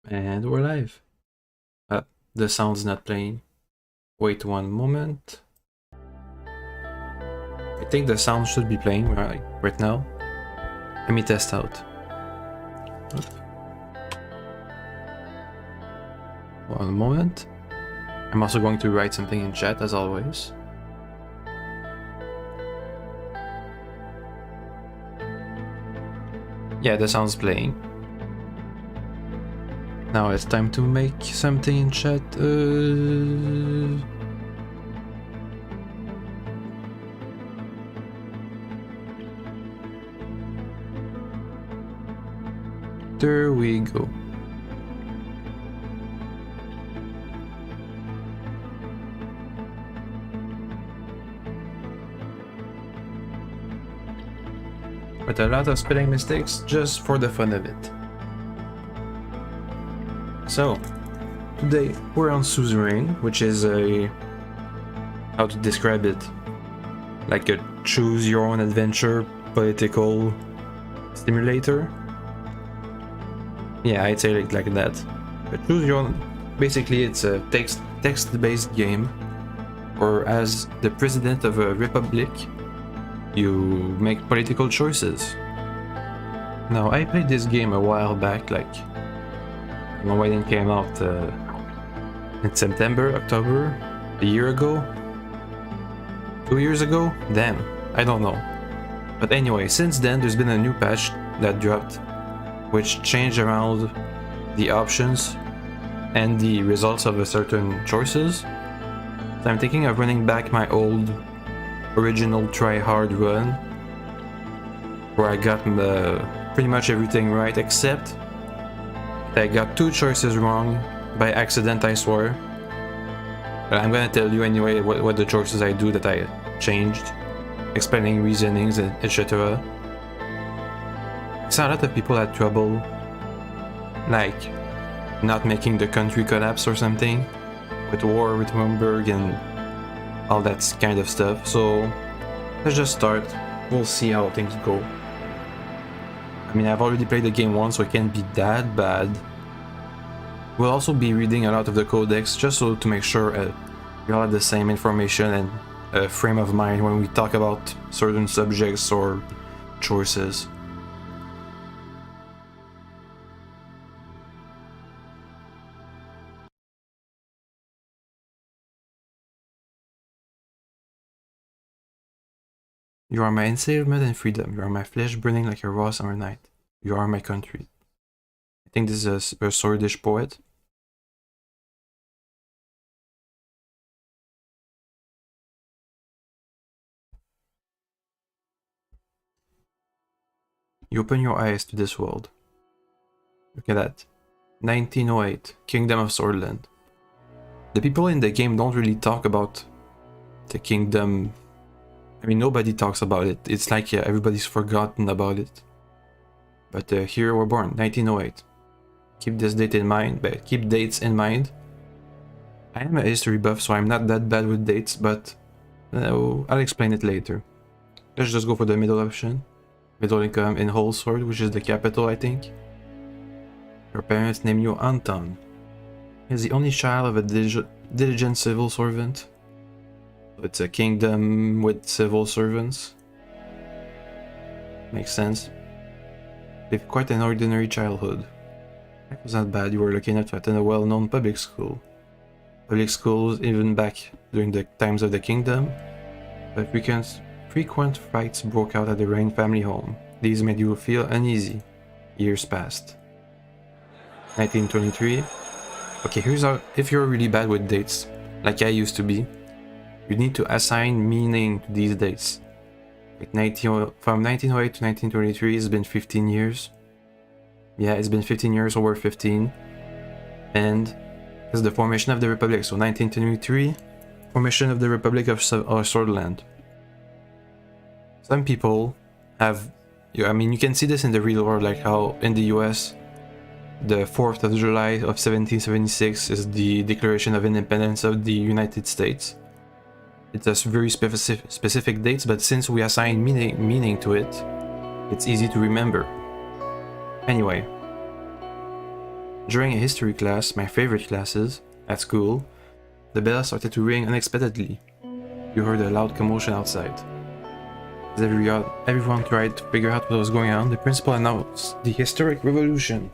And we're live. The sound's not playing. Wait one moment. I think the sound should be playing right now. Let me test out. Oop. One moment. I'm also going to write something in chat as always. Yeah, the sound's playing. Now it's time to make something in chat. There we go. With a lot of spelling mistakes just for the fun of it. So, today we're on Suzerain, which is a... how to describe it? Like a choose your own adventure political simulator. Yeah, I'd say like that. But choose your own... basically it's a text-based game, or as the president of a republic, you make political choices. Now, I played this game a while back, like... my wedding came out in September, October, a year ago? 2 years ago? Damn, I don't know. But anyway, since then there's been a new patch that dropped, which changed around the options and the results of a certain choices. So I'm thinking of running back my old original try-hard run, where I got pretty much everything right, except I got 2 choices wrong by accident, I swear. But I'm gonna tell you anyway what the choices I do that I changed, explaining reasonings, etc. So a lot of people had trouble, like not making the country collapse or something, with war with Hamburg and all that kind of stuff. So let's just start. We'll see how things go. I mean, I've already played the game once, so it can't be that bad. We'll also be reading a lot of the codex, just so to make sure you all have the same information and a frame of mind when we talk about certain subjects or choices. You are my enslavement and freedom. You are my flesh burning like a raw summer night. You are my country. I think this is a Swordish poet. You open your eyes to this world. Look at that. 1908, Kingdom of Sordland. The people in the game don't really talk about the kingdom. I mean, nobody talks about it. It's like everybody's forgotten about it. But here we're born, 1908. Keep this date in mind, but keep dates in mind. I am a history buff, so I'm not that bad with dates, but I'll explain it later. Let's just go for the middle option. Middle income in Holsford, which is the capital, I think. Your parents name you Anton. He's the only child of a diligent civil servant. It's a kingdom with civil servants. Makes sense. Lived quite an ordinary childhood. It was not bad. You were lucky enough to attend a well-known public school. Public schools, even back during the times of the kingdom, but frequent fights broke out at the Rain family home. These made you feel uneasy. Years passed. 1923. Okay, here's how, if you're really bad with dates, like I used to be, you need to assign meaning to these dates. Like from 1908 to 1923, it's been 15 years. Yeah, it's been 15 years, over 15. And it's the formation of the Republic. So 1923, formation of the Republic of Sordland. Some people have, I mean, you can see this in the real world, like how in the US, the 4th of July of 1776 is the Declaration of Independence of the United States. It has very specific dates, but since we assign meaning to it, it's easy to remember. Anyway, During a history class, my favorite classes, at school, the bell started to ring unexpectedly. You heard a loud commotion outside. As everyone tried to figure out what was going on, the principal announced the historic revolution.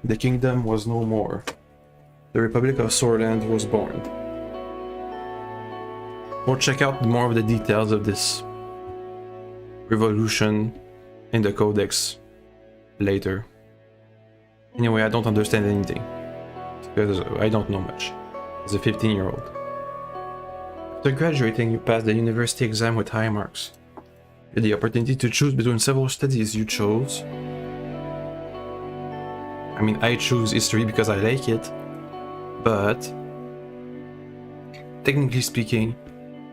The kingdom was no more. The Republic of Sordland was born. We'll check out more of the details of this revolution in the codex later. Anyway, I don't understand anything because I don't know much as a 15-year-old. After graduating, you pass the university exam with high marks. You had the opportunity to choose between several studies you chose. I mean, I choose history because I like it, but technically speaking,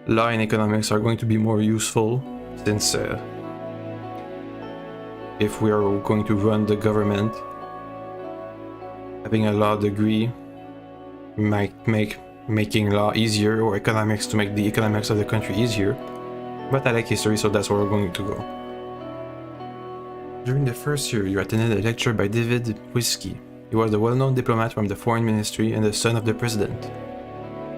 law and economics are going to be more useful since if we are going to run the government, having a law degree might make making law easier, or economics to make the economics of the country easier. But I like history, so that's where we're going to go. During the first year, you attended a lecture by David Whiskey. He was a well-known diplomat from the foreign ministry and the son of the president.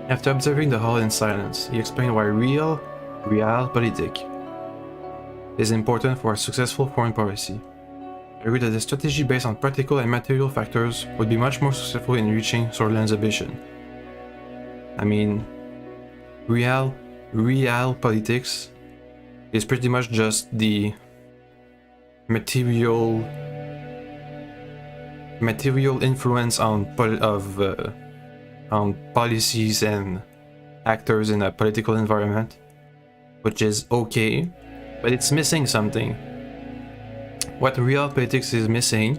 After observing the hall in silence, he explained why realpolitik is important for a successful foreign policy. I agreed that a strategy based on practical and material factors would be much more successful in reaching Sordland's ambition. I mean, realpolitik is pretty much just the material influence on policies and actors in a political environment, which is okay, but it's missing something. What realpolitik is missing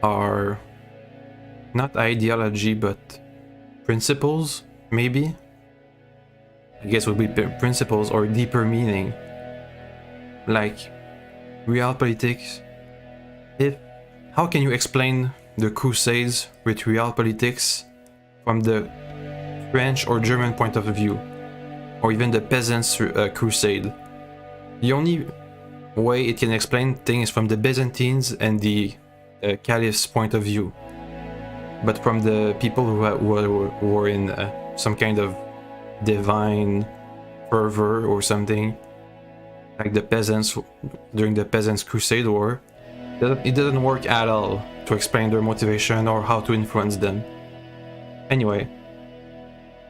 are not ideology, but principles, maybe? I guess would be principles or deeper meaning. Like, realpolitik, how can you explain the Crusades with realpolitik from the French or German point of view, or even the Peasants' Crusade? The only way it can explain things from the Byzantines and the Caliph's point of view, but from the people who were in some kind of divine fervor or something, like the peasants during the Peasants' Crusade War, it doesn't work at all to explain their motivation or how to influence them. Anyway,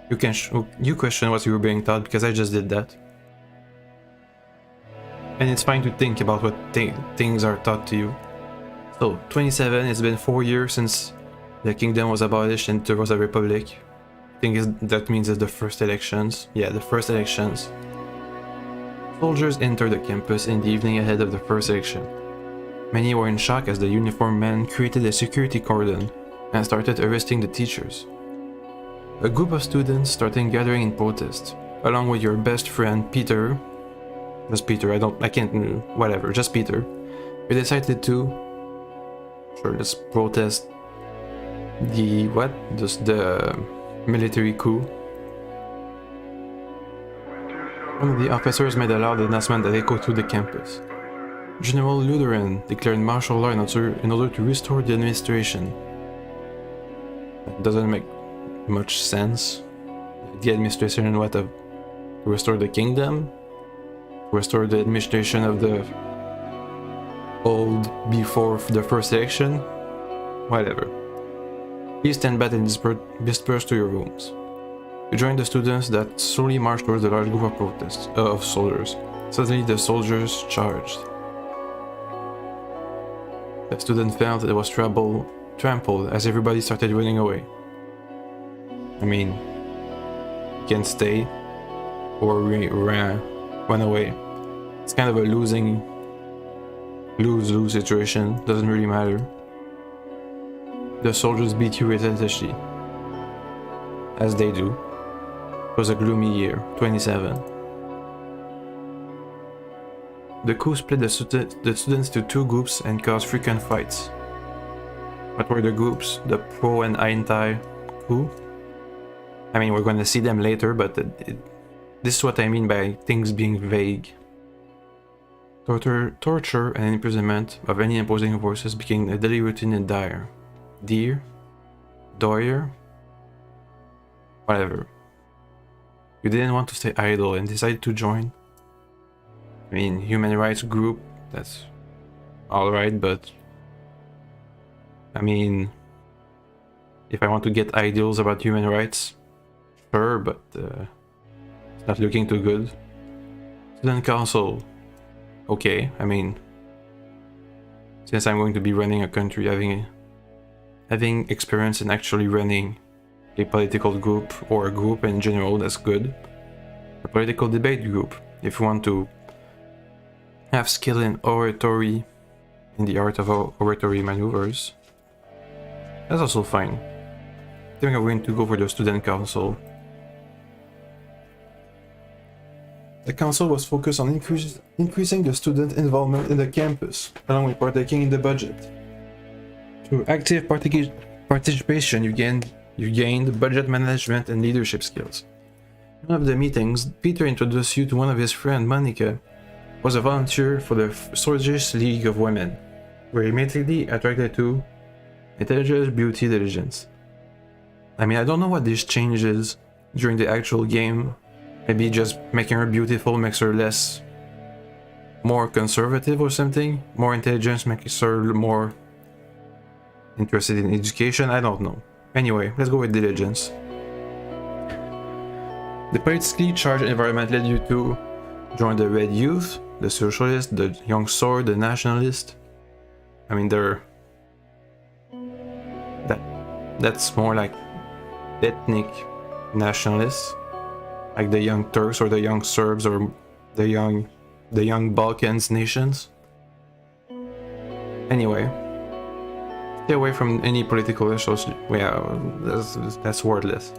you question what you were being taught, because I just did that. And it's fine to think about what things are taught to you. So, 27, it's been 4 years since the kingdom was abolished and there was a republic. I think that means it's the first elections. Yeah, the first elections. Soldiers entered the campus in the evening ahead of the first election. Many were in shock as the uniformed men created a security cordon and started arresting the teachers. A group of students started gathering in protest, along with your best friend Peter. Just Peter, just Peter. We decided to, let's protest the military coup. One of the officers made a loud announcement that echoed through the campus. General Suzerain declared martial law in order to restore the administration. That doesn't make much sense. The administration, to restore the kingdom? Restore the administration of the old before the first election? Whatever. Please stand back and disperse to your rooms. You join the students that slowly marched towards the large group of soldiers. Suddenly the soldiers charged. The student felt that it was trampled as everybody started running away. I mean, you can stay or run away. It's kind of a lose-lose situation, doesn't really matter. The soldiers beat you relentlessly, as they do. It was a gloomy year, 27. The coup split the students into two groups and caused frequent fights. What were the groups? The pro and anti-coup? I mean, we're going to see them later, but this is what I mean by things being vague. Torture and imprisonment of any opposing forces became a daily routine in Dire. Doyer, whatever. You didn't want to stay idle and decided to join. I mean, human rights group, that's alright, but I mean, if I want to get ideals about human rights, sure, but it's not looking too good. Student council, okay, I mean, since I'm going to be running a country, having experience in actually running a political group or a group in general, that's good. A political debate group, if you want to have skill in oratory, in the art of oratory maneuvers, that's also fine. I think I'm going to go for the student council. The council was focused on increasing the student involvement in the campus, along with partaking in the budget. Through active participation, you gained budget management and leadership skills. In one of the meetings, Peter introduced you to one of his friends, Monica, was a volunteer for the Sordland League of Women. Were immediately attracted to intelligence, beauty, diligence. I mean, I don't know what this changes during the actual game. Maybe just making her beautiful makes her more conservative or something. More intelligence makes her more interested in education. I don't know. Anyway, let's go with diligence. The politically charged environment led you to join the Red Youth, the Socialist, the Young Sword, the Nationalist. I mean, that's more like ethnic nationalists, like the Young Turks or the Young Serbs or the young Balkans nations. Anyway, stay away from any political issues. Yeah, that's wordless.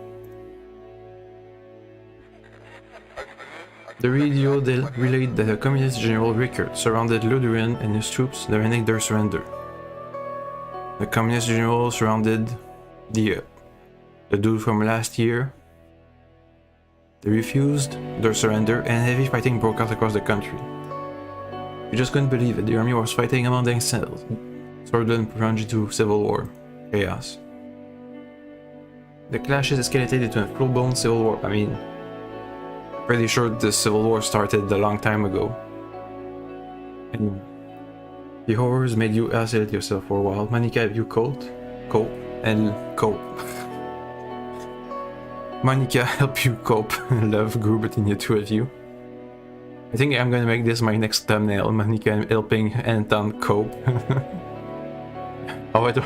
The radio relayed that the Communist General Rickert surrounded Lutheran and his troops, demanding their surrender. The Communist General surrounded the dude from last year. They refused their surrender, and heavy fighting broke out across the country. You just couldn't believe it. The army was fighting among themselves. Sordland plunged into civil war. Chaos. The clashes escalated into a full-blown civil war. I mean, pretty sure the civil war started a long time ago. And the horrors made you isolate yourself for a while. Monica, you cope. Monica help you cope. Love grew between the two of you. I think I'm gonna make this my next thumbnail. Monica helping Anton cope. However,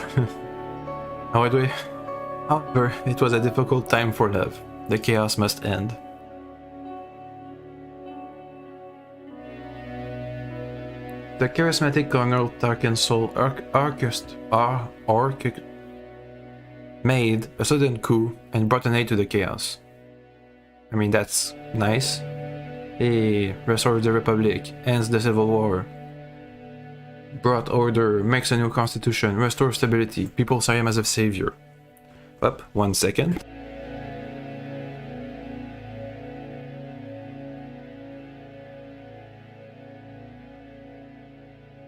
it was a difficult time for love. The chaos must end. The charismatic Colonel Tarkin Sol made a sudden coup and brought an end to the chaos. I mean, that's nice. He restored the Republic, ends the Civil War, brought order, makes a new constitution, restores stability, people saw him as a savior. Up, 1 second.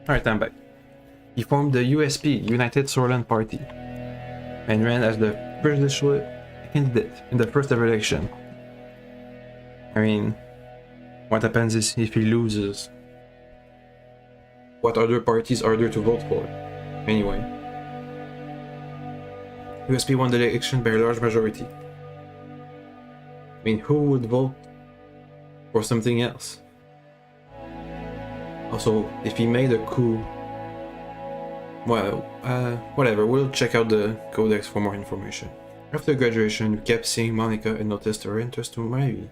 Alright, I'm back. He formed the USP, United Sordland Party, and ran as the presidential candidate in the first ever election. I mean, what happens is if he loses, what other parties are there to vote for? Anyway, USP won the election by a large majority. I mean, who would vote for something else? Also, if he made a coup, well, whatever, we'll check out the codex for more information. After graduation, we kept seeing Monica and noticed her interest to marry.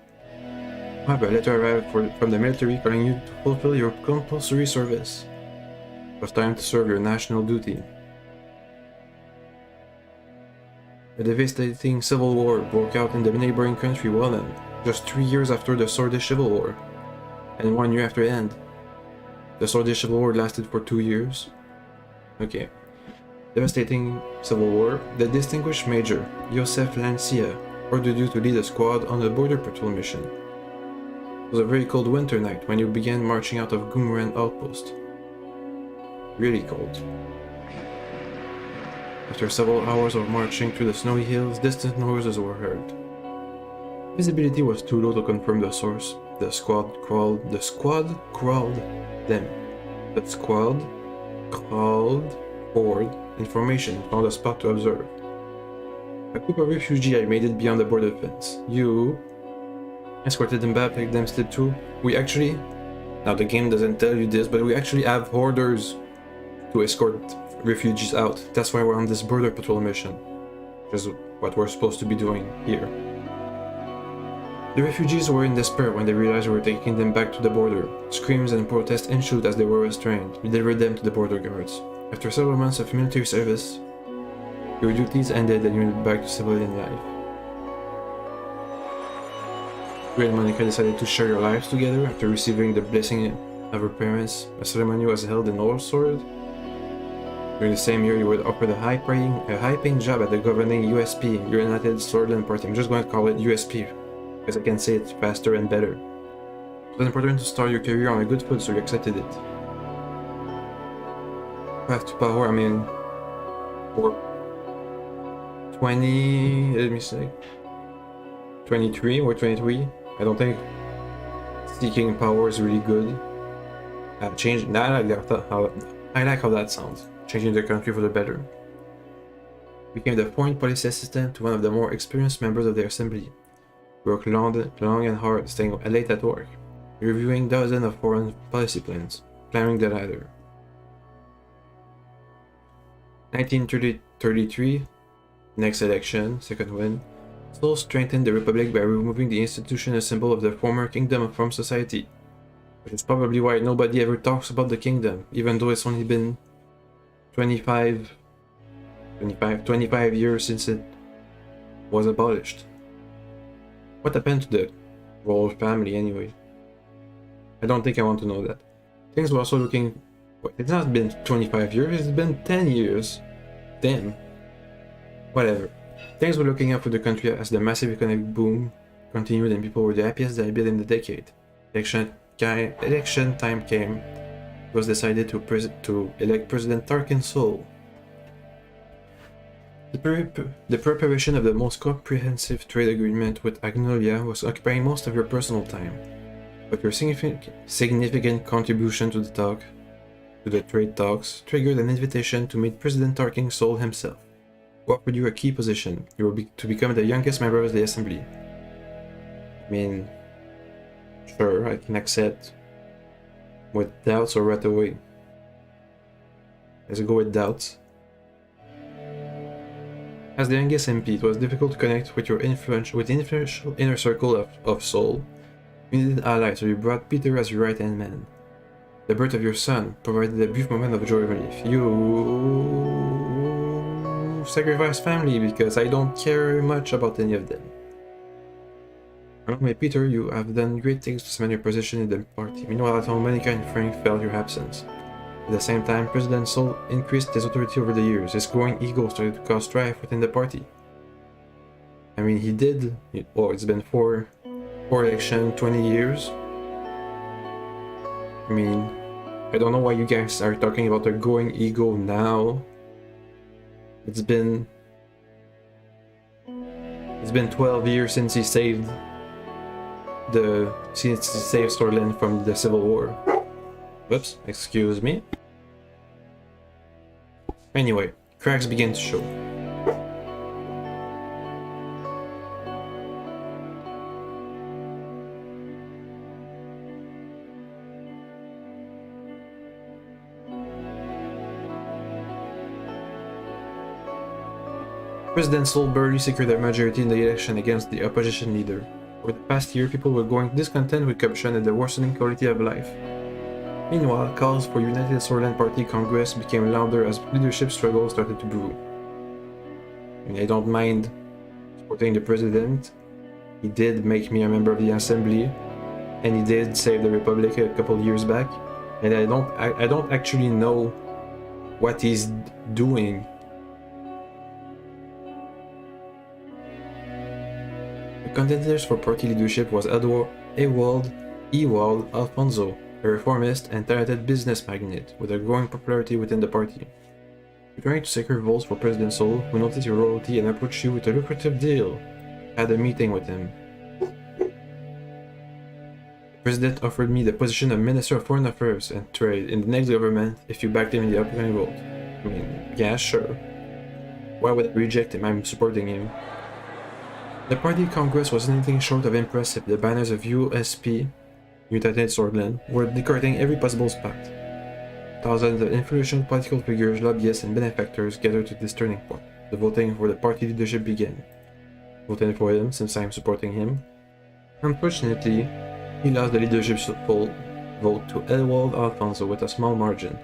However, a letter arrived from the military calling you to fulfill your compulsory service. It was time to serve your national duty. A devastating civil war broke out in the neighboring country Sordland, just 3 years after the Sordland Civil War, and 1 year after the end. The Sordland Civil War lasted for 2 years. Okay. Devastating civil war, the distinguished Major, Joseph Lancia, ordered you to lead a squad on a border patrol mission. It was a very cold winter night when you began marching out of Gumran outpost. Really cold. After several hours of marching through the snowy hills, distant noises were heard. Visibility was too low to confirm the source. The squad crawled forward information and found a spot to observe. A group of refugees had made it beyond the border fence. You escorted them back, picked them slid through. We actually, now the game doesn't tell you this, but we actually have orders to escort refugees out. That's why we're on this border patrol mission, which is what we're supposed to be doing here. The refugees were in despair when they realized we were taking them back to the border. Screams and protests ensued as they were restrained. We delivered them to the border guards. After several months of military service, your duties ended and you went back to civilian life. You and Monica decided to share your lives together after receiving the blessing of her parents. A ceremony was held in Sword. During the same year, you were offered a high-paying job at the governing USP, United Sordland Party. I'm just going to call it USP, because I can say it faster and better. It was important to start your career on a good foot, so you accepted it. Path to power, I mean, for 23 or 23. I don't think seeking power is really good. I like how that sounds. Changing the country for the better. Became the foreign policy assistant to one of the more experienced members of the assembly. Worked long and hard, staying late at work, reviewing dozens of foreign policy plans, climbing the ladder. 1933, next election, second win. Sol strengthened the Republic by removing the institution a symbol of the former Kingdom from society. Which is probably why nobody ever talks about the kingdom, even though it's only been 25 years since it was abolished. What happened to the royal family anyway? I don't think I want to know that. Things were also looking... It's not been 25 years, it's been 10 years. Damn. Whatever. Things were looking up for the country as the massive economic boom continued and people were the happiest they had been in the decade. Election time came. It was decided to elect President Tarkin Sol. The preparation of the most comprehensive trade agreement with Agnolia was occupying most of your personal time, but your significant contribution to the trade talks triggered an invitation to meet President Tarkin Sol himself, who offered you a key position. You were to become the youngest member of the assembly. I mean, sure, I can accept. With doubts or right away? Let's go with doubts. As the youngest MP, it was difficult to connect with the influential inner circle of Sol. You needed allies, so you brought Peter as your right-hand man. The birth of your son provided a brief moment of joy and relief. You sacrificed family because I don't care much about any of them. Along with Peter, you have done great things to cement your position in the party. Meanwhile, at home, Monica and Frank felt your absence. At the same time, President Sol increased his authority over the years. His growing ego started to cause strife within the party. I mean, he did. It's been four elections, 20 years. I mean, I don't know why you guys are talking about a growing ego now. It's been 12 years since he saved Sordland from the Civil War. Whoops, excuse me. Anyway, cracks begin to show. President Sol barely secured a majority in the election against the opposition leader. Over the past year, people were growing discontent with corruption and the worsening quality of life. Meanwhile, calls for United Sordland Party Congress became louder as leadership struggles started to brew. And I don't mind supporting the president. He did make me a member of the assembly, and he did save the Republic a couple years back. And I don't actually know what he's doing. The contenders for party leadership was Ewald Alfonso, a reformist and talented business magnate with a growing popularity within the party. You're trying to secure votes for President Sol, who noticed your loyalty and approached you with a lucrative deal. I had a meeting with him. The president offered me the position of Minister of Foreign Affairs and Trade in the next government if you backed him in the upcoming vote. I mean, yeah, sure. Why would I reject him? I'm supporting him. The party congress was anything short of impressive. The banners of USP, United Sordland, were decorating every possible spot. Thousands of influential political figures, lobbyists, and benefactors gathered to this turning point. The voting for the party leadership began. Voting for him since I'm supporting him. Unfortunately, he lost the leadership vote to Edward Alfonso with a small margin.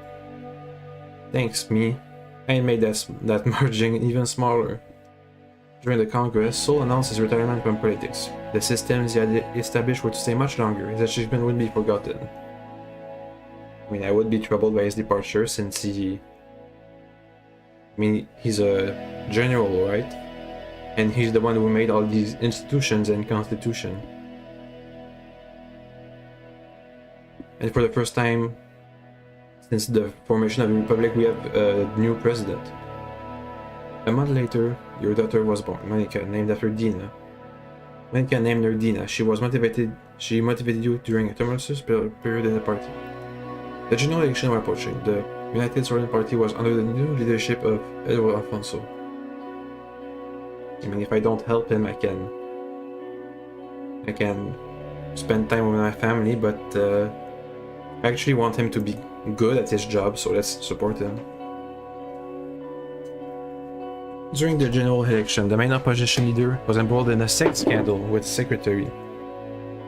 Thanks, me. I made that margin even smaller. During the Congress, Sol announced his retirement from politics. The systems he had established were to stay much longer. His achievement would be forgotten. I mean, I would be troubled by his departure since he's a general, right? And he's the one who made all these institutions and constitution. And for the first time since the formation of the Republic, we have a new president. A month later, your daughter was born, Monica, named after Dina. Monica named her Dina. She motivated you during a tumultuous period in the party. The general election were approaching. The United Sordland Party was under the new leadership of Edward Alfonso. I mean, if I don't help him, I can spend time with my family, but I actually want him to be good at his job, so let's support him. During the general election, the main opposition leader was embroiled in a sex scandal with his secretary.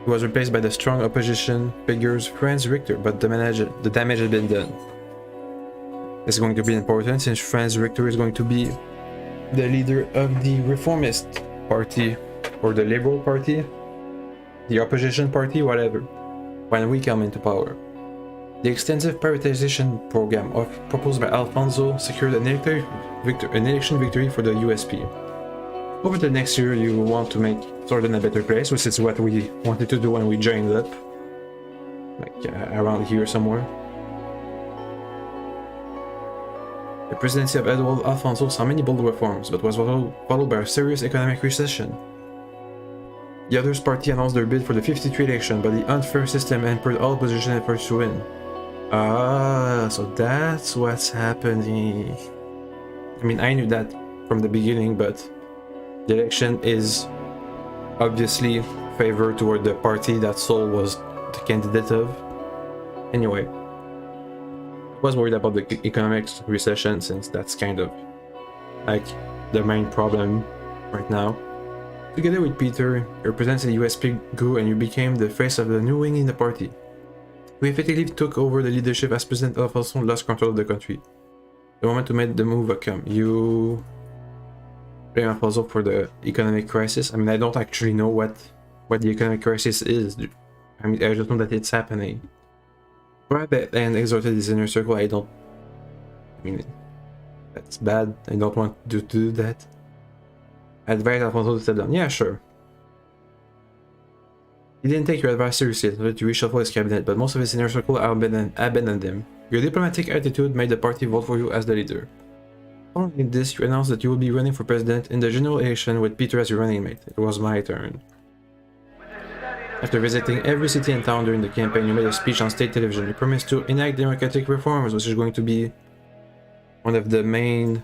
He was replaced by the strong opposition figure's Franz Richter, but the damage had been done. This is going to be important since Franz Richter is going to be the leader of the Reformist Party, or the Liberal Party, the opposition party, whatever, when we come into power. The extensive privatization program proposed by Alfonso secured an election victory for the USP. Over the next year, you want to make Sordland a better place, which is what we wanted to do when we joined up, like around here somewhere. The presidency of Edward Alfonso saw many bold reforms, but was followed by a serious economic recession. The Others Party announced their bid for the 53 election, but the unfair system hampered all opposition efforts to win. So that's what's happening. I mean, I knew that from the beginning, but the election is obviously favored toward the party that Sol was the candidate of. Anyway, I was worried about the economic recession since that's kind of like the main problem right now. Together with Peter, your presence in the USP grew and you became the face of the new wing in the party. We effectively took over the leadership as President Alfonso lost control of the country. The moment to make the move had come. You blame Alfonso for the economic crisis. I mean, I don't actually know what the economic crisis is. I mean, I just know that it's happening. Brad and exhorted his inner circle. I mean, that's bad. I don't want to do that. I advised Alfonso to step down. Yeah, sure. He didn't take your advice seriously and wanted to reshuffle his cabinet, but most of his inner circle abandoned him. Your diplomatic attitude made the party vote for you as the leader. Following this, you announced that you will be running for president in the general election with Peter as your running mate. It was my turn. After visiting every city and town during the campaign, you made a speech on state television. You promised to enact democratic reforms, which is going to be one of the main...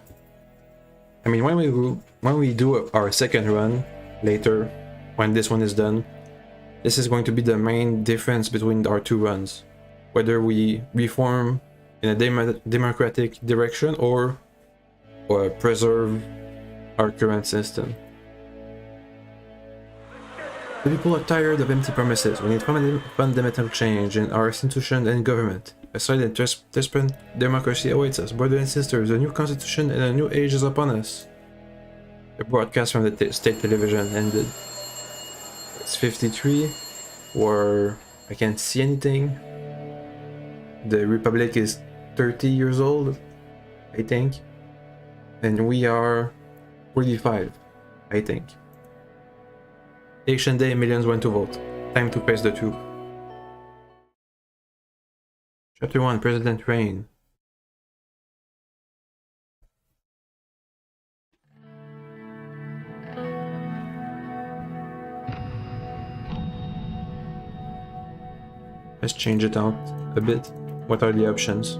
I mean, when we do our second run later, when this one is done, this is going to be the main difference between our two runs. Whether we reform in a democratic direction or preserve our current system. The people are tired of empty promises. We need fundamental change in our institution and government. A solid and transparent democracy awaits us. Brothers and sisters, a new constitution and a new age is upon us. The broadcast from the state television ended. It's 53, where I can't see anything. The Republic is 30 years old, I think. And we are 45, I think. Election day, millions went to vote. Time to face the truth. Chapter 1, President Reign. Let's change it out a bit. What are the options?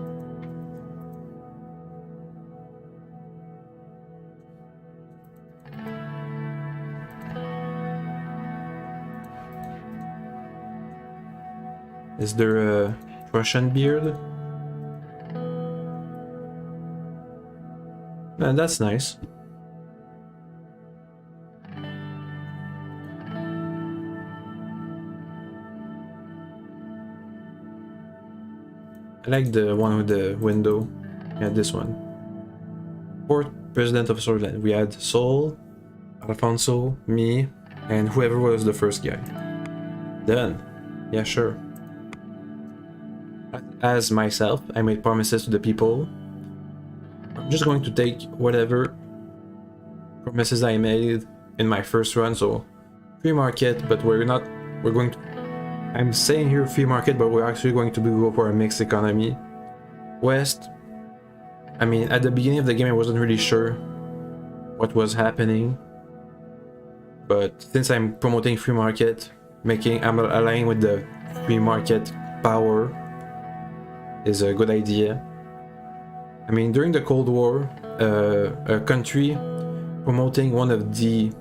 Is there a Prussian beard? Man, that's nice. I like the one with the window. Yeah, this one. Fourth president of Sordland. We had Sol, Alfonso, me, and whoever was the first guy. Done. Yeah, sure. As myself, I made promises to the people. I'm just going to take whatever promises I made in my first run. So, free market, but we're going to... I'm saying here free market, but we're actually going to go for a mixed economy. West, I mean, at the beginning of the game I wasn't really sure what was happening. But since I'm promoting free market, I'm aligning with the free market power is a good idea. I mean, during the Cold War, a country promoting one of the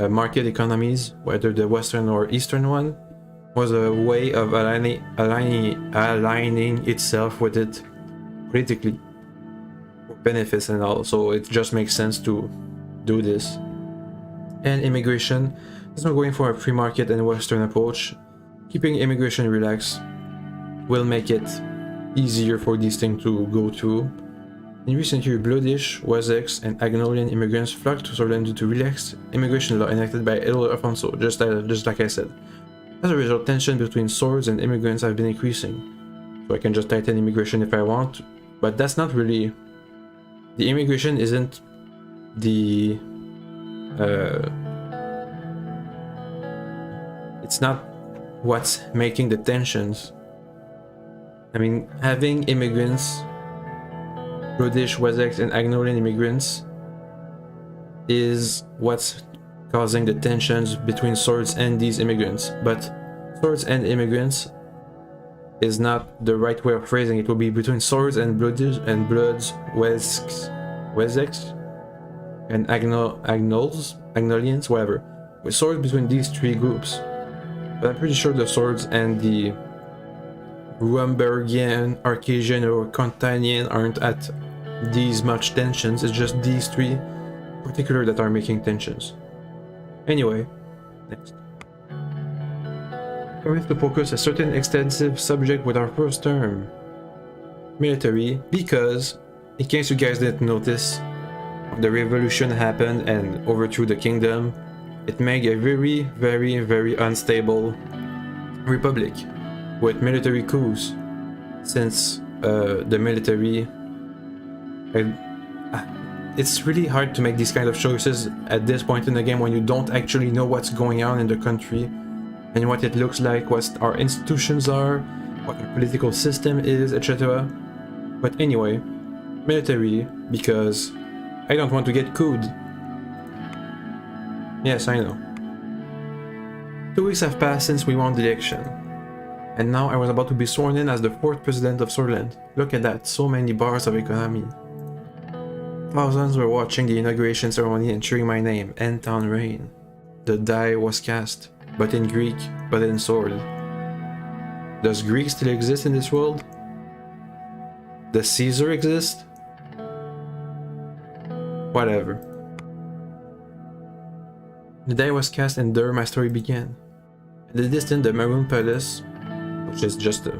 market economies, whether the Western or Eastern one, was a way of aligning itself with it politically for benefits and all. So it just makes sense to do this. And immigration, since we're going for a free market and Western approach, keeping immigration relaxed will make it easier for these things to go through. In recent years, Bloodish, Wessex, and Agnolian immigrants flocked to Sordland due to relaxed immigration law enacted by Edward Alfonso, just like I said. As a result, tension between swords and immigrants have been increasing. So I can just tighten immigration if I want, but that's not really... The immigration isn't the... It's not what's making the tensions. I mean, having immigrants, British, Wessex, and Agnolian immigrants is what's causing the tensions between swords and these immigrants. But swords and immigrants is not the right way of phrasing it. It will be between swords and bloods, Wessex, and Agnolians, whatever. With swords between these three groups. But I'm pretty sure the swords and the Rumbergian, Arcasian, or Contanian aren't at these much tensions. It's just these three particular that are making tensions. Anyway, next. We have to focus a certain extensive subject with our first term. Military, because, in case you guys didn't notice, the revolution happened and overthrew the kingdom. It made a very, very, very unstable republic with military coups. Since the military... it's really hard to make these kind of choices at this point in the game when you don't actually know what's going on in the country and what it looks like, what our institutions are, what our political system is, etc. But anyway, military, because I don't want to get couped. Yes, I know. 2 weeks have passed since we won the election, and now I was about to be sworn in as the 4th president of Sordland. Look at that, so many bars of economy. Thousands were watching the inauguration ceremony and cheering my name, End Town Reign. The die was cast, but in Greek, but in sword. Does Greek still exist in this world? Does Caesar exist? Whatever. The die was cast and there my story began. In the distance, the Maroon Palace, which is just a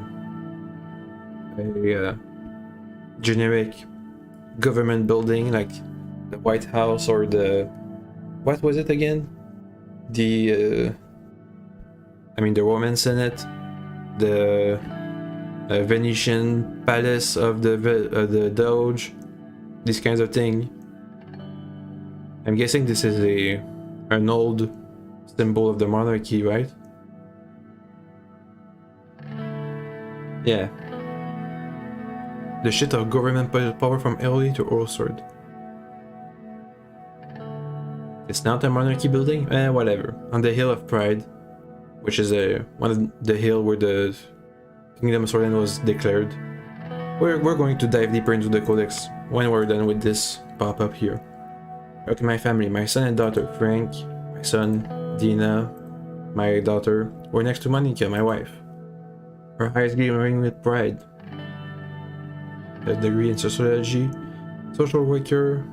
generic government building like the White House or the... what was it again? The Roman Senate, the Venetian Palace of the Doge, these kinds of thing. I'm guessing this is an old symbol of the monarchy, right? Yeah. The shit of government power from early to Orsword. It's not a monarchy building? Whatever. On the Hill of Pride, which is one of the hill where the Kingdom of Sordland was declared. We're going to dive deeper into the codex when we're done with this pop-up here. Okay, my family, my son and daughter, Frank, my son, Dina, my daughter, were next to Monica, my wife. Her eyes glimmering with pride. A degree in sociology, social worker,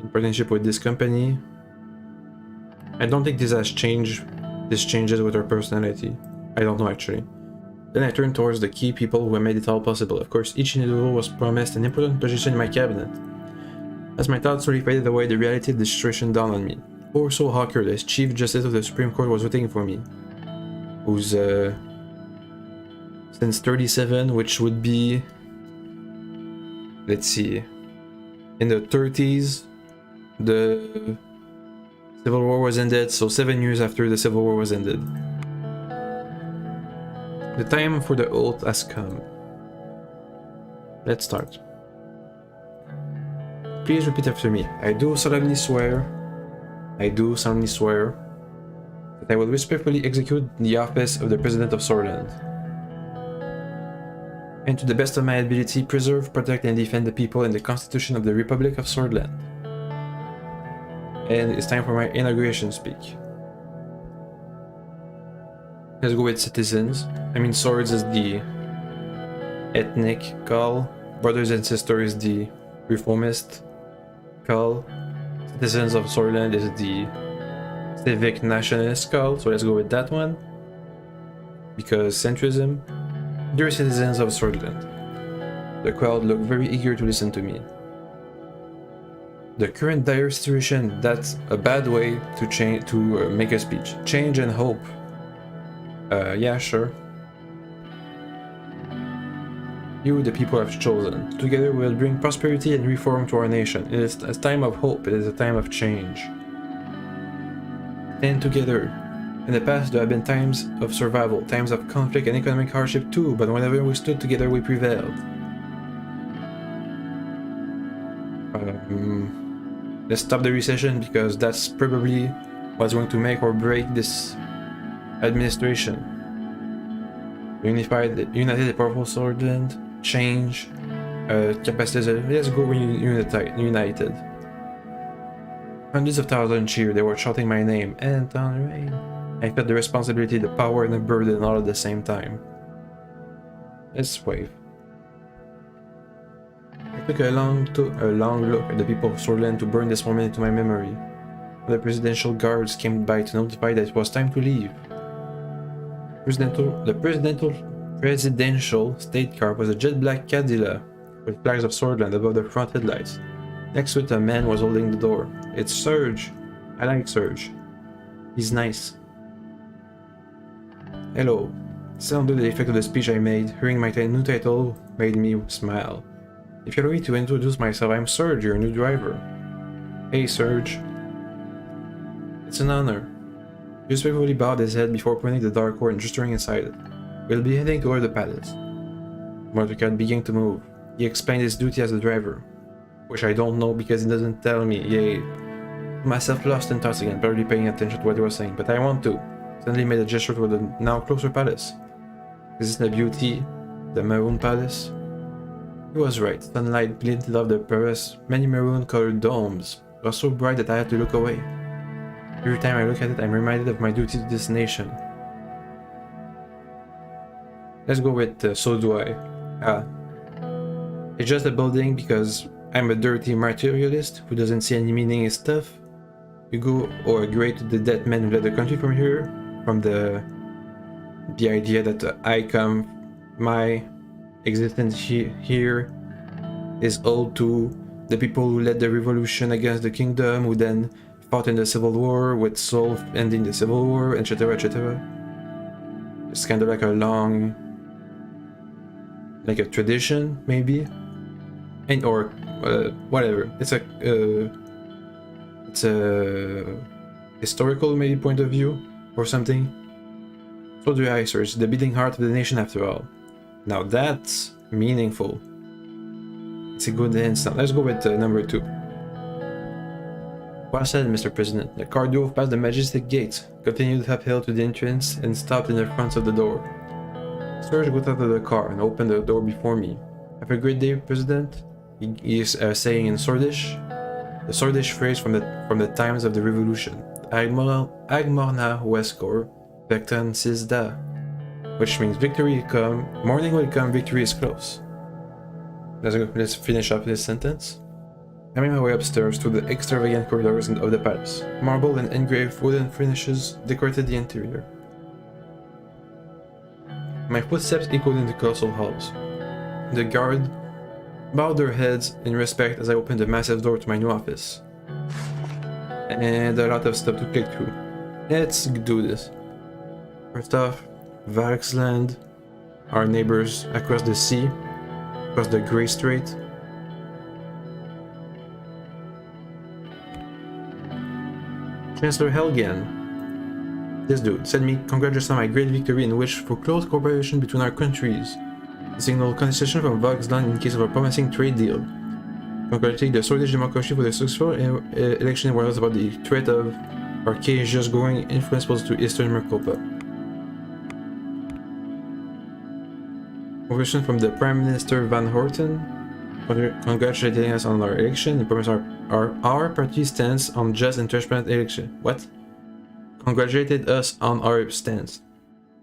in partnership with this company. I don't think this changes with her personality. I don't know actually. Then I turned towards the key people who made it all possible. Of course, each individual was promised an important position in my cabinet. As my thoughts slowly faded away, the reality of the situation dawned on me. Poor Saul Hawker, the Chief Justice of the Supreme Court, was waiting for me. Who's, since 37, which would be... Let's see... In the 30s, the Civil War was ended, so 7 years after the Civil War was ended. The time for the oath has come. Let's start. Please repeat after me. I do solemnly swear that I will respectfully execute the office of the President of Sordland, and to the best of my ability preserve, protect, and defend the people and the Constitution of the Republic of Sordland. And it's time for my inauguration speech. Let's go with citizens. I mean, swords is the ethnic call, brothers and sisters is the reformist call, citizens of Sordland is the civic nationalist call, so let's go with that one. Because centrism, dear citizens of Sordland. The crowd looked very eager to listen to me. The current dire situation, that's a bad way to make a speech. Change and hope. Yeah, sure. You, the people, have chosen. Together we will bring prosperity and reform to our nation. It is a time of hope. It is a time of change. Stand together. In the past, there have been times of survival, times of conflict and economic hardship too, but whenever we stood together, we prevailed. Let's stop the recession, because that's probably what's going to make or break this administration. United and powerful Sordland, change, capacity. Let's go united. Hundreds of thousands cheered. They were shouting my name, Anton Rain. I felt the responsibility, the power, and the burden all at the same time. Let's wave. I took a long look at the people of Sordland to burn this moment into my memory. The presidential guards came by to notify that it was time to leave. The presidential state car was a jet black Cadillac with flags of Sordland above the front headlights. Next to it, a man was holding the door. It's Serge. I like Serge. He's nice. Hello. Sounded the effect of the speech I made. Hearing my new title made me smile. If you're ready to introduce myself, I'm Serge, your new driver. Hey, Serge. It's an honor. He respectfully bowed his head before pointing the dark door and gesturing inside it. We'll be heading toward the palace. Motorcad began to move. He explained his duty as a driver, which I don't know because he doesn't tell me. Yay. Myself lost in thoughts again, barely paying attention to what he was saying, but I want to. Suddenly made a gesture toward the now closer palace. Is this the beauty? The maroon palace? He was right. Sunlight glinted off the palace. Many maroon-colored domes. It was so bright that I had to look away. Every time I look at it, I'm reminded of my duty to this nation. Let's go with so do I. It's just a building because I'm a dirty materialist who doesn't see any meaning in stuff. You go or agree to the dead men who led the country from here, from the idea that my existence here is owed to the people who led the revolution against the kingdom, who then fought in the Civil War, with Saul ending the Civil War, etc., etc. It's kind of like a long, like a tradition, maybe, and or whatever. It's a historical maybe point of view or something. So do I, Serge, the beating heart of the nation after all. Now that's meaningful. It's a good answer. Let's go with number 2. Well said, Mr. President. The car drove past the majestic gates, continued uphill to the entrance, and stopped in the front of the door. Serge got out of the car and opened the door before me. Have a great day, President. He is saying in Sordish, the Sordish phrase from the times of the Revolution. Agmorna Westcor, Vecton Sizda, which means victory will come, morning will come, victory is close. Let's finish up this sentence. I made my way upstairs to the extravagant corridors of the palace. Marble and engraved wooden finishes decorated the interior. My footsteps echoed in the colossal halls. The guard bowed their heads in respect as I opened the massive door to my new office. And a lot of stuff to click through. Let's do this. First off, Sordland, our neighbors across the sea, across the Grey Strait. Chancellor Helgen, this dude, sent me congratulations on my great victory and wish for close cooperation between our countries. The signal concession from Voxland in case of a promising trade deal. Congratulate the Swedish democracy for the successful election and warnings about the threat of Arcasia's growing influence to Eastern Mercopa. Conversation from the Prime Minister Van Horten, congratulating us on our election and promise our party stance on just and transparent election. What? Congratulated us on our stance.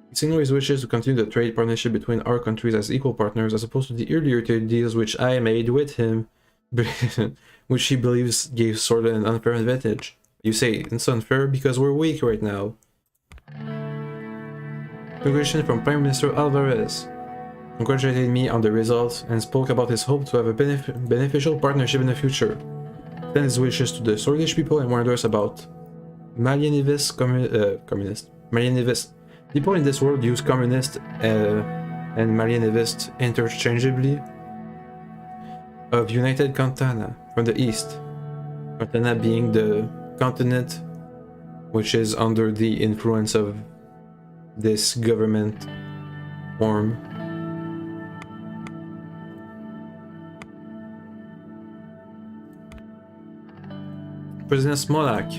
He signaled his wishes to continue the trade partnership between our countries as equal partners, as opposed to the earlier trade deals which I made with him, which he believes gave Sordland an unfair advantage. You say it's unfair because we're weak right now. Congratulations from Prime Minister Alvarez. Congratulated me on the results and spoke about his hope to have a beneficial partnership in the future. Sent his wishes to the Sordish people and warned us about Malianivist communist. Malianivist. People in this world use communist and Malianivist interchangeably. Of United Contana from the east. Contana being the continent which is under the influence of this government form. President Smolak,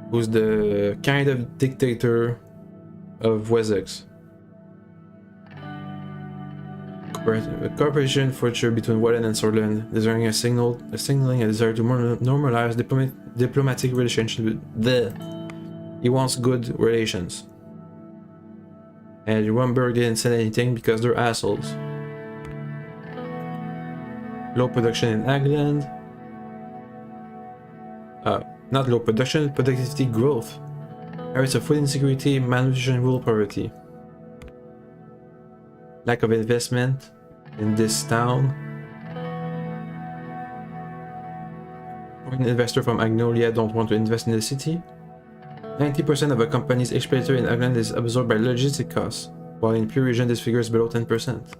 who's the kind of dictator of Wessex. A cooperation future between Welland and Sordland, desiring signaling a desire to normalize diplomatic relations with He wants good relations. And Rumberg didn't say anything because they're assholes. Low production in Agland. Not low production, productivity growth. Areas of food insecurity, malnutrition, rural poverty. Lack of investment in this town. Foreign investor from Agnolia don't want to invest in the city. 90% of a company's expenditure in Agland is absorbed by logistic costs, while in Pure region this figure is below 10%.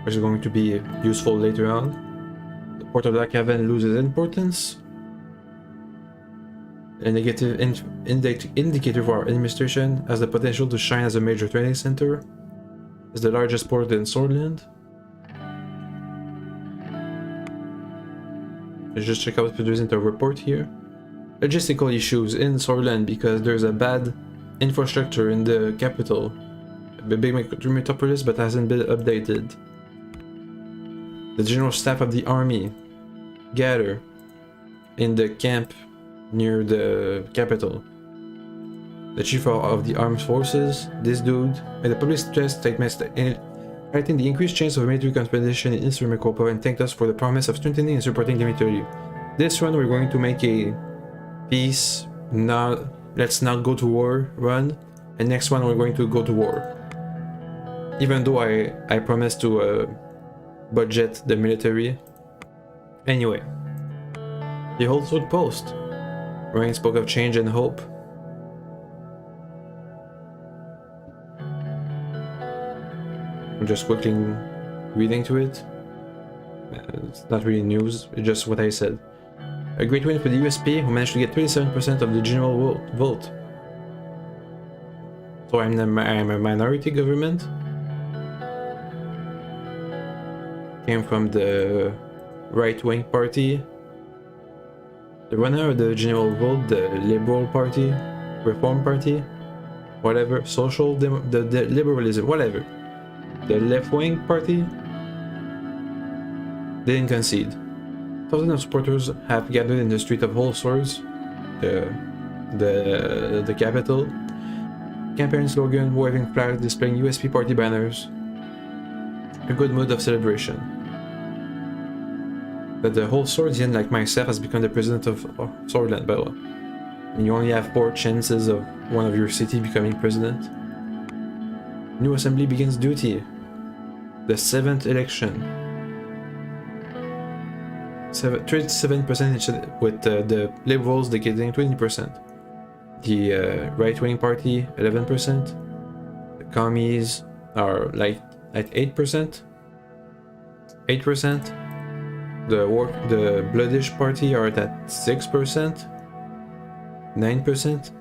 Which is going to be useful later on. The port of Black Haven loses importance. A negative indicator for our administration has the potential to shine as a major trading center. It's the largest port in Sordland. Let's just check out what produced into a report here. Logistical issues in Sordland because there's a bad infrastructure in the capital. A big metropolis but hasn't been updated. The general staff of the army gather in the camp near the capital. The chief of the armed forces, this dude, made a public stress statement highlighting the increased chance of military competition in Eastern Mercopa and thanked us for the promise of strengthening and supporting the military. This run we're going to make a peace, let's not go to war run, and next one we're going to go to war. Even though I promised to budget the military. Anyway, the Holdswood Post. Ryan spoke of change and hope. I'm just quickly reading to it. It's not really news, it's just what I said. A great win for the USP, who managed to get 37% of the general vote. So I'm a minority government. Came from the right-wing party. The runner of the general vote, the Liberal Party, Reform Party, whatever, the liberalism, whatever. The left-wing party didn't concede. Thousands of supporters have gathered in the street of Whole Swords, the capital. Campaign slogan, waving flags, displaying USP party banners. A good mood of celebration. But the Whole Swordian, like myself, has become the president of Sordland, by the way. And you only have 4 chances of one of your city becoming president. New assembly begins duty. The 7th election. 37% with the Liberals getting 20%. The right-wing party 11%. The commies are like at 8%. 8%. The Bloodish party are at 6%. 9%.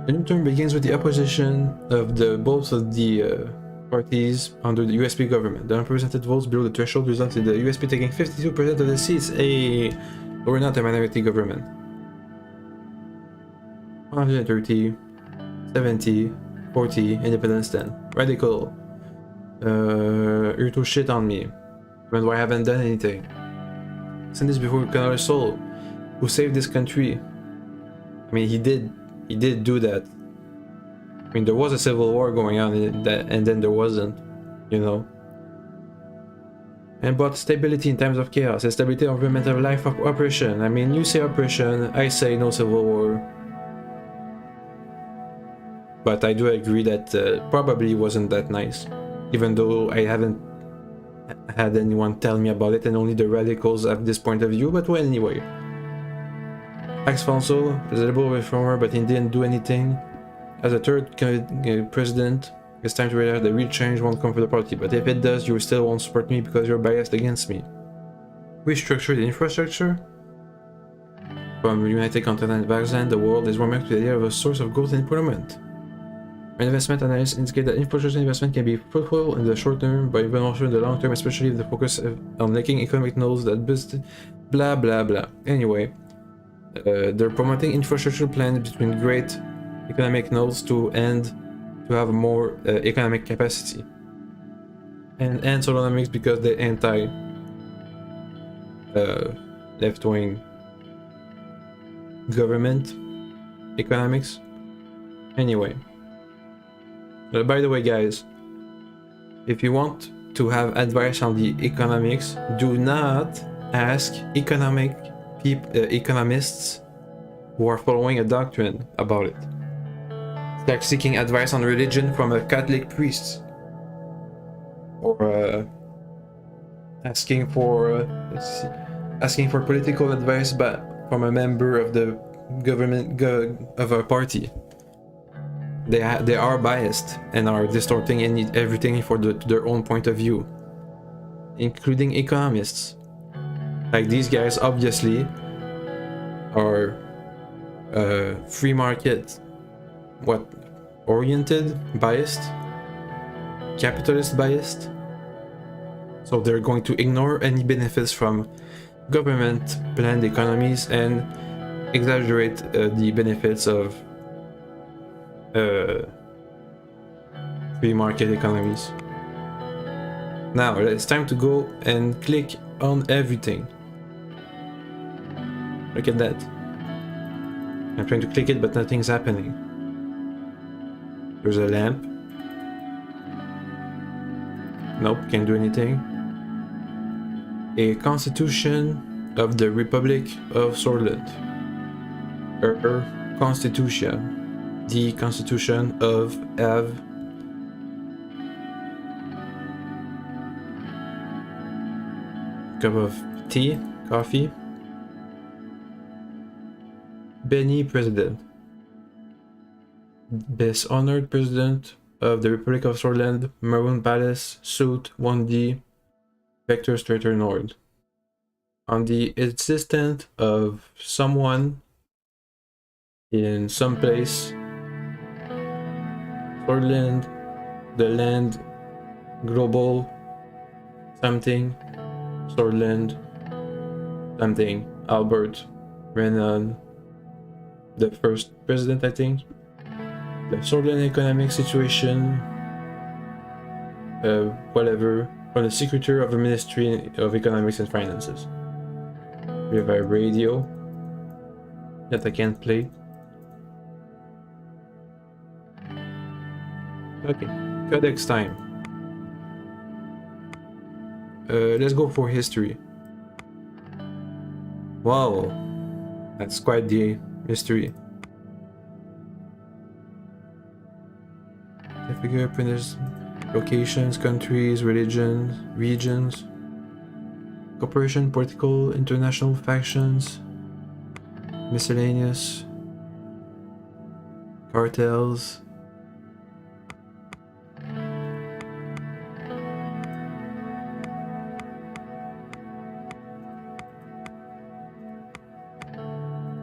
The new term begins with the opposition of both of the parties under the USP government. The unrepresented votes below the threshold results in the USP taking 52% of the seats. We're not a minority government. 130, 70, 40, independence 10. Radical. You're to shit on me. Even though I haven't done anything. Send this before Colonel Soul, who saved this country. I mean, he did do that. I mean, there was a civil war going on and then there wasn't, you know. And but stability in times of chaos, and stability of governmental life of oppression. I mean, you say oppression, I say no civil war. But I do agree that probably wasn't that nice, even though I haven't had anyone tell me about it, and only the radicals have this point of view. But well, anyway. Ex-Fonso is a liberal reformer, but he didn't do anything. As a third president, it's time to realize that real change won't come from the party, but if it does, you still won't support me because you're biased against me. Restructure the infrastructure. From United Continental Vaccine, the world is warming to the idea of a source of growth and employment. Investment analysts indicate that infrastructure investment can be fruitful in the short term, but even also in the long term, especially if the focus on making economic nodes that boost blah blah blah. Anyway, they're promoting infrastructure plans between great economic nodes to have more economic capacity. And Solonomics because they're anti left-wing government economics. Anyway. By the way, guys, if you want to have advice on the economics, do not ask economists who are following a doctrine about it. It's like seeking advice on religion from a Catholic priest, or asking for political advice from a member of the government of a party. They are biased and are distorting everything for their own point of view, including economists. Like these guys obviously are free market oriented, biased, capitalist biased. So they're going to ignore any benefits from government planned economies and exaggerate the benefits of free market economies. Now it's time to go and click on everything. Look at that. I'm trying to click it, but nothing's happening. There's a lamp. Nope, can't do anything. A Constitution of the Republic of Sordland. Constitution. The Constitution of Av. Cup of tea, coffee. Benny President. Best honored President of the Republic of Sordland, Maroon Palace, Suit 1D, Vector Strater Nord. On the insistence of someone in some place, Sordland, the land, global, something, Sordland, something, Albert, Renan, the first president, I think. The Sordland economic situation, whatever, from the Secretary of the Ministry of Economics and Finances. We have a radio that I can't play. Okay, Codex time. Let's go for history. Wow, that's quite the history. The figure printers, locations, countries, religions, regions, cooperation, political, international factions, miscellaneous, cartels.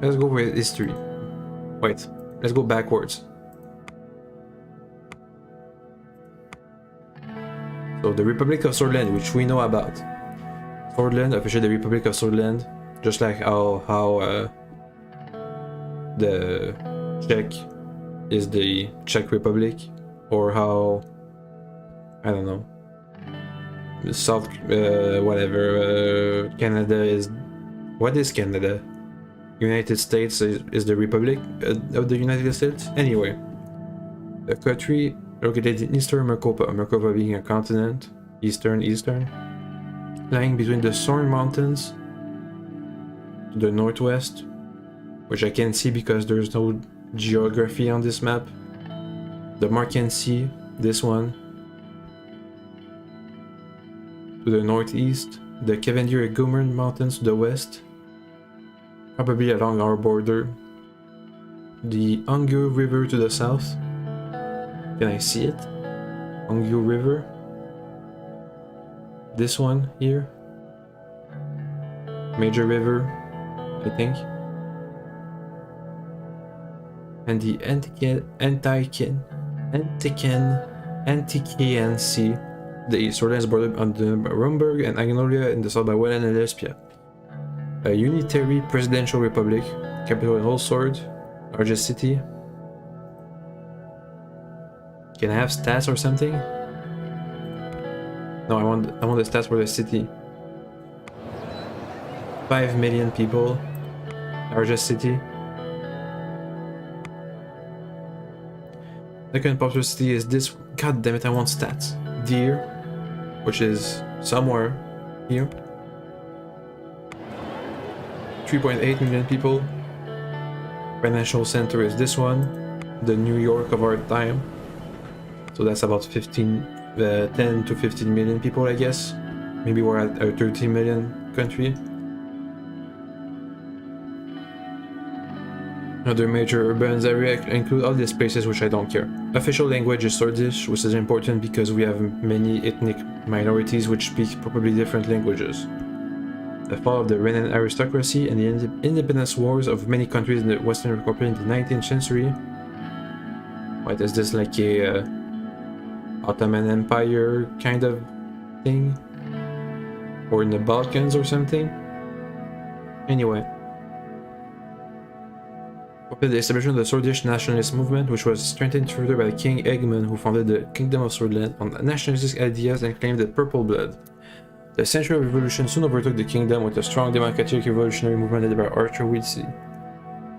Let's go with history. Wait, let's go backwards. So the Republic of Sordland, which we know about. Sordland, officially the Republic of Sordland, just like how the Czech is the Czech Republic, or how, I don't know, South, whatever, Canada is, what is Canada? United States is the Republic of the United States? Anyway, the country located in eastern Merkova being a continent, eastern, lying between the Sorn Mountains to the northwest, which I can't see because there's no geography on this map. The Marken Sea, this one, to the northeast, the Cavendier and Gummern Mountains to the west, probably along our border, the Ongu River to the south. Can I see it? Ongu River. This one here. Major river, I think. And the Antican Sea. The Sordland is bordered on the Rumberg and Agnolia in the south by Welland and Lespia. A unitary presidential republic, capital in Holsword, largest city. Can I have stats or something? No, I want the stats for the city. 5 million people, largest city. Second popular city is this. God damn it! I want stats. Deer, which is somewhere here. 3.8 million people. Financial center is this one, the New York of our time. So that's about 10 to 15 million people, I guess. Maybe we're at a 13 million country. Other major urban areas include all these places, which I don't care. Official language is Sordish, which is important because we have many ethnic minorities which speak probably different languages. The fall of the Renan aristocracy and the independence wars of many countries in the Western Europe in the 19th century. What is this, like a Ottoman Empire kind of thing? Or in the Balkans or something? Anyway. The establishment of the Sordish nationalist movement, which was strengthened further by King Egmont, who founded the Kingdom of Sordland on nationalistic ideas and claimed the purple blood. The Century of Revolution soon overtook the kingdom with a strong democratic revolutionary movement led by Arthur Weasley.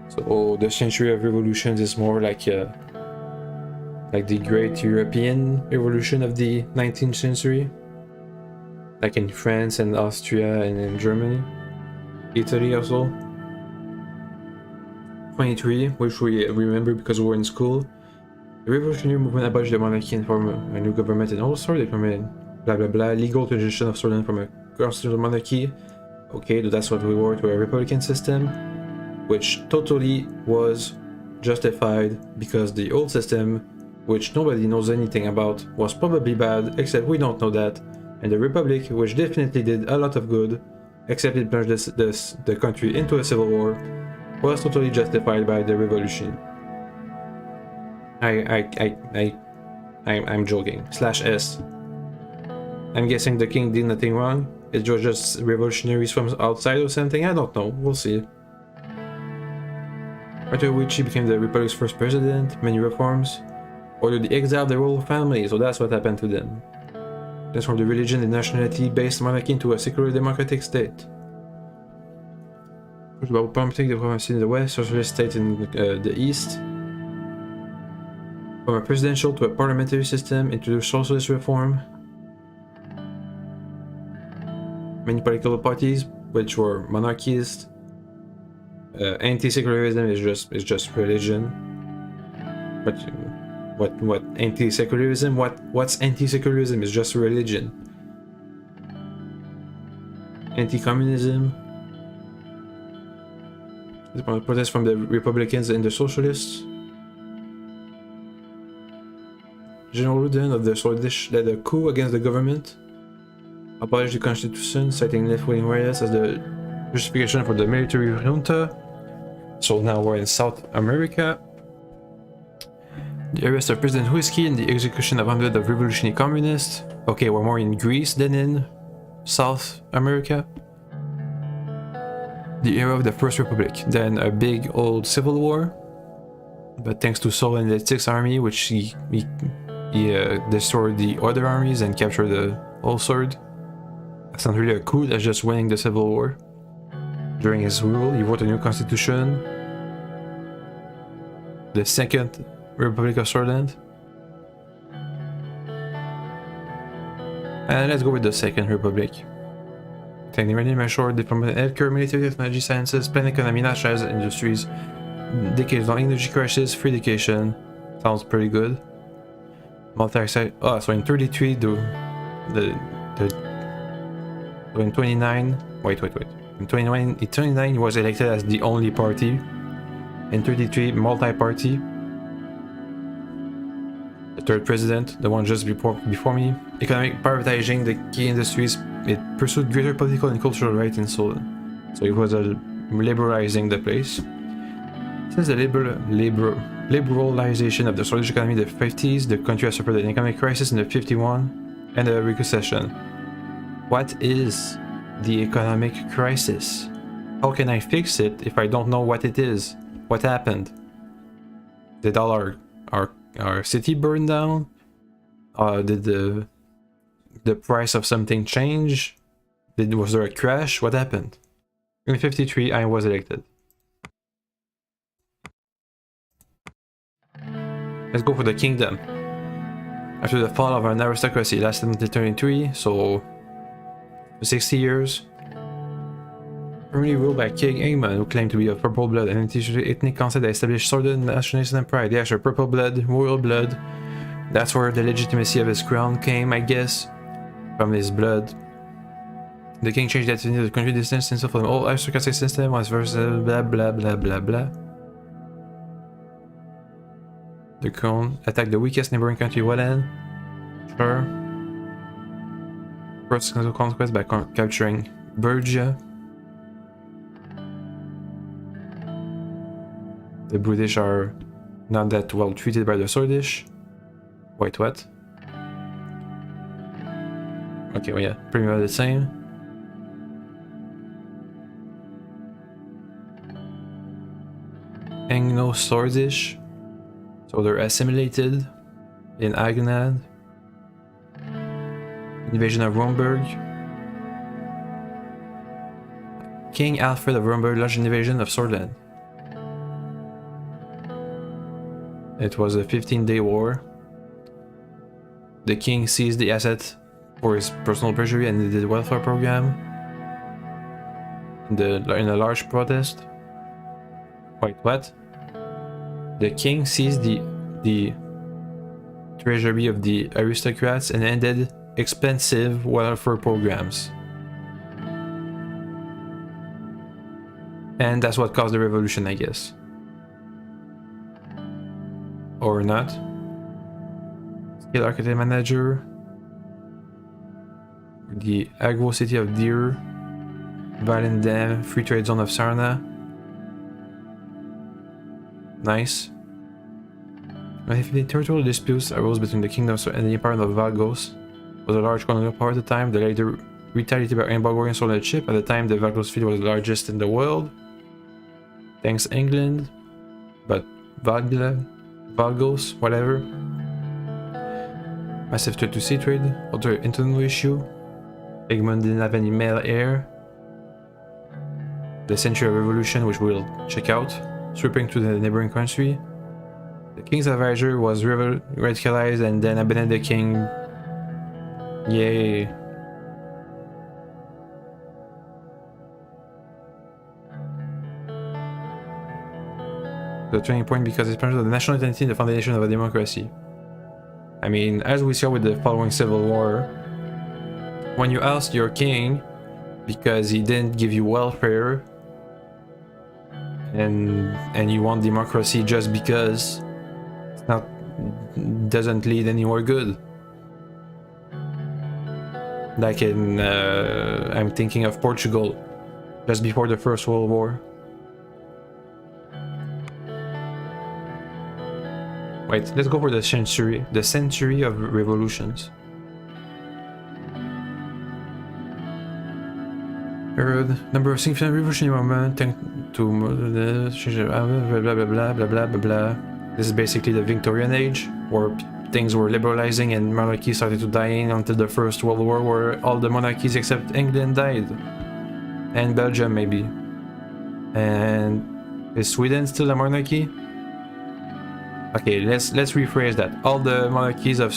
So the Century of Revolutions is more like the Great European Revolution of the 19th century, like in France and Austria and in Germany, Italy also. 23, which we remember because we were in school. The revolutionary movement abolished the monarchy and formed a new government in Ulster. They permitted blah blah blah legal transition of Sordland from a constitutional monarchy. Okay, that's what we were, to a republican system, which totally was justified because the old system, which nobody knows anything about, was probably bad, except we don't know that, and the republic, which definitely did a lot of good, except it plunged the country into a civil war, was totally justified by the revolution. I'm joking. /S. I'm guessing the king did nothing wrong. It was just revolutionaries from outside or something. I don't know. We'll see. After which he became the Republic's first president, many reforms, ordered the exile of the royal family, so that's what happened to them. Transformed the religion and nationality-based monarchy into a secular democratic state. Pushed about promoting diplomacy in the west, socialist state in the east. From a presidential to a parliamentary system, introduced socialist reform. Many political parties, which were monarchist. Anti-secularism is just religion. But what anti-secularism? What's anti-secularism? Is just religion. Anti-communism. Protests from the Republicans and the Socialists. General Rudin of the Sordland led a coup against the government. Abolished the constitution, citing left-wing riots as the justification for the military junta. So now we're in South America. The arrest of President Whiskey and the execution of hundreds of revolutionary communists. Okay, we're more in Greece than in South America. The era of the First Republic, then a big old civil war. But thanks to Sordland and the Sixth Army, which he destroyed the other armies and captured the whole sword. That's not really a coup, that's just winning the civil war. During his rule, he wrote a new constitution. The Second Republic of Sordland. And let's go with the Second Republic. Technically mature diplomatic healthcare, military technology, sciences, plain economy, nationalized industries, decades-long energy crisis, free education. Sounds pretty good. Multi-site. Oh, so in 33, so in 29. Wait. In 29, he was elected as the only party. In 33, multi-party. The third president, the one just before me. Economic privatizing the key industries. It pursued greater political and cultural rights in Sordland. So it was liberalizing the place. Since the liberalization of the Swedish economy in the 50s, the country has suffered an economic crisis in the 51 and a recession. What is the economic crisis? How can I fix it if I don't know what it is? What happened? Did all our city burn down? Did the price of something change? Was there a crash? What happened? In 53, I was elected. Let's go for the kingdom. After the fall of an aristocracy lasted until 33, so 60 years. Primarily ruled by King Aemon, who claimed to be of purple blood, and ethnic concept that established Sordland nationalism and pride. Yeah, sure, purple blood, royal blood. That's where the legitimacy of his crown came, I guess, from his blood. The king changed the destiny of the country distance himself from the old aristocratic system, was versus blah blah blah blah blah. The crown attacked the weakest neighboring country, Sordland. Sure. First conquest by capturing Bergia. The British are not that well treated by the Swedish. Wait, what? Okay, well, yeah, pretty much the same. Anglo-Swedish. So they're assimilated in Agnad. Invasion of Romberg. King Alfred of Romberg launched an invasion of Sordland. It was a 15-day war. The king seized the asset for his personal treasury and did a welfare program in a large protest. Wait, what? The king seized the treasury of the aristocrats and ended expensive welfare programs. And that's what caused the revolution, I guess. Or not. Skill architect manager. The agro city of Deer. Valendam, free trade zone of Sarna. Nice. If the territorial disputes arose between the kingdoms and the empire of Vagos was a large colonial power at the time. The later retaliated by embargoing Sordland ship. At the time, the Vagos fleet was the largest in the world. Thanks, England. but Valgos, whatever. Massive threat to sea trade, other internal issue. Egmont didn't have any male heir. The Century of Revolution, which we'll check out. Sweeping to the neighboring country. The king's advisor was radicalized and then abandoned the king. Yay. The turning point because it's part of the national identity and the foundation of a democracy. I mean, as we saw with the following civil war, when you oust your king because he didn't give you welfare and you want democracy just because it's not doesn't lead anywhere good. Like in I'm thinking of Portugal just before the First World War. Wait, let's go for the century of revolutions. Number of significant revolutionary moments to blah blah blah blah blah blah blah. This is basically the Victorian age, where things were liberalizing and monarchy started to die until the First World War, where all the monarchies except England died, and Belgium maybe. And is Sweden still a monarchy? Okay, let's rephrase that. All the monarchies of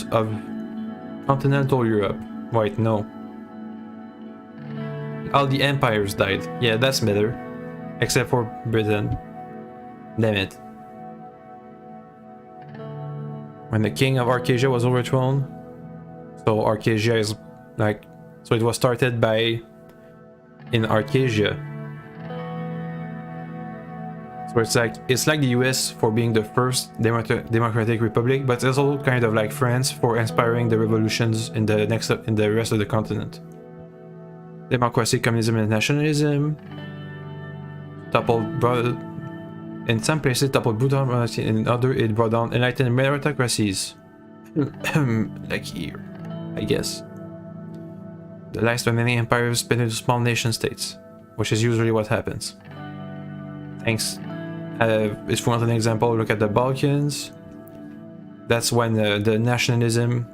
continental Europe. Wait, no. All the empires died. Yeah, that's better. Except for Britain. Damn it. When the king of Arcasia was overthrown. So Arcasia is like... So it was started by... in Arcasia. So it's like the US for being the first democratic republic, but it's also kind of like France for inspiring the revolutions in the rest of the continent. Democracy, communism, and nationalism in some places toppled brutal monarchy, in other it brought down enlightened meritocracies. Like here, I guess. The last remaining empires split into small nation states, which is usually what happens. Thanks. If you want an example, look at the Balkans. That's when the nationalism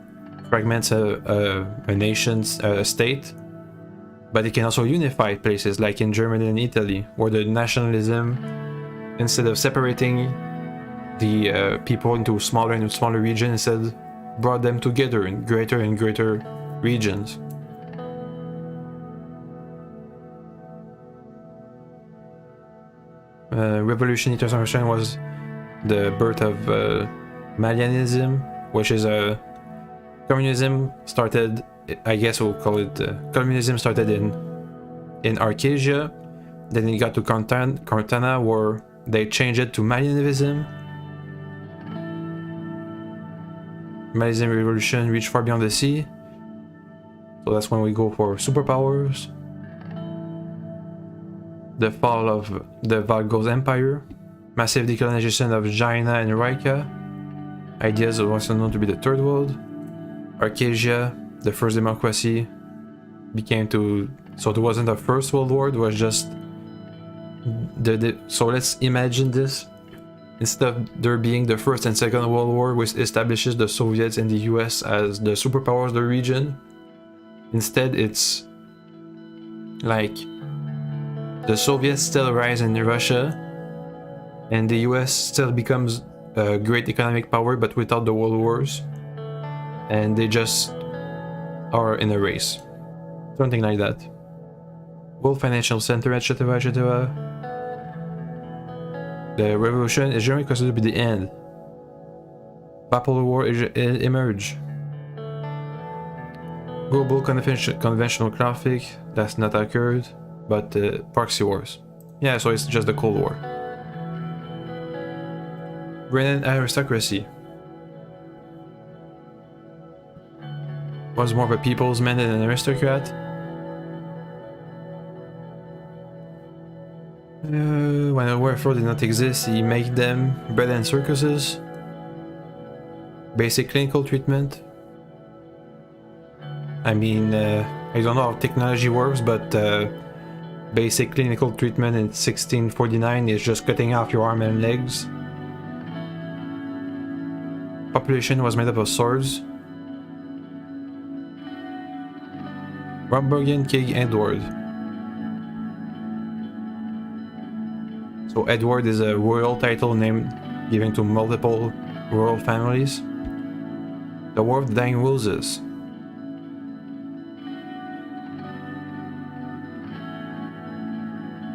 fragments a nation's state, but it can also unify places like in Germany and Italy, where the nationalism, instead of separating the people into smaller and smaller regions, instead brought them together in greater and greater regions. Revolution International was the birth of Malianism, which is a communism started, I guess we'll call it, communism started in Arcasia, then it got to Cortana where they changed it to Malianism. Malianism revolution reached far beyond the sea, so that's when we go for superpowers. The fall of the Valgos Empire, massive decolonization of China and Raika, ideas of what's known to be the Third World, Arcasia, the first democracy, became to... So it wasn't the First World War, it was just... So let's imagine this. Instead of there being the First and Second World War, which establishes the Soviets and the US as the superpowers of the region, instead it's like... The Soviets still rise in Russia, and the US still becomes a great economic power, but without the world wars, and they just are in a race. Something like that. World Financial Center, etc., etc. The revolution is generally considered to be the end. Bipolar war emerge. Global conventional conflict, that's not occurred. But proxy wars. Yeah, so it's just the Cold War. Brennan aristocracy. Was more of a people's man than an aristocrat. When a warfare did not exist, he made them bread and circuses. Basic clinical treatment. I mean, I don't know how technology works, but basic clinical treatment in 1649 is just cutting off your arm and legs population was made up of swords. Rumburgian King Edward. So Edward is a royal title name given to multiple royal families. The War of the Dying Roses.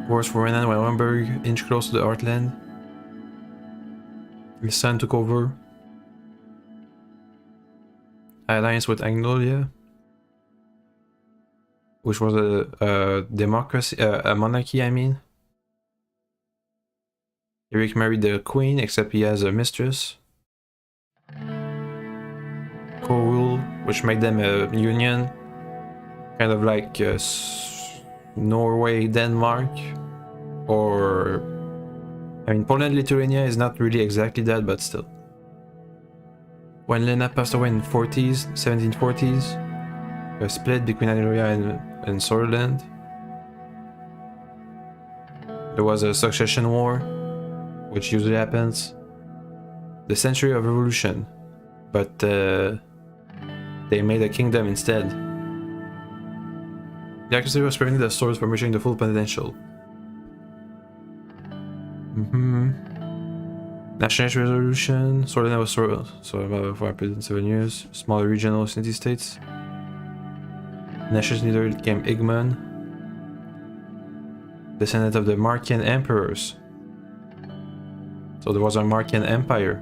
Wars for Renan while Rumburg inched close to the Heartland. His son took over. Alliance with Agnolia, which was a democracy, a monarchy, I mean. Eric married the queen, except he has a mistress. Co-rule, which made them a union, kind of like Norway, Denmark, or I mean Poland, Lithuania is not really exactly that, but still. When Lena passed away in 1740s, a split between Agnolia and Sordland. There was a succession war, which usually happens. The Century of Revolution, but they made a kingdom instead. The accuracy was preventing the swords from reaching the full potential. Nationalist Revolution, Sordland was so about 407 years. Smaller regional city-states. Nationalist leader became Igman, descendant of the Markian emperors. So there was a Markian Empire.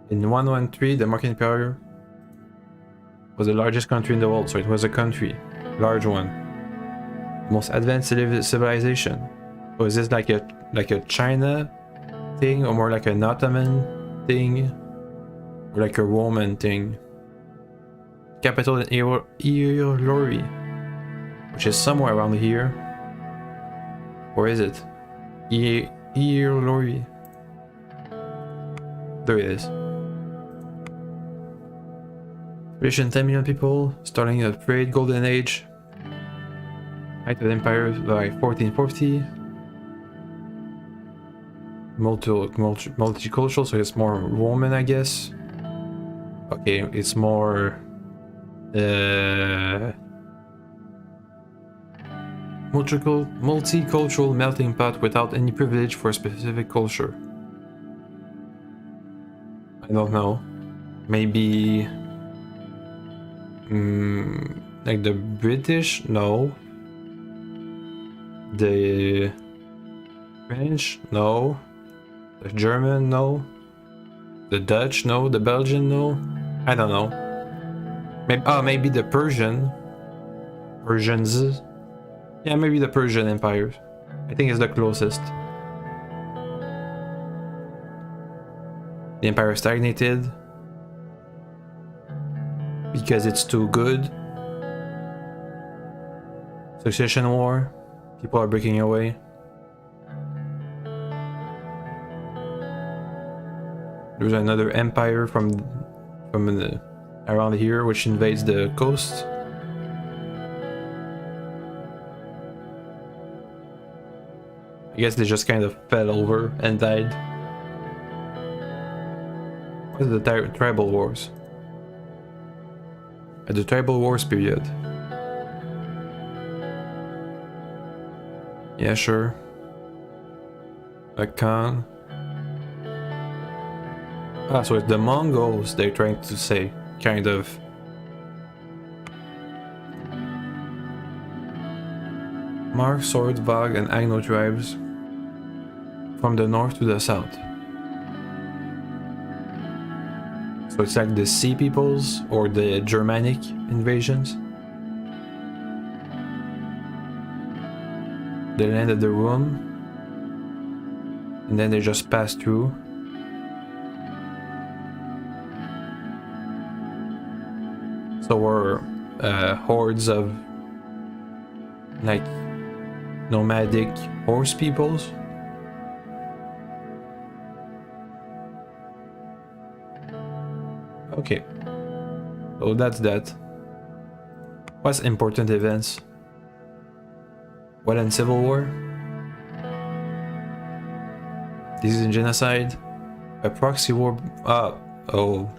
In 113, the Markian Empire was the largest country in the world, so it was a country, large one. Most advanced civilization. So is this like a China thing, or more like an Ottoman thing, or like a Roman thing? Capital in Irlori, which is somewhere around here. Or is it? Irlori. There it is. Population 10 million people, starting a trade golden age. Height of the empire by 1440. Multicultural, so it's more Roman, I guess. Okay, it's more multicultural melting pot without any privilege for a specific culture. I don't know. Maybe like the British? No. The French? No. The German? No. The Dutch? No. The Belgian? No. I don't know. Maybe the Persians. Yeah, maybe the Persian Empire. I think it's the closest. The empire stagnated because it's too good. Succession war. People are breaking away. There's another empire from around here which invades the coast. I guess they just kind of fell over and died. What is the tribal wars? At the tribal wars period. Yeah, sure. A Khan. Ah, so it's the Mongols they're trying to say, kind of. Mark, Sword, Vag, and Agno tribes from the north to the south. So it's like the Sea Peoples or the Germanic invasions. They landed the room and then they just passed through. So we're hordes of like nomadic horse peoples. Okay, so that's that. What's important events? What and civil war? This is genocide. A proxy war. Oh,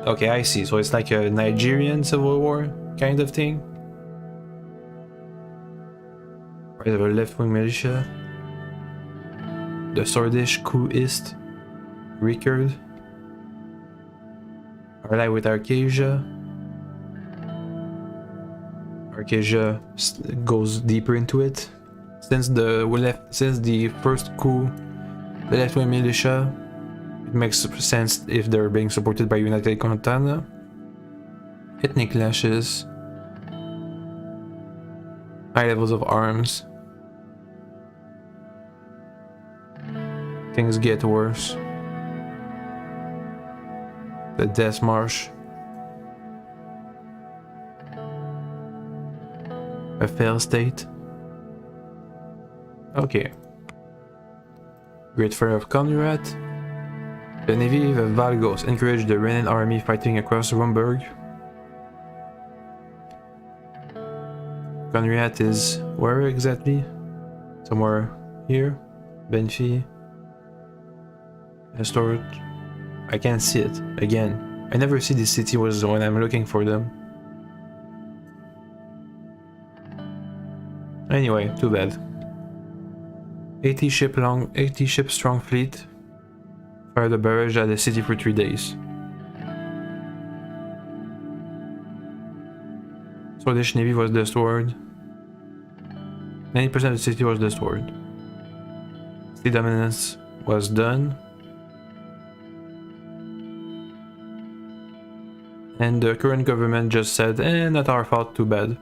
okay, I see. So it's like a Nigerian civil war kind of thing. Rise of a left-wing militia. The Sordland coupist record. Ally with Arcasia. Arcasia goes deeper into it. Since the first coup, the left-wing militia, it makes sense if they're being supported by United Cortana. Ethnic clashes. High levels of arms. Things get worse. The Death March. A failed state. Okay. Great Fire of Conrad. The Navy of Valgos encouraged the Renan army fighting across Rumburg. Conrad is where exactly? Somewhere here? Benfi. Restored. I can't see it. Again, I never see this city was when I'm looking for them. Anyway, too bad. 80 ship strong fleet. Fired a barrage at the city for 3 days. Swedish Navy was destroyed. 90% of the city was destroyed. Sea dominance was done. And the current government just said, not our fault, too bad.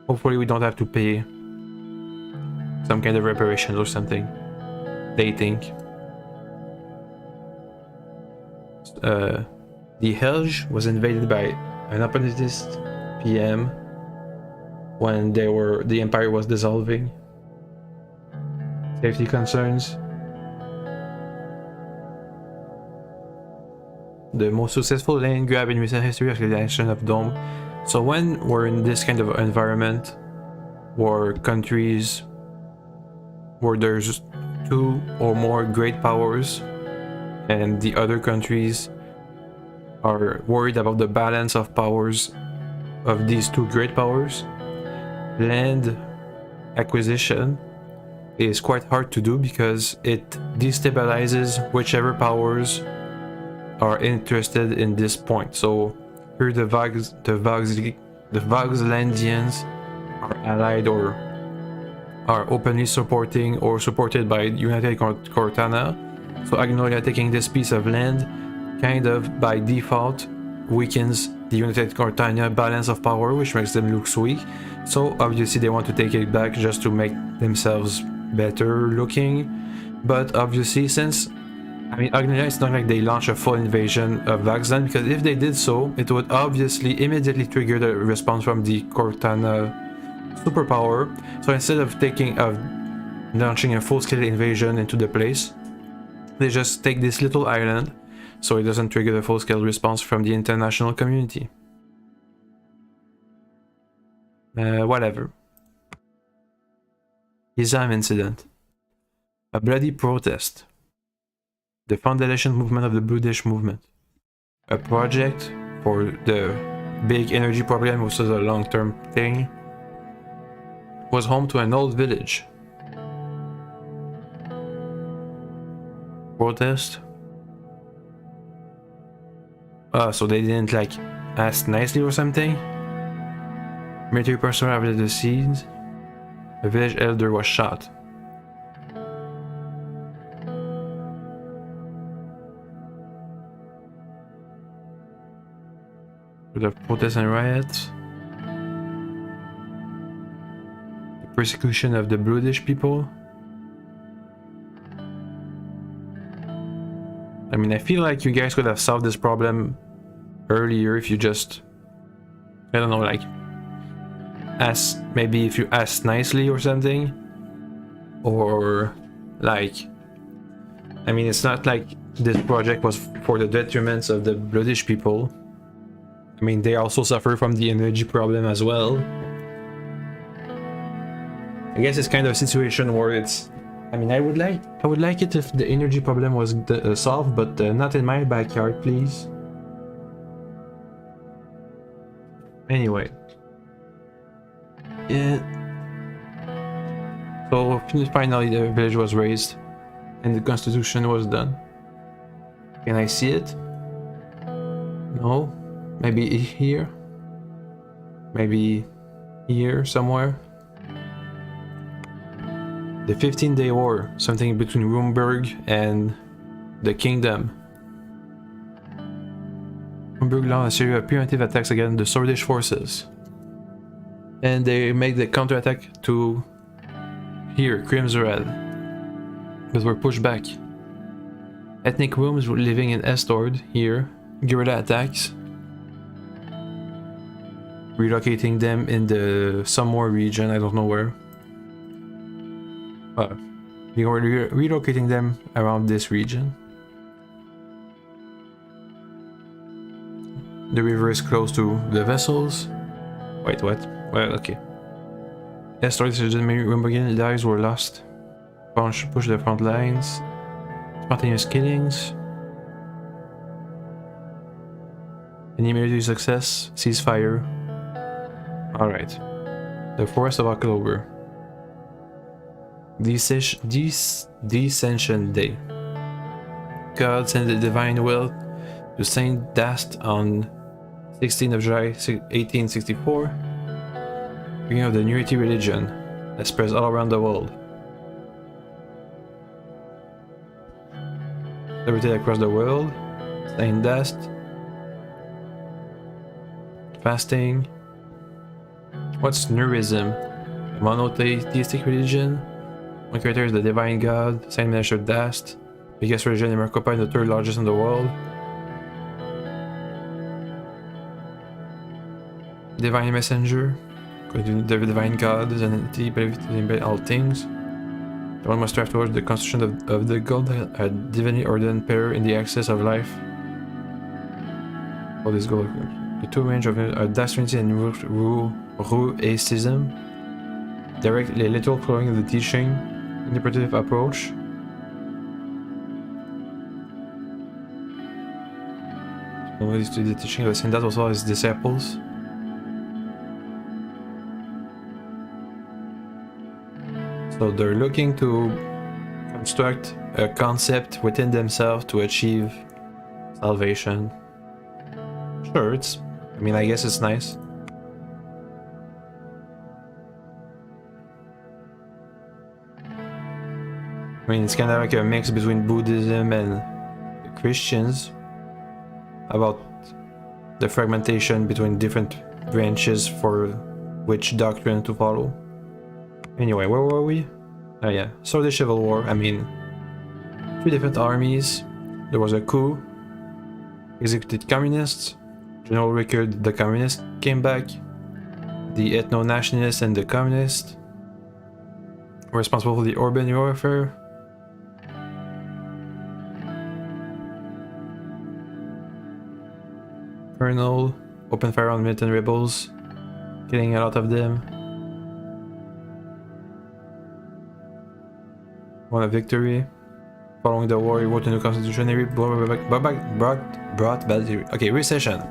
Hopefully we don't have to pay some kind of reparations or something. They think. The Helge was invaded by an opportunist PM when the empire was dissolving. Safety concerns. The most successful land grab in recent history after the action of Dome. So when we're in this kind of environment, where countries, where there's 2 or more great powers, and the other countries are worried about the balance of powers of these 2 great powers, land acquisition is quite hard to do because it destabilizes whichever powers are interested in this point. So here the Vagslandians are allied or are openly supporting or supported by United Cortana. So Agnolia taking this piece of land kind of by default weakens the United Cortana balance of power, which makes them look weak. So obviously they want to take it back just to make themselves better looking. But obviously, since Agnolia, it's not like they launch a full invasion of Vaxland, because if they did so, it would obviously immediately trigger the response from the Cortana superpower. So instead of launching a full-scale invasion into the place, they just take this little island, so it doesn't trigger the full-scale response from the international community. Whatever. Izam incident. A bloody protest. The foundation movement of the British movement. A project for the big energy problem, which is a long-term thing, was home to an old village. Protest. So they didn't ask nicely or something? Military personnel after the siege. A village elder was shot. The protests and riots. The persecution of the British people. I feel like you guys could have solved this problem earlier if you just, I don't know, maybe if you asked nicely or something. Or it's not like this project was for the detriments of the British people. They also suffer from the energy problem as well. I guess it's kind of a situation where it's I mean, I would like it if the energy problem was solved, but not in my backyard, please. Anyway. Yeah. So finally the village was raised and the constitution was done. Can I see it? No? Maybe here? Maybe here somewhere? The 15-day war, something between Rumburg and the kingdom. Rumburg launched a series of preemptive attacks against the Swordish forces. And they made the counterattack to here, Crimsred, but were pushed back. Ethnic Rooms were living in Estord, here, guerrilla attacks, relocating them in the some more region, I don't know where. We were relocating them around this region. The river is close to the vessels. Wait, what? Well, okay. Estord Rumburgian lives were lost. Push the front lines. Spontaneous killings. Any military success? Ceasefire. Alright. The Forest of October. Descension Day. God sent the divine will to Saint Dast on 16th of July 1864. Beginning of the Unity religion that spreads all around the world. Celebrated across the world. Saint Dast. Fasting. What's Nurism? A monotheistic religion. One creator is the divine god, Saint Minister Dast, biggest religion in America and the third largest in the world. Divine messenger, the divine god is an entity believed to invade all things. The one must strive towards the constitution of the god, a divinely ordained pair in the axis of life. All this goal. The two range of Dastrinity and Ruacism. Directly literal following the teaching. Interpretive approach. Nobody to the teaching of Saint Dast also his disciples. So they're looking to construct a concept within themselves to achieve salvation. Sure, I mean, I guess it's nice. I mean, it's kind of like a mix between Buddhism and the Christians about the fragmentation between different branches for which doctrine to follow. Anyway, where were we? Oh yeah, Sordland Civil War. I mean, 3 different armies. There was a coup. Executed communists. General Rickard, the communist, came back. The ethno-nationalists and the communists were responsible for the urban warfare. Colonel opened fire on militant rebels, killing a lot of them. Won a victory. Following the war, he wrote a new constitution. Okay, recession.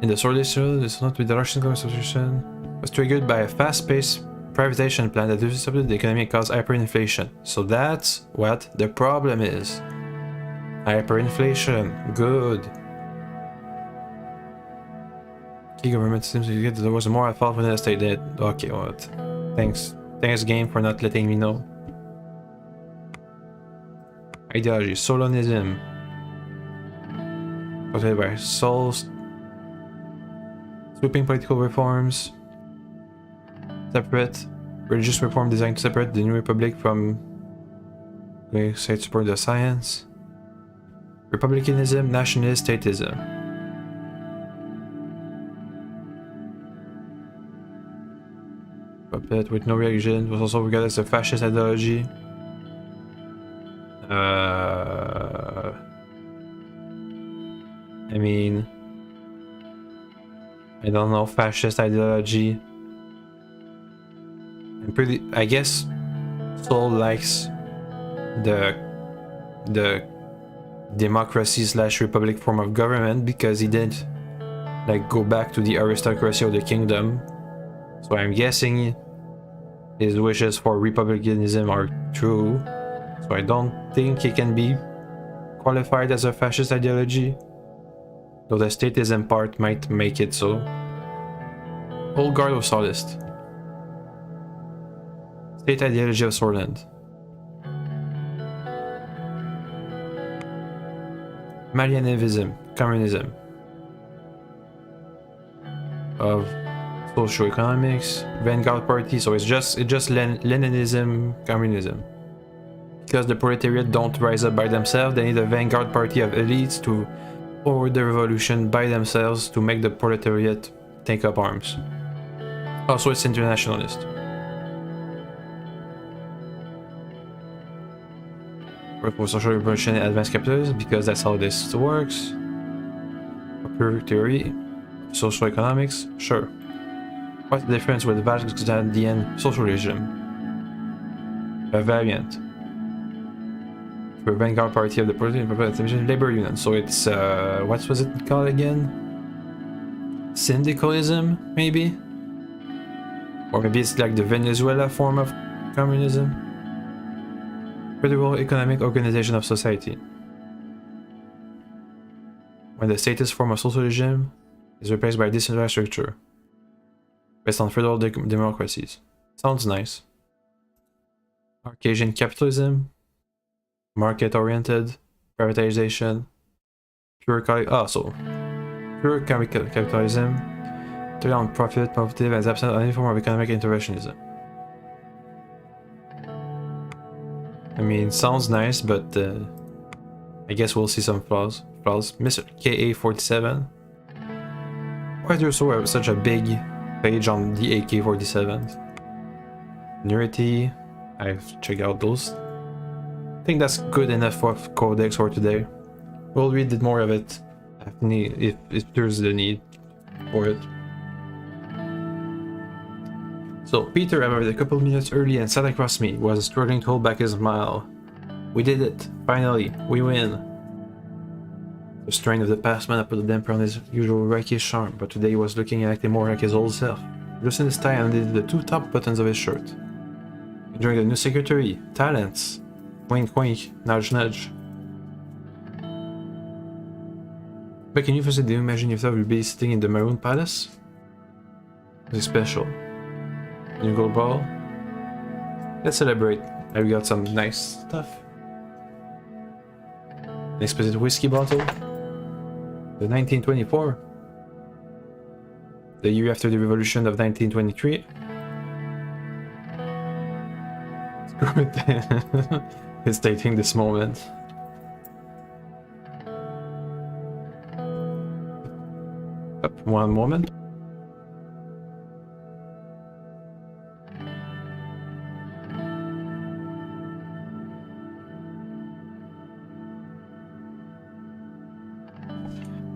In the Sordland, this not with the Russian constitution was triggered by a fast-paced privatization plan that disrupted the economy and caused hyperinflation. So that's what the problem is. Hyperinflation. Good. Key government seems to get that there was more at fault within the state that. Okay, what? Thanks. Thanks, game, for not letting me know. Ideology. Solonism. Portrayed by souls. Sweeping political reforms. Separate. Religious reform designed to separate the new republic from. We say to support the science. Republicanism, nationalist statism. Puppet with no religion was also regarded as a fascist ideology. I mean, I don't know, fascist ideology. I guess Sol likes the democracy / republic form of government because he didn't like go back to the aristocracy of the kingdom. So I'm guessing his wishes for republicanism are true. So I don't think it can be qualified as a fascist ideology, though the statism part might make it so. Old Guard of Sordist. State ideology of Sordland. Malianism, communism. Of socioeconomics, Vanguard Party, so it's just Leninism, communism. Because the proletariat don't rise up by themselves, they need a vanguard party of elites to forward the revolution by themselves to make the proletariat take up arms. Also, it's internationalist. Work for social revolution and advanced capitalism because that's how this works. Popular theory, social economics, sure. What's the difference with Valdian socialism? A variant. For Vanguard Party of the Proletariat Labor Union. So it's what was it called again? Syndicalism, maybe? Or maybe it's like the Venezuela form of communism? Federal Economic Organization of Society. When the statist form of socialism is replaced by a decentralized structure based on federal democracies. Sounds nice. Arcadian capitalism, market-oriented, privatization, pure capitalism, totally on profit, motive, and absent of any form of economic interventionism. I mean, sounds nice, but I guess we'll see some flaws. Mr. KA-47. Why is there such a big page on the AK-47s? Nudity. I've checked out those. I think that's good enough for Codex for today. We'll read more of it if there's the need for it. So Peter arrived a couple minutes early and sat across me, was struggling to hold back his smile. We did it. Finally, we win. The strain of the past man put a damper on his usual rakish charm, but today he was looking and acting more like his old self. He loosened his tie and undid the two top buttons of his shirt. Enjoying the new secretary. Talents. Wink wink. Nudge nudge. But can you first do you imagine yourself will be sitting in the Maroon Palace? It's special. New gold ball. Let's celebrate. I got some nice stuff. An exquisite whiskey bottle. The 1924. The year after the revolution of 1923. It's taking this moment. Up one moment.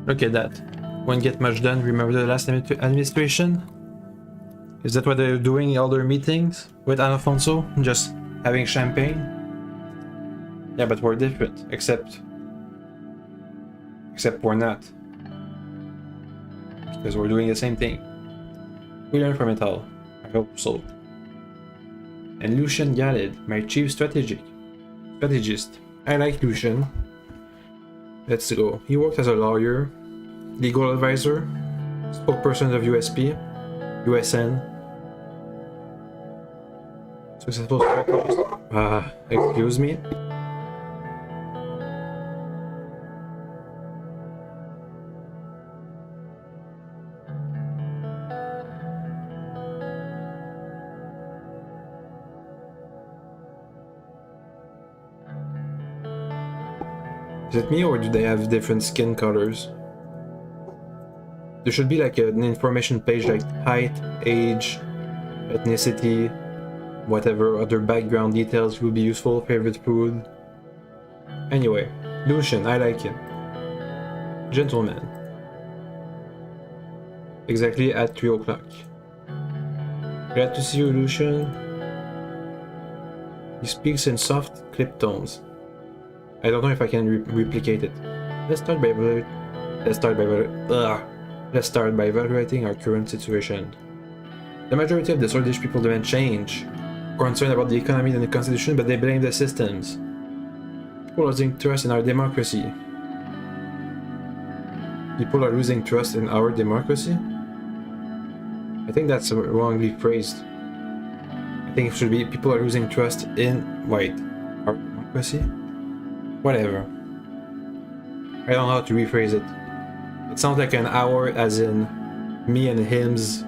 Look at that. Won't get much done. Remember the last administration? Is that what they're doing in all their meetings with Alfonso? Just having champagne? Yeah, but we're different. Except we're not. Because we're doing the same thing. We learn from it all. I hope so. And Lucian Galid, my chief strategist. I like Lucian. Let's go. He worked as a lawyer, legal advisor, spokesperson of USP, USN. Successful strategist. Excuse me. Is it me or do they have different skin colors? There should be like an information page like height, age, ethnicity, whatever other background details would be useful, favorite food. Anyway, Lucian, I like him. Gentleman. Exactly at 3 o'clock. Glad to see you, Lucian. He speaks in soft, clipped tones. I don't know if I can replicate it. Let's start by evaluating our current situation. The majority of the Swedish people demand change, concerned about the economy and the constitution, but they blame the systems. People are losing trust in our democracy. People are losing trust in our democracy? I think that's wrongly phrased. I think it should be people are losing trust in, our democracy? Whatever. I don't know how to rephrase it. It sounds like an hour as in me and him's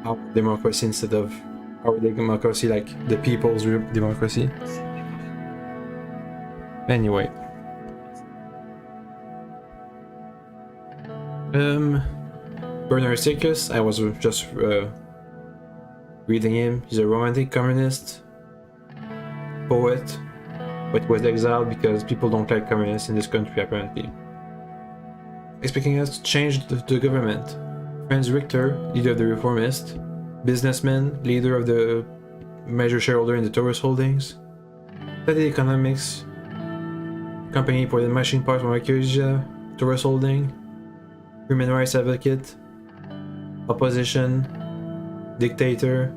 our democracy instead of our democracy, like the people's democracy. Anyway. Bernard Sickus, I was just reading him. He's a romantic communist poet, but was exiled because people don't like communists in this country apparently. Expecting us to change the government. Franz Richter, leader of the Reformist, businessman, leader of the major shareholder in the Taurus Holdings, studied economics, company for the machine parts from Acacia, Taurus Holding, human rights advocate, opposition, dictator,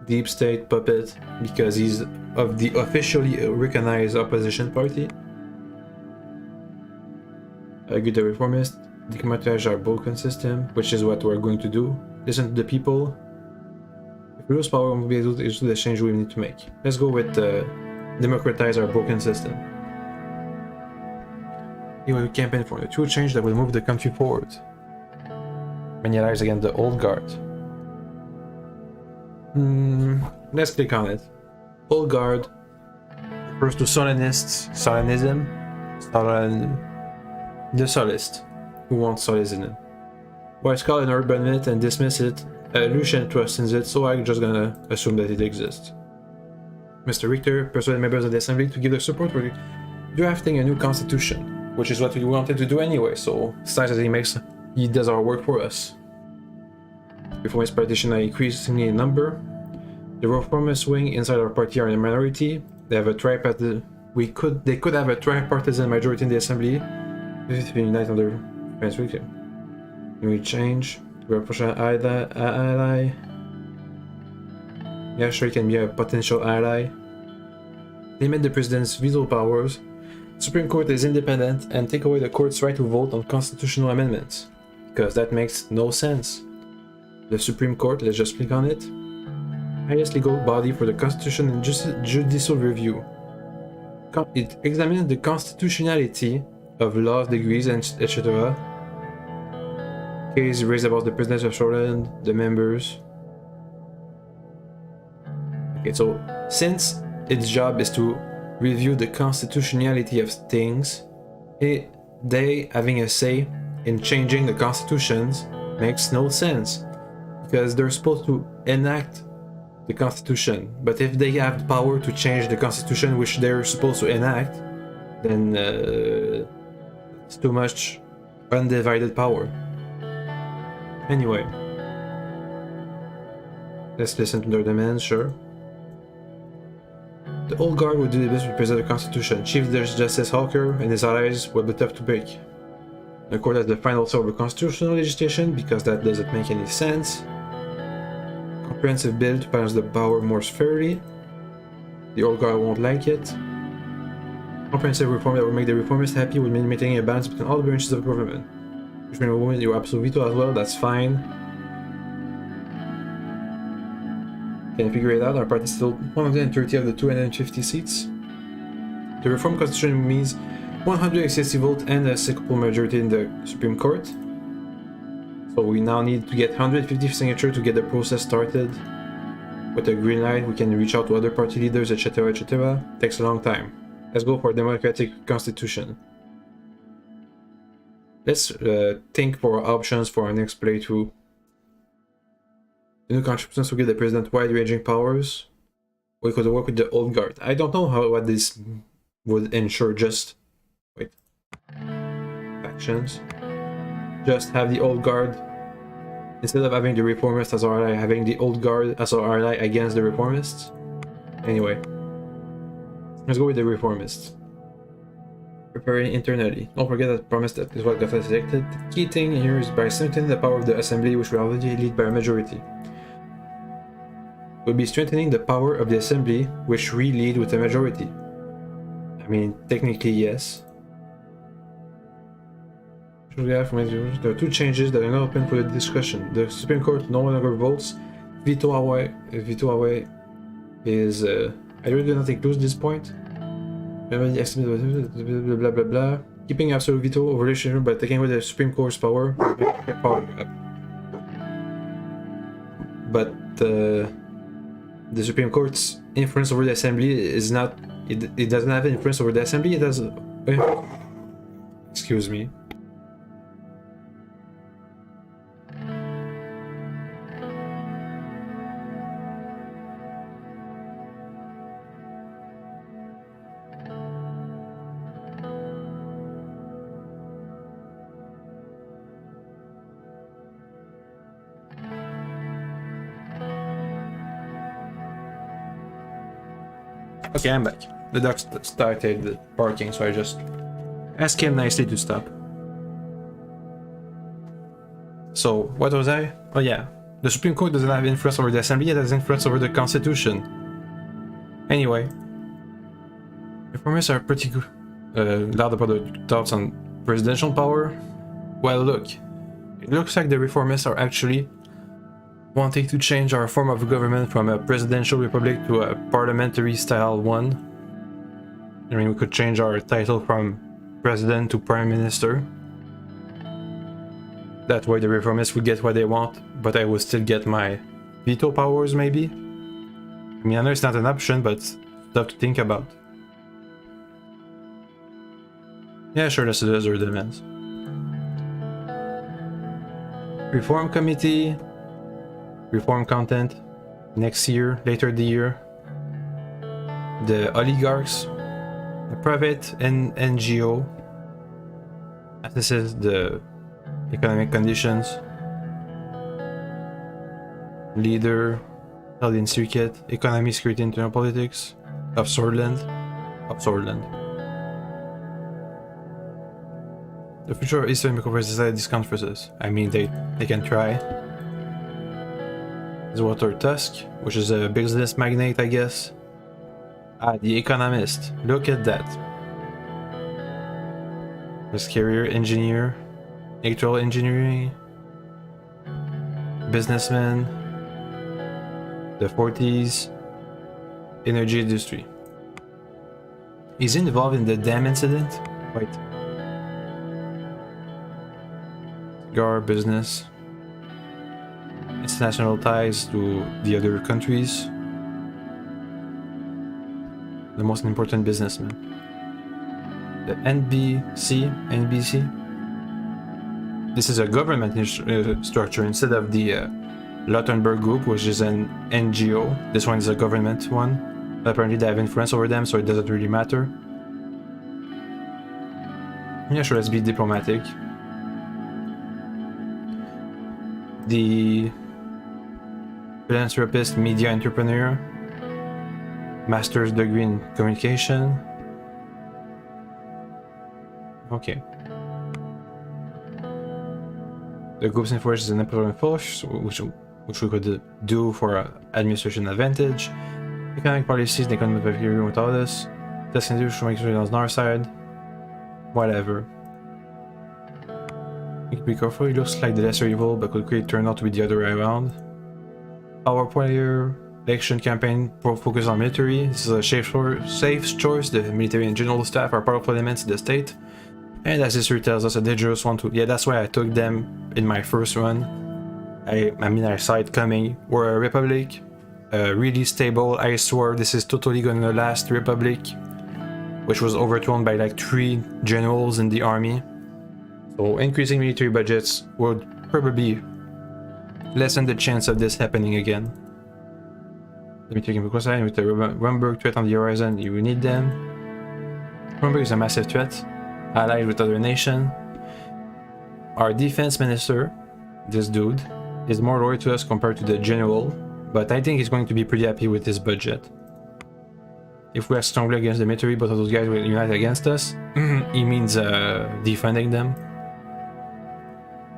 deep state puppet because he's of the officially recognized opposition party. A good reformist, democratize our broken system, which is what we're going to do. Listen to the people. If we lose power, we'll be able to do the change we need to make. Let's go with democratize our broken system. He will campaign for a true change that will move the country forward. Manualize against the old guard. Let's click on it. Old guard refers to Solenists, Solenism, the Solist, who wants Solenism. Well, it's called an urban myth and dismiss it. Lucian trusts in it, so I'm just gonna assume that it exists. Mr. Richter persuaded members of the assembly to give their support for drafting a new constitution, which is what we wanted to do anyway, so it's nice that he does our work for us. Reformist politicians are increasingly in number. The reformist wing inside our party are in a minority. They have a they could have a tripartisan majority in the assembly. If we unite under Franz Richter. Can we change? We're pushing an ally. Yeah, sure, he can be a potential ally. Limit the president's veto powers. Supreme Court is independent and take away the court's right to vote on constitutional amendments. Because that makes no sense. The Supreme Court, let's just click on it. Highest legal body for the Constitution and Judicial Review. It examines the constitutionality of laws, degrees, and etc. Case raised about the president of Sordland, the members. Okay, so since its job is to review the constitutionality of things, they having a say in changing the constitutions makes no sense. Because they're supposed to enact the constitution, but if they have the power to change the constitution which they're supposed to enact, then it's too much undivided power. Anyway, let's listen to their demands, sure. The old guard will do the best to preserve the constitution. Chief Justice Hawker and his allies will be tough to break. The court has the final say over constitutional legislation because that doesn't make any sense. Comprehensive bill to balance the power more fairly. The old guard won't like it. Comprehensive reform that will make the reformists happy with maintaining a balance between all the branches of government. Which means we'll win your absolute veto as well, that's fine. Can you figure it out? Our party is still 130 of the 250 seats. The reform constitution means 160 votes and a simple majority in the Supreme Court. So we now need to get 150 signatures to get the process started. With a green light, we can reach out to other party leaders, etc. etc. Takes a long time. Let's go for a democratic constitution. Let's think for options for our next playthrough. The new constitution will give the president wide-ranging powers. We could work with the old guard. I don't know what this would ensure. Just wait. Actions. Just have the old guard Instead of having the reformists as our ally, having the old guard as our ally against the reformists. Anyway, let's go with the reformists. Preparing internally. Don't forget that promise that is what got us elected. The key thing here is by strengthening the power of the assembly, which will already lead by a majority. We'll be strengthening the power of the assembly, which we lead with a majority. I mean, technically, yes. There are two changes that are not open for discussion. The Supreme Court no longer votes. Veto away is I really do not include this point. Blah blah blah. Keeping absolute veto over relationship by taking away the Supreme Court's power. But the Supreme Court's influence over the assembly is not. It doesn't have influence over the assembly. It has. Excuse me. Okay, I'm back. The dog started barking, so I just asked him nicely to stop. So, what was I? Oh yeah, the Supreme Court doesn't have influence over the Assembly, it has influence over the Constitution. Anyway, reformists are pretty good, loud about their thoughts on presidential power. Well, look, it looks like the reformists are actually wanting to change our form of government from a presidential republic to a parliamentary style one. I mean, we could change our title from president to prime minister. That way the reformists would get what they want, but I would still get my veto powers maybe. I mean, I know it's not an option, but stuff to think about. Yeah, sure, that's their demands. Reform committee. Reform content next year, later the year. The oligarchs, the private NGO assesses the economic conditions. Leader held in circuit, economy, security, internal politics of Sordland. The future of Eastern Microprocessor decided these conferences. I mean, they can try. Walter Tusk, which is a business magnate, I guess. Ah, The Economist. Look at that. His career, engineer, electrical engineering, businessman, the 40s, energy industry. He's involved in the dam incident? Wait. Cigar business. International ties to the other countries. The most important businessman. The NBC. This is a government structure instead of the Lautenberg Group, which is an NGO. This one is a government one. Apparently they have influence over them, so it doesn't really matter. Yeah, sure, let's be diplomatic. The philanthropist, media entrepreneur, master's degree in communication. Okay. The group's influence is an important force, which we could do for administration advantage. Economic policies, the economic behavior without us. This should make sure on our side. Whatever. You can be careful, it looks like the lesser evil, but could create turn out to be the other way around. Our player election campaign focus on military. This is a safe choice. The military and general staff are powerful elements in the state. And as history tells us, a dangerous one too. Yeah, that's why I took them in my first run. I mean, I saw it coming. We're a republic, really stable. I swear this is totally gonna last republic, which was overthrown by like 3 generals in the army. So increasing military budgets would probably lessen the chance of this happening again. Let me take a quick line with the Rumberg threat on the horizon. You need them. Rumberg is a massive threat, allied with other nations. Our defense minister, this dude, is more loyal to us compared to the general, but I think he's going to be pretty happy with his budget. If we are strongly against the military, both of those guys will unite against us, he means defending them.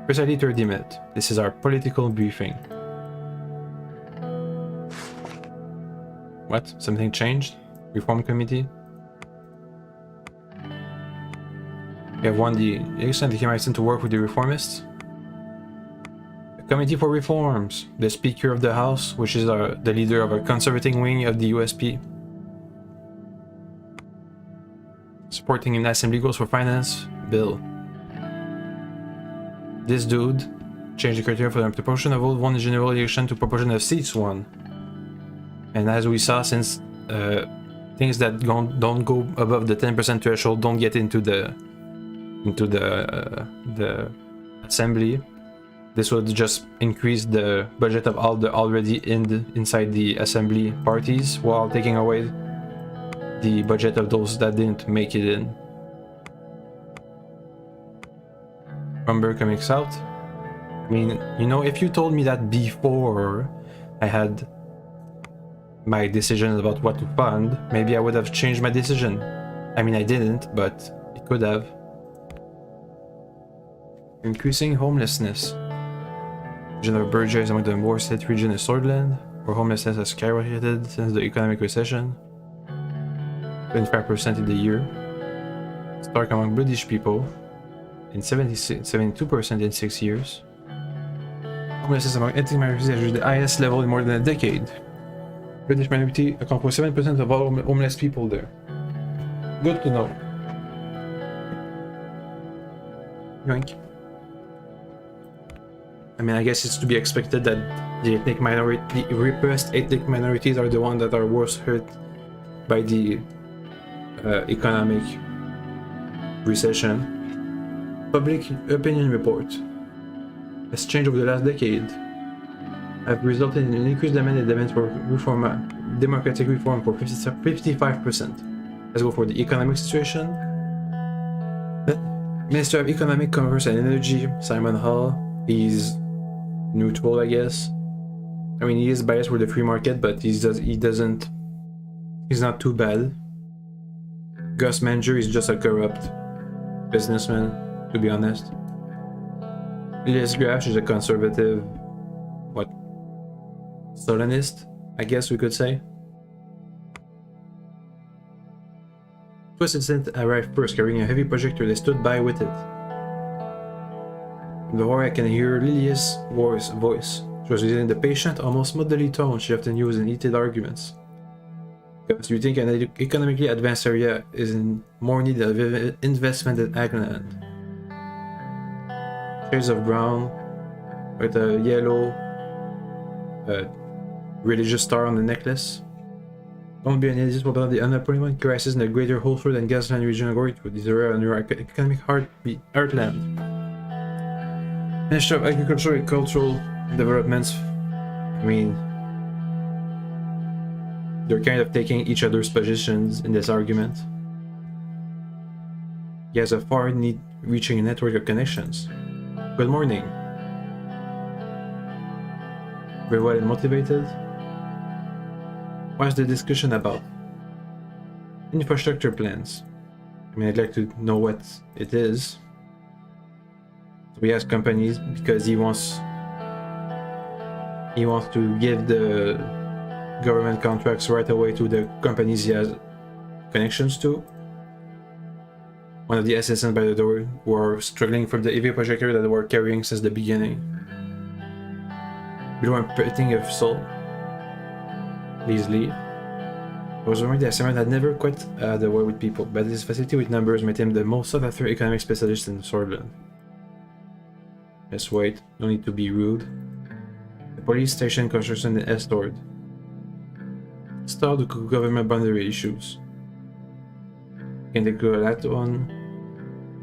Precisely 30 minutes. This is our political briefing. What? Something changed? Reform committee? We have won the election. They came to work with the reformists. The Committee for Reforms. The Speaker of the House, which is the leader of a conservative wing of the USP. Supporting an assembly goals for finance bill. This dude changed the criteria for the proportion of votes won in general election to proportion of seats won. And as we saw, since things that don't go above the 10% threshold don't get into the assembly, this would just increase the budget of all the already inside the assembly parties while taking away the budget of those that didn't make it in. Rumber coming south. I mean, you know, if you told me that before I had my decision about what to fund, maybe I would have changed my decision. I mean, I didn't, but it could have. Increasing homelessness. Region of Berger is among the worst hit region in Sordland, where homelessness has skyrocketed since the economic recession. 25% in the year. Stark among British people. In 72% in 6 years. Homelessness among ethnic minorities has reached the highest level in more than a decade. British minority account for 7% of all homeless people there. Good to know. Yoink. I mean, I guess it's to be expected that the repressed ethnic minorities are the ones that are worst hurt by the economic recession. Public opinion report has changed over the last decade, have resulted in an increased demand and demand for democratic reform for 55%. Let's go for the economic situation. Minister of Economic, Commerce and Energy, Simon Hall. He's neutral, I guess. I mean, he is biased for the free market, but he's not too bad. Gus Manger is just a corrupt businessman, to be honest. Liz Grash is a conservative, Solanist, I guess we could say. First incident arrived first, carrying a heavy projector. They stood by with it. In the horror, I can hear Lilia's voice. She was using the patient, almost motherly tone she often used in heated arguments. Because you think an economically advanced area is in more need of investment than Agland. Shades of brown, with a yellow religious star on the necklace. Don't be an idiot about the unemployment crisis in the greater Holford and Gasland region of Gorey, with this area on your economic heartland. Minister of Agriculture and Cultural Developments. I mean, they're kind of taking each other's positions in this argument. He has a far-reaching network of connections. Good morning. Very well and motivated. What's the discussion about? Infrastructure plans. I mean, I'd like to know what it is. So he has companies because he wants to give the government contracts right away to the companies he has connections to. One of the assistants by the door who are struggling for the EV projector that they were carrying since the beginning. Below I'm petting of soul. Please leave. I was worried the assignment had never quite had a way with people, but his facility with numbers made him the most sought after economic specialist in Sordland. Let's wait, no need to be rude. The police station construction in Estord. Start the government boundary issues. Can they go that one?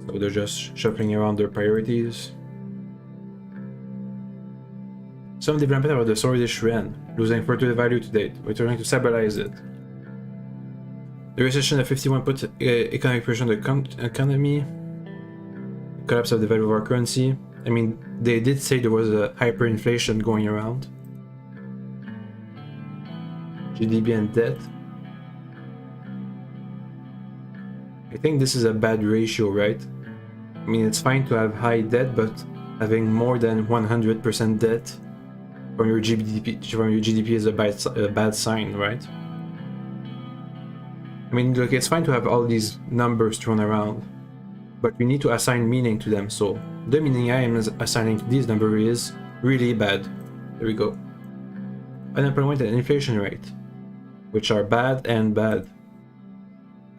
So they're just shuffling around their priorities. Some development about the Sordland Ren, losing further value to date. We're trying to stabilize it. The recession of 51 put economic pressure on the economy. The collapse of the value of our currency. I mean, they did say there was a hyperinflation going around. GDP and debt. I think this is a bad ratio, right? I mean, it's fine to have high debt, but having more than 100% debt from your GDP is a bad sign, right? I mean, look, it's fine to have all these numbers thrown around, but we need to assign meaning to them. So the meaning I am assigning to these numbers is really bad. There we go. Unemployment and inflation rate, which are bad and bad.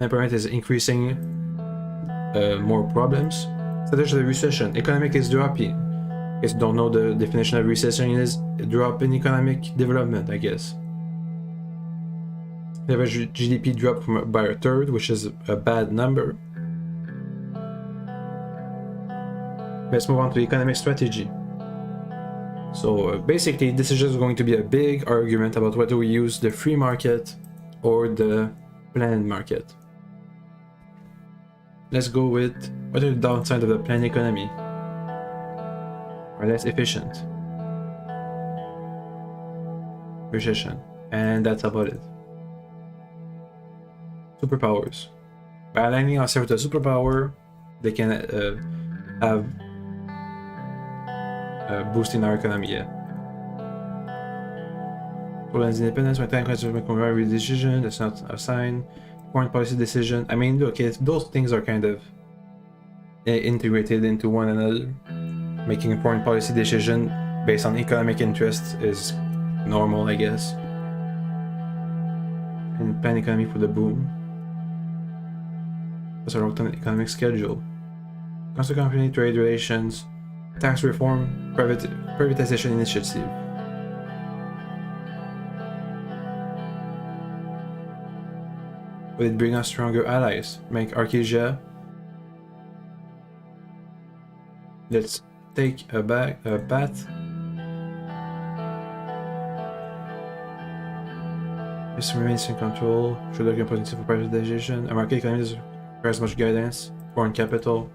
Unemployment is increasing, more problems. Status of the recession. Economic is dropping. If you don't know, the definition of recession is a drop in economic development, I guess. The average GDP dropped by a third, which is a bad number. Let's move on to economic strategy. So basically, this is just going to be a big argument about whether we use the free market or the planned market. Let's go with what are the downsides of the planned economy? Or less efficient. Recession. And that's about it. Superpowers. By aligning ourselves with a superpower, they can have boosting our economy. Yeah. Sordland's independence, my time to make a decision, that's not a sign. Foreign policy decision. I mean, look, those things are kind of integrated into one another. Making a foreign policy decision based on economic interests is normal, I guess. And plan economy for the boom. What's our long-term economic schedule? Constant company trade relations, tax reform, privatization initiative. Will it bring us stronger allies? Make Arcadia. Let's take a bath. This remains in control. Should look at potential for privatization. A market economy requires much guidance. Foreign capital,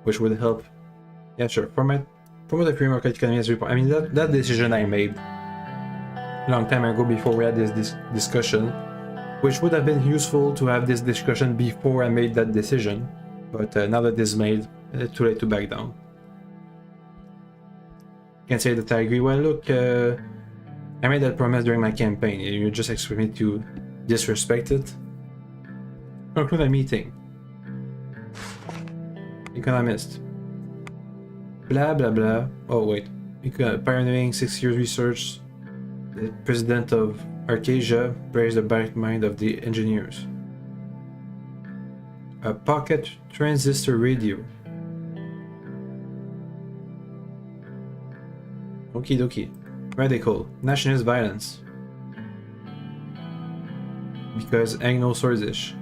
which would help. Yeah, sure. Promote the free market economy as report. I mean, that decision I made a long time ago before we had this discussion, which would have been useful to have this discussion before I made that decision. But now that this is made, it's too late to back down. Can't say that I agree. Well, look, I made that promise during my campaign. You just expect me to disrespect it. Conclude a meeting. Economist. Blah blah blah. Oh wait. Pioneering 6 years research. The president of Arcadia praised the bright mind of the engineers. A pocket transistor radio. Okie dokie. Radical. Nationalist violence. Because Anglo Swordish.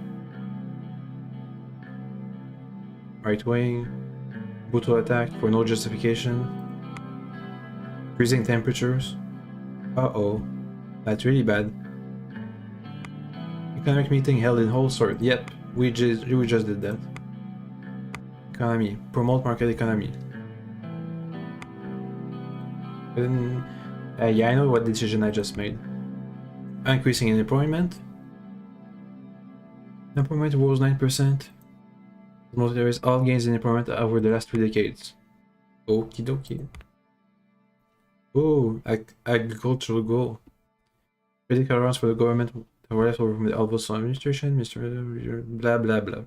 Right wing. Brutal attack for no justification. Freezing temperatures. Uh-oh. That's really bad. Economic meeting held in Holsworth. Yep, we just did that. Economy. Promote market economy. Yeah, I know what decision I just made. Increasing unemployment. Unemployment rose 9%. Most areas all gains in employment over the last 2 decades. Okie dokie. Oh, agricultural goal. Political allowance for the government over from the Alvos administration, Mr. Blah blah blah.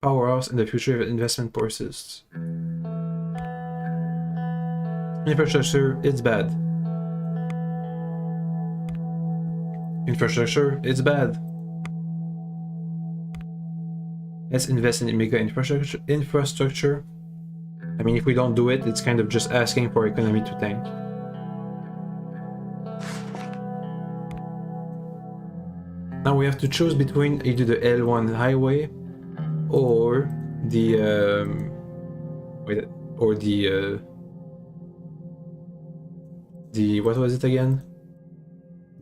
Powerhouse in the future of investment persists. Infrastructure, it's bad. Infrastructure, it's bad. Let's invest in mega infrastructure. I mean, if we don't do it, it's kind of just asking for economy to tank. Now we have to choose between either the L1 highway or the what was it again?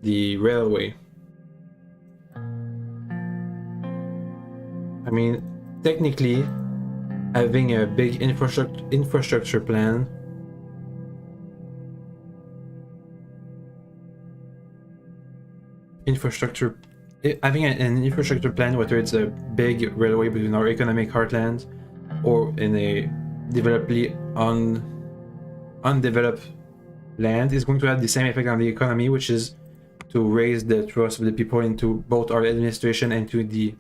The railway. I mean, technically, having a big infrastructure plan. Having an infrastructure plan, whether it's a big railway between our economic heartland or in a undeveloped land, is going to have the same effect on the economy, which is to raise the trust of the people into both our administration and to the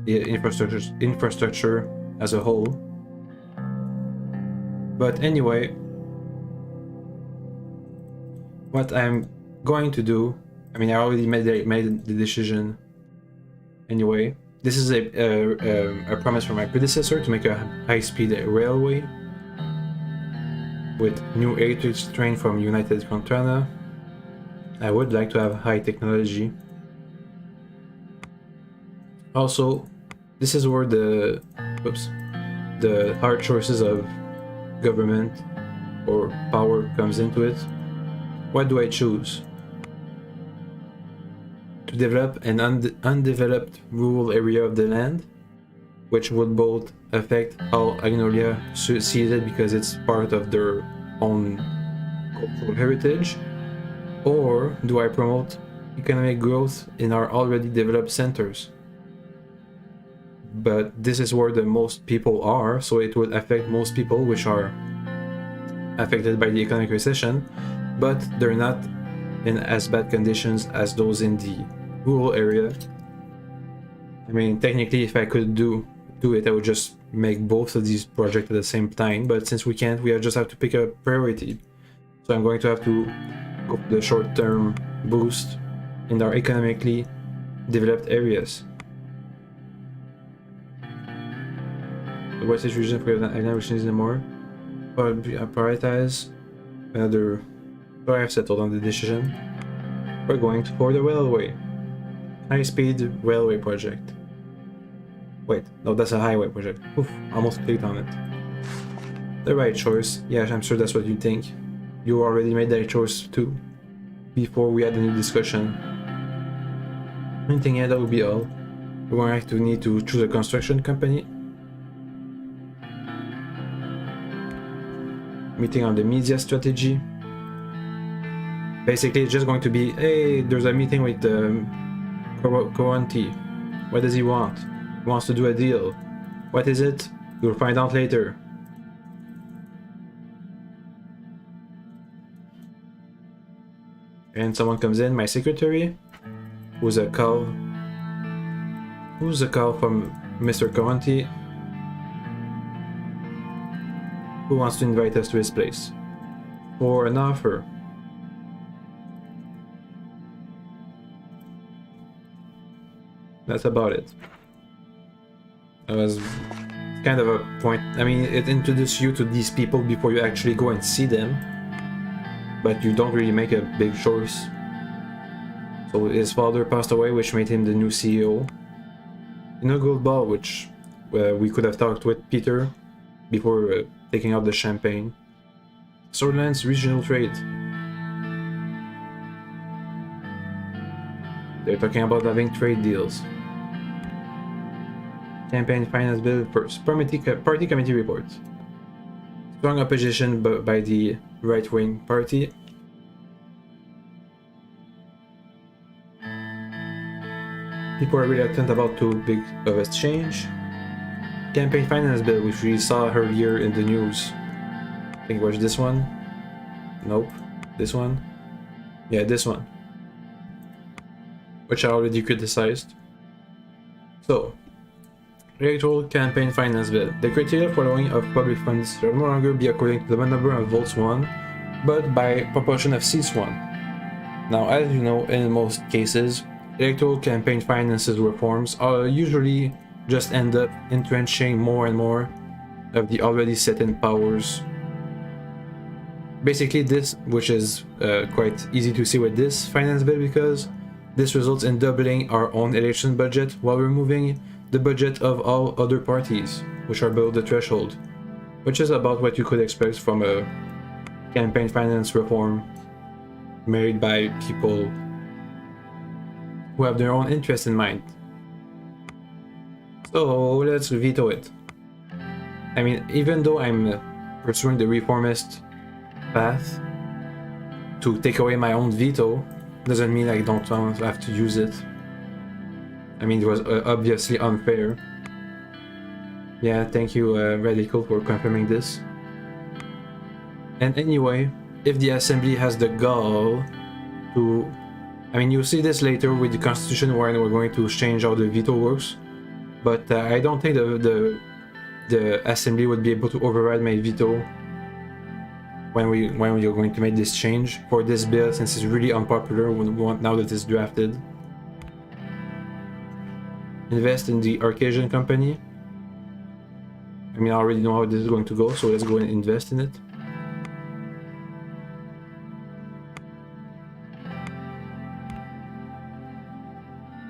infrastructure as a whole. But anyway, what I'm going to do, I mean, I already made the decision. Anyway, this is a promise from my predecessor to make a high-speed railway with new heritage train from United Contrana. I would like to have high technology. Also, this is where the hard choices of government or power comes into it. What do I choose? To develop an undeveloped rural area of the land, which would both affect how Agnolia sees it because it's part of their own cultural heritage, or do I promote economic growth in our already developed centers? But this is where the most people are, so it would affect most people which are affected by the economic recession, but they're not in as bad conditions as those in the rural area. I mean, technically, if I could do it, I would just make both of these projects at the same time, but since we can't, we just have to pick a priority. So I'm going to have to go for the short-term boost in our economically developed areas. The West region for Island which needs more. Prioritize another. So I have settled on the decision. We're going for the railway. High-speed railway project. Wait, no, that's a highway project. Oof, almost clicked on it. The right choice. Yeah, I'm sure that's what you think. You already made that choice too, before we had a new discussion. Anything else, that would be all. We're going to need to choose a construction company. Meeting on the media strategy. Basically, it's just going to be, hey, there's a meeting with Coanti. What does he want? He wants to do a deal. What is it? You'll find out later. And someone comes in, my secretary, who's a call from Mr. Coanti, who wants to invite us to his place for an offer. That's about it. It was kind of a point. I mean, it introduced you to these people before you actually go and see them, but you don't really make a big choice. So his father passed away, which made him the new CEO. In a gold ball, which we could have talked with Peter before taking out the champagne. Sordland's regional trade. They're talking about having trade deals. Campaign finance bill first. Party committee reports. Strong opposition by the right-wing party. People are reluctant about too big of a change. Campaign finance bill, which we saw earlier in the news. I think it was this one. Nope. This one. Yeah, this one. Which I already criticized. So, electoral campaign finance bill. The criteria following of public funds shall no longer be according to the number of votes won, but by proportion of seats won. Now, as you know, in most cases, electoral campaign finances reforms are usually just end up entrenching more and more of the already set-in powers. Basically this, which is quite easy to see with this finance bill, because this results in doubling our own election budget while removing the budget of all other parties, which are below the threshold, which is about what you could expect from a campaign finance reform made by people who have their own interests in mind. So let's veto it. I mean, even though I'm pursuing the reformist path to take away my own veto, doesn't mean I don't have to use it. I mean, it was obviously unfair. Yeah, thank you, Radical, for confirming this. And anyway, if the Assembly has the gall to... I mean, you'll see this later with the Constitution where we're going to change how the veto works. But I don't think the Assembly would be able to override my veto when we are going to make this change for this bill, since it's really unpopular now that it's drafted. Invest in the Arcasian company. I mean, I already know how this is going to go, so let's go and invest in it.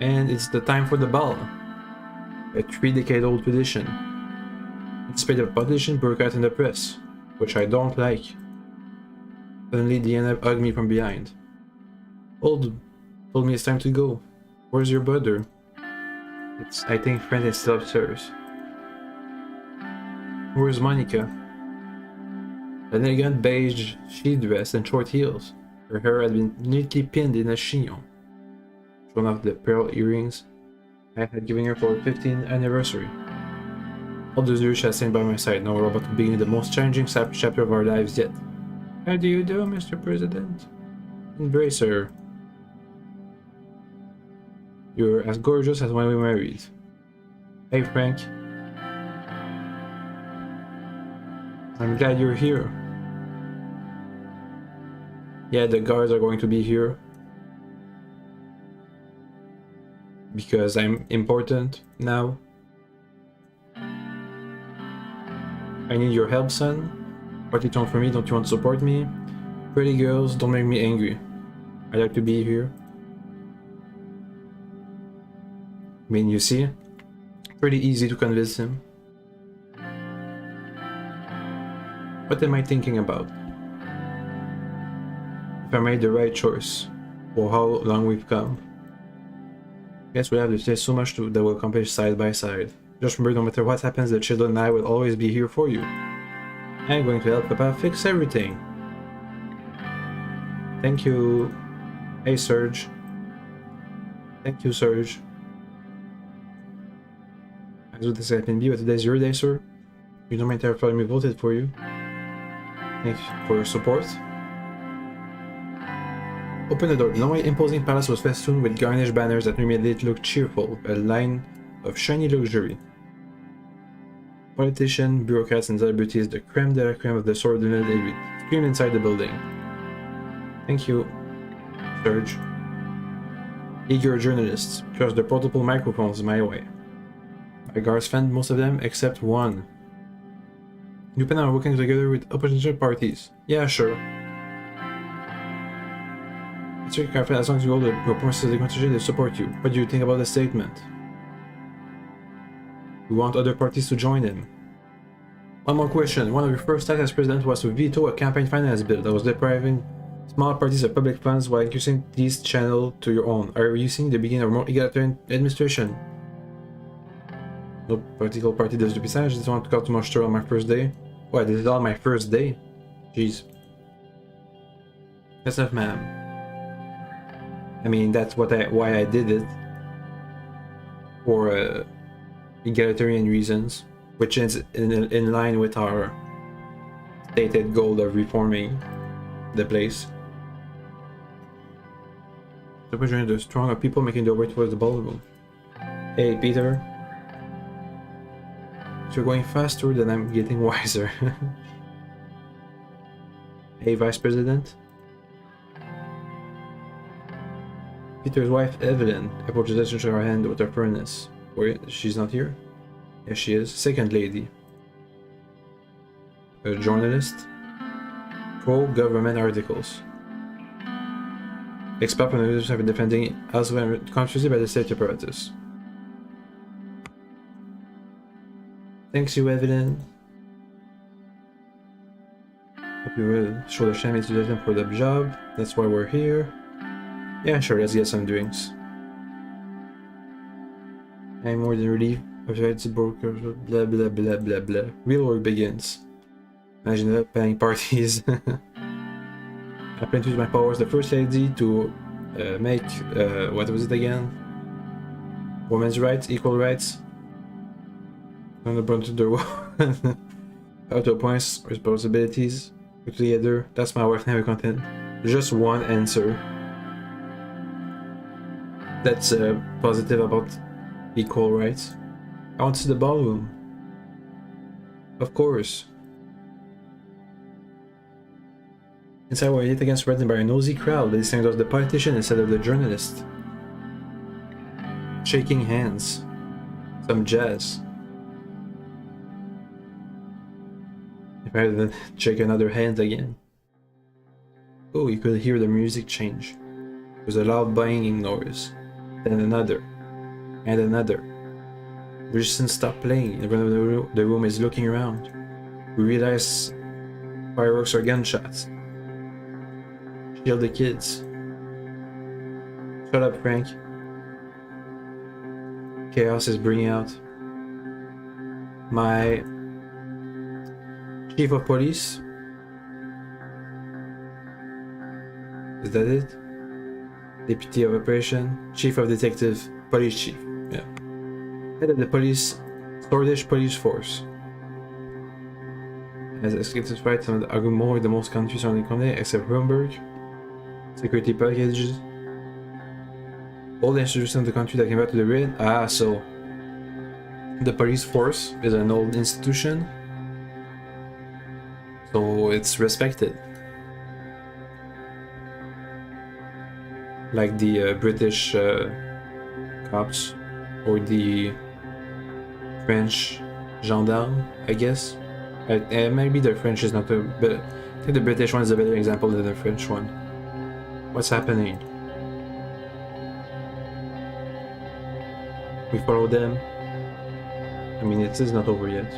And it's the time for the ball. A 3-decade-old tradition. It's paid a politician, bureaucrat, in the press, which I don't like. Suddenly, the NF hugged me from behind. Old told me it's time to go. Where's your brother? I think Friend is still upstairs. Where's Monica? An elegant beige sheath dress and short heels. Her hair had been neatly pinned in a chignon. Showing off the pearl earrings I had given her for her 15th anniversary. All those years she has stayed by my side. Now we're about to begin the most challenging chapter of our lives yet. How do you do, Mr. President? Embrace her. You're as gorgeous as when we married. Hey, Frank. I'm glad you're here. Yeah, the guards are going to be here. Because I'm important now. I need your help, son. What you want for me? Don't you want to support me? Pretty girls, don't make me angry. I like to be here. I mean, you see? Pretty easy to convince him. What am I thinking about? If I made the right choice, or how long we've come. Guess we'll have to say so much that we'll accomplish side by side. Just remember, no matter what happens, the children and I will always be here for you. I'm going to help Papa fix everything. Thank you. Hey, Serge. Thank you, Serge. As with this can be, but today's your day, sir. You know my entire family voted for you. Thanks for your support. Open the door. The long imposing palace was festooned with garnished banners that made it look cheerful, a line of shiny luxury. Politicians, bureaucrats, and celebrities, the creme de la creme of the Sordland elite, screamed inside the building. Thank you, Serge. Eager journalists thrust the portable microphones my way. My guards fanned most of them except one. You plan on working together with opposition parties? Yeah, sure. It's your confident as long as you hold your promises, they support you. What do you think about the statement? We want other parties to join in. One more question. One of your first tasks as president was to veto a campaign finance bill that was depriving small parties of public funds while increasing these channels to your own. Are you seeing the beginning of more egalitarian administration? No political party does the percentage. I just want to cut too much stir on my first day. What, this is all my first day? Jeez. Yes, ma'am. I mean, that's why I did it. For egalitarian reasons, which is in line with our stated goal of reforming the place. Representing the strong of people making their way towards the ballroom. Hey, Peter. You're going faster than I'm getting wiser. Hey, Vice President. Peter's wife, Evelyn, approaches her hand with her furnace. Wait, she's not here? Yes, she is. Second lady. A journalist. Pro-government articles. Expert from the news have been defending elsewhere controversy by the state apparatus. Thanks you, Evelyn. Hope you will show the shame enthusiasm for the job. That's why we're here. Yeah, sure, let's get some drinks. I'm more than relieved Variety broker, blah blah blah blah blah. Real work begins. Imagine that, planning parties. I plan to use my powers, the first lady, to make, what was it again? Women's rights, equal rights. On the front of the world. How to appoint responsibilities. Put together. That's my wife never content. Just one answer. That's positive about equal rights. I want to see the ballroom. Of course. Inside we're hit against threatened by a nosy crowd. They sang to the politician instead of the journalist. Shaking hands. Some jazz. If I had to shake another hand again. Oh, you could hear the music change. There was a loud banging noise. Then another. And another. The musician stopped playing. Everyone in the room is looking around. We realize fireworks are gunshots. Shield the kids. Shut up, Frank. Chaos is bringing out. My chief of police. Is that it? Deputy of operation. Chief of detective. Police chief. Yeah. Head of the police. Sordland police force. Has escaped his fight some of the Agumon in the most countries surrounding Condé except Rumburg. Security packages. All the institutions of the country that came back to the raid. Ah, so the police force is an old institution, so it's respected. Like the British cops or the French gendarme, I guess. Maybe the French is not a, but I think the British one is a better example than the French one. What's happening? We follow them. I mean, it is not over yet.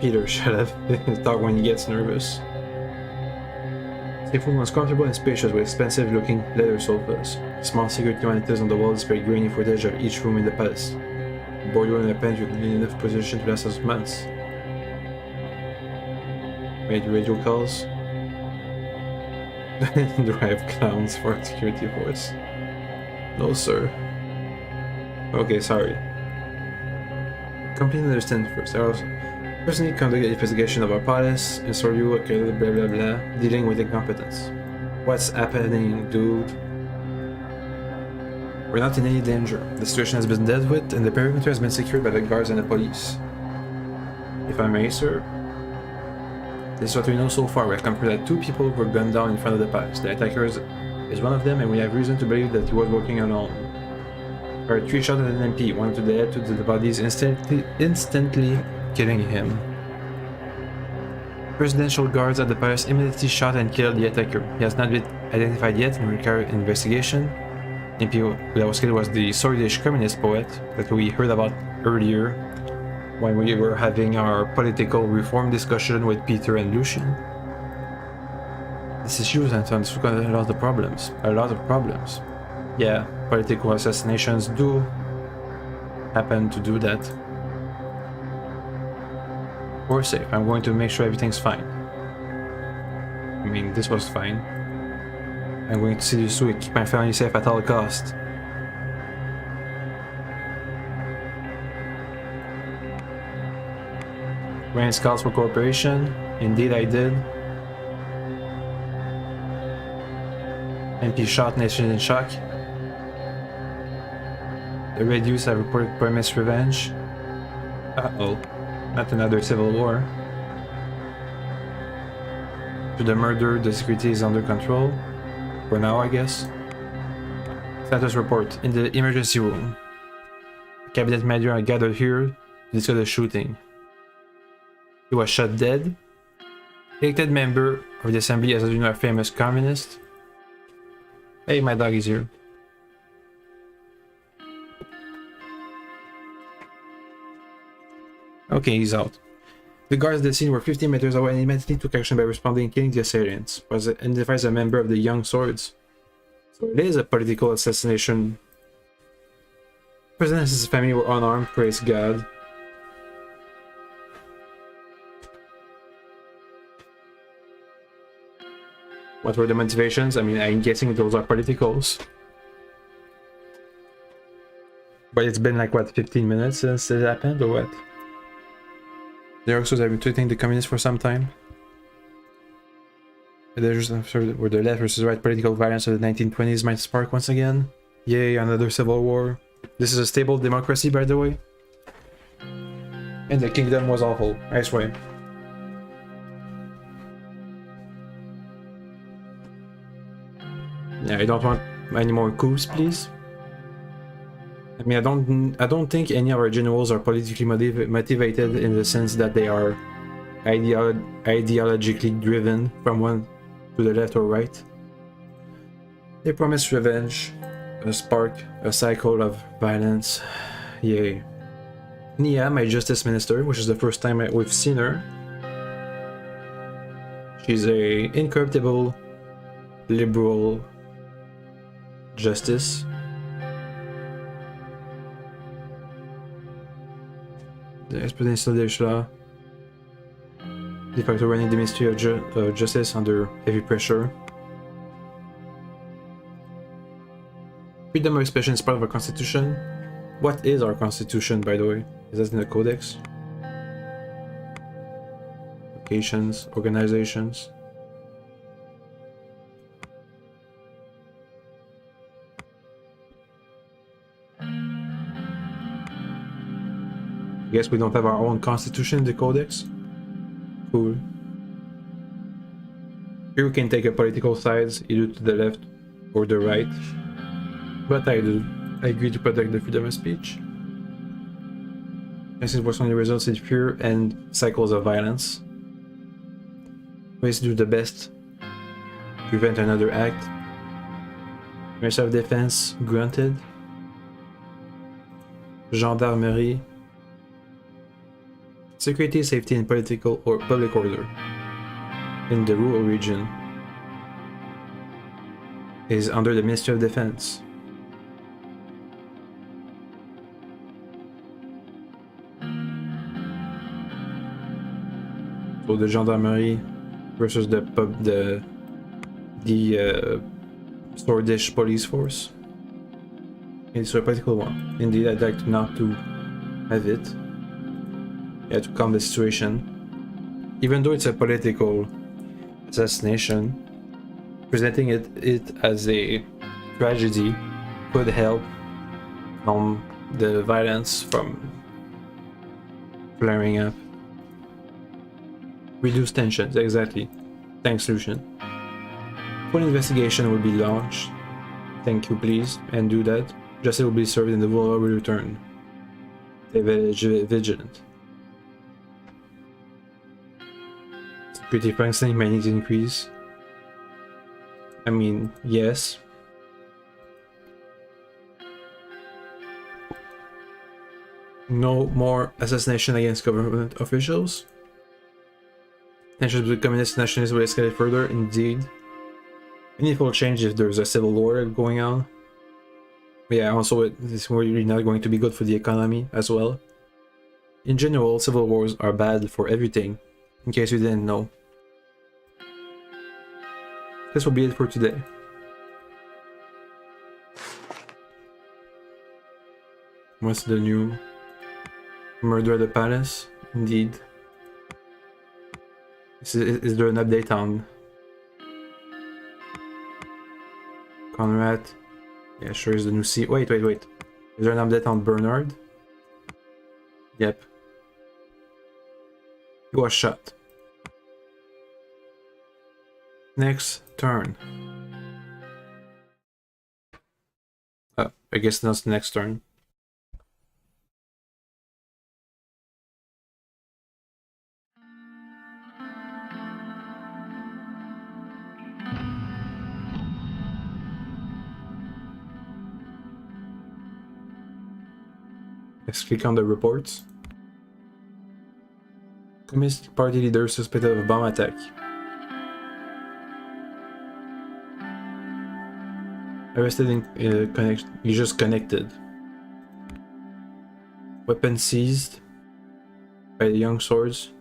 Peter, shut up. Talk when he gets nervous. Safe room was comfortable and spacious with expensive looking leather sofas. Small security monitors on the wall display grainy footage of each room in the palace. The boardroom and a pantry in enough position to last us months. Made radio calls. Drive clowns for security force. No, sir. Okay, sorry. Completely understand first. I was personally conduct an investigation of our palace, insert you, blah blah blah, dealing with incompetence. What's happening, dude? We're not in any danger. The situation has been dealt with, and the perimeter has been secured by the guards and the police. If I may, sir. This is what we know so far. We have confirmed that 2 people were gunned down in front of the palace. The attacker is one of them, and we have reason to believe that he was working alone. There are 3 shots at an MP, one to the head, 2 to the bodies, instantly killing him. Presidential guards at the palace immediately shot and killed the attacker. He has not been identified yet and will require investigation. The MP that was killed was the Swedish communist poet that we heard about earlier when we were having our political reform discussion with Peter and Lucian. This is huge, Anton. It's got a lot of problems. A lot of problems. Yeah, political assassinations do happen to do that. We're safe. I'm going to make sure everything's fine. I mean, this was fine. I'm going to see this week. Keep my family safe at all costs. Ran scouts for cooperation. Indeed, I did. MP shot, nation in shock. The Red Youths have reported promised revenge. Uh-oh. Not another civil war. To the murder, the security is under control. For now, I guess. Status report. In the emergency room. Cabinet manager are gathered here to discuss the shooting. He was shot dead. Elected member of the assembly, as you know, a famous communist. Hey, my dog is here. Okay, he's out. The guards at the scene were 15 meters away and immediately took action by responding, killing the assailants. Was identified as a member of the Young Swords. So it is a political assassination. President and his family were unarmed, praise God. What were the motivations? I mean, I'm guessing those are politicals. But it's been like, what, 15 minutes since it happened, or what? The Orcs have been tweeting the communists for some time. There's where the left versus right political violence of the 1920s might spark once again. Yay, another civil war. This is a stable democracy, by the way. And the kingdom was awful, I swear. Yeah, I don't want any more coups, please. I mean, I don't think any of our generals are politically motivated in the sense that they are ideologically driven from one to the left or right. They promise revenge, a spark, a cycle of violence. Yay. Nia, my justice minister, which is the first time we've seen her. She's a incorruptible, liberal justice. The ex-president Deschla, de facto running the Ministry of Justice under heavy pressure. Freedom of expression is part of our constitution. What is our constitution, by the way? Is that in the codex? Locations, organizations. I guess we don't have our own constitution in the codex. Cool. Here we can take a political sides, either to the left or the right. But I agree to protect the freedom of speech. This is what's only results in fear and cycles of violence. Ways to do the best. Prevent another act. Self-defense granted. Gendarmerie. Security, safety, and political or public order in the rural region is under the Ministry of Defense. So the gendarmerie versus the Swordish police force. It's a political one. Indeed, I'd like not to have it. Yeah, to calm the situation. Even though it's a political assassination, presenting it as a tragedy could help calm the violence from flaring up. Reduce tensions, exactly. Thanks, Lucian. Full investigation will be launched. Thank you, please, and do that. Justice will be served and the war will return. Stay vigilant. Security functioning may need to increase. I mean, yes. No more assassination against government officials. Tensions with communist nationalists will escalate further, indeed. Meaningful change if there's a civil war going on. But yeah, also it's really not going to be good for the economy as well. In general, civil wars are bad for everything, in case you didn't know. This will be it for today. What's the new murder at the palace? Indeed. Is there an update on Conrad? Yeah, sure is the new C. Wait. Is there an update on Bernard? Yep. He was shot. Next turn. I guess that's the next turn. Let's click on the reports. Communist Party leader suspected of bomb attack. Arrested in he just connected. Weapons seized by the Young Swords.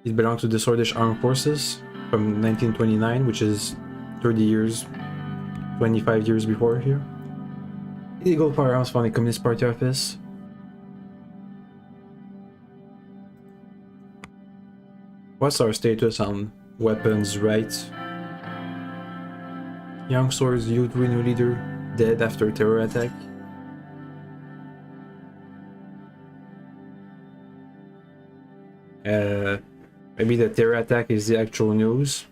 It belonged to the Swordish Armed Forces from 1929, which is 30 years, 25 years before here. Illegal firearms found in Communist Party office. What's our status on weapons rights? Young Swords Youth Renew leader dead after terror attack. Maybe the terror attack is the actual news.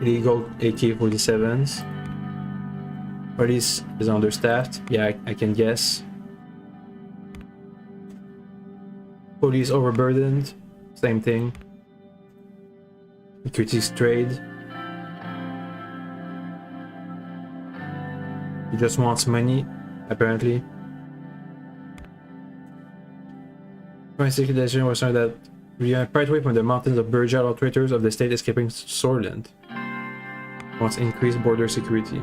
Illegal AK-47s. Police is understaffed. Yeah, I can guess. Police overburdened. Same thing. He critiques trade. He just wants money, apparently. 26th edition was found that we are partway from the mountains of Burjal or traitors of the state escaping Sordland. Wants increased border security.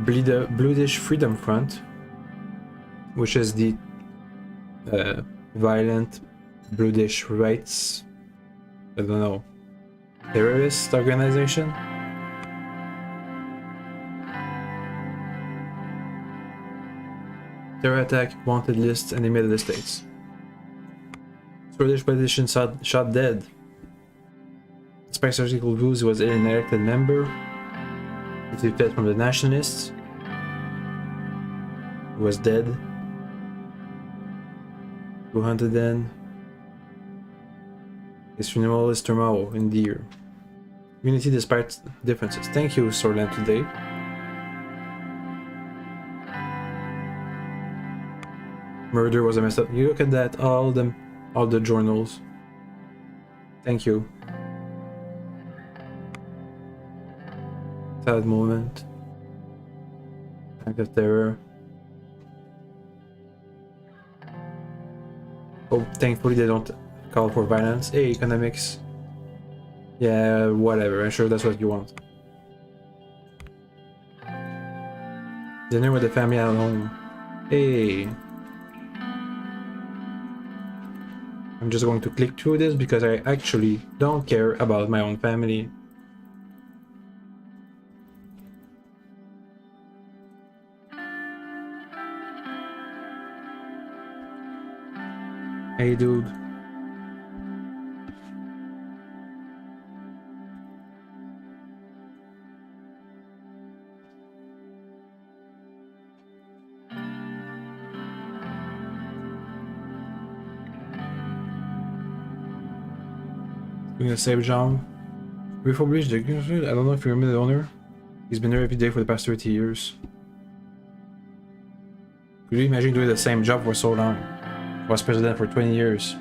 Bloodish Freedom Front, which is the violent Bloodish rights, I don't know, terrorist organization. Terror attack, wanted lists, enemy of the states. Swedish politician shot dead. Despite surgical wounds, he was an elected member. He fled from the nationalists. He was dead. Who hunted then? His funeral is tomorrow in Deer. Unity despite differences. Thank you, Sordland, today. Murder was a mess up. You look at that, all the journals. Thank you. Sad moment. Act of terror. Oh, thankfully they don't call for violence. Hey, economics. Yeah, whatever. I'm sure that's what you want. Dinner with the family at home. Hey. I'm just going to click through this because I actually don't care about my own family. Hey dude. Doing a save job. Before Bridge, I don't know if you remember the owner. He's been there every day for the past 30 years. Could you imagine doing the same job for so long? Was president for 20 years.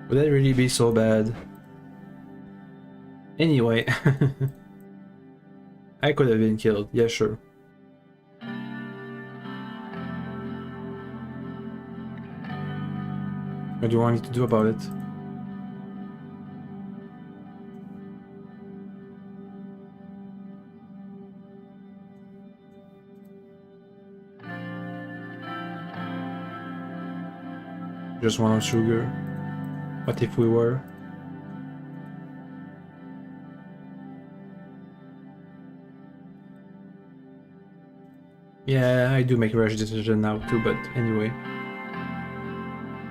Would that really be so bad? Anyway. I could have been killed, yeah, sure. What do you want me to do about it? Just want sugar. What if we were? Yeah, I do make a rash decision now too, but anyway.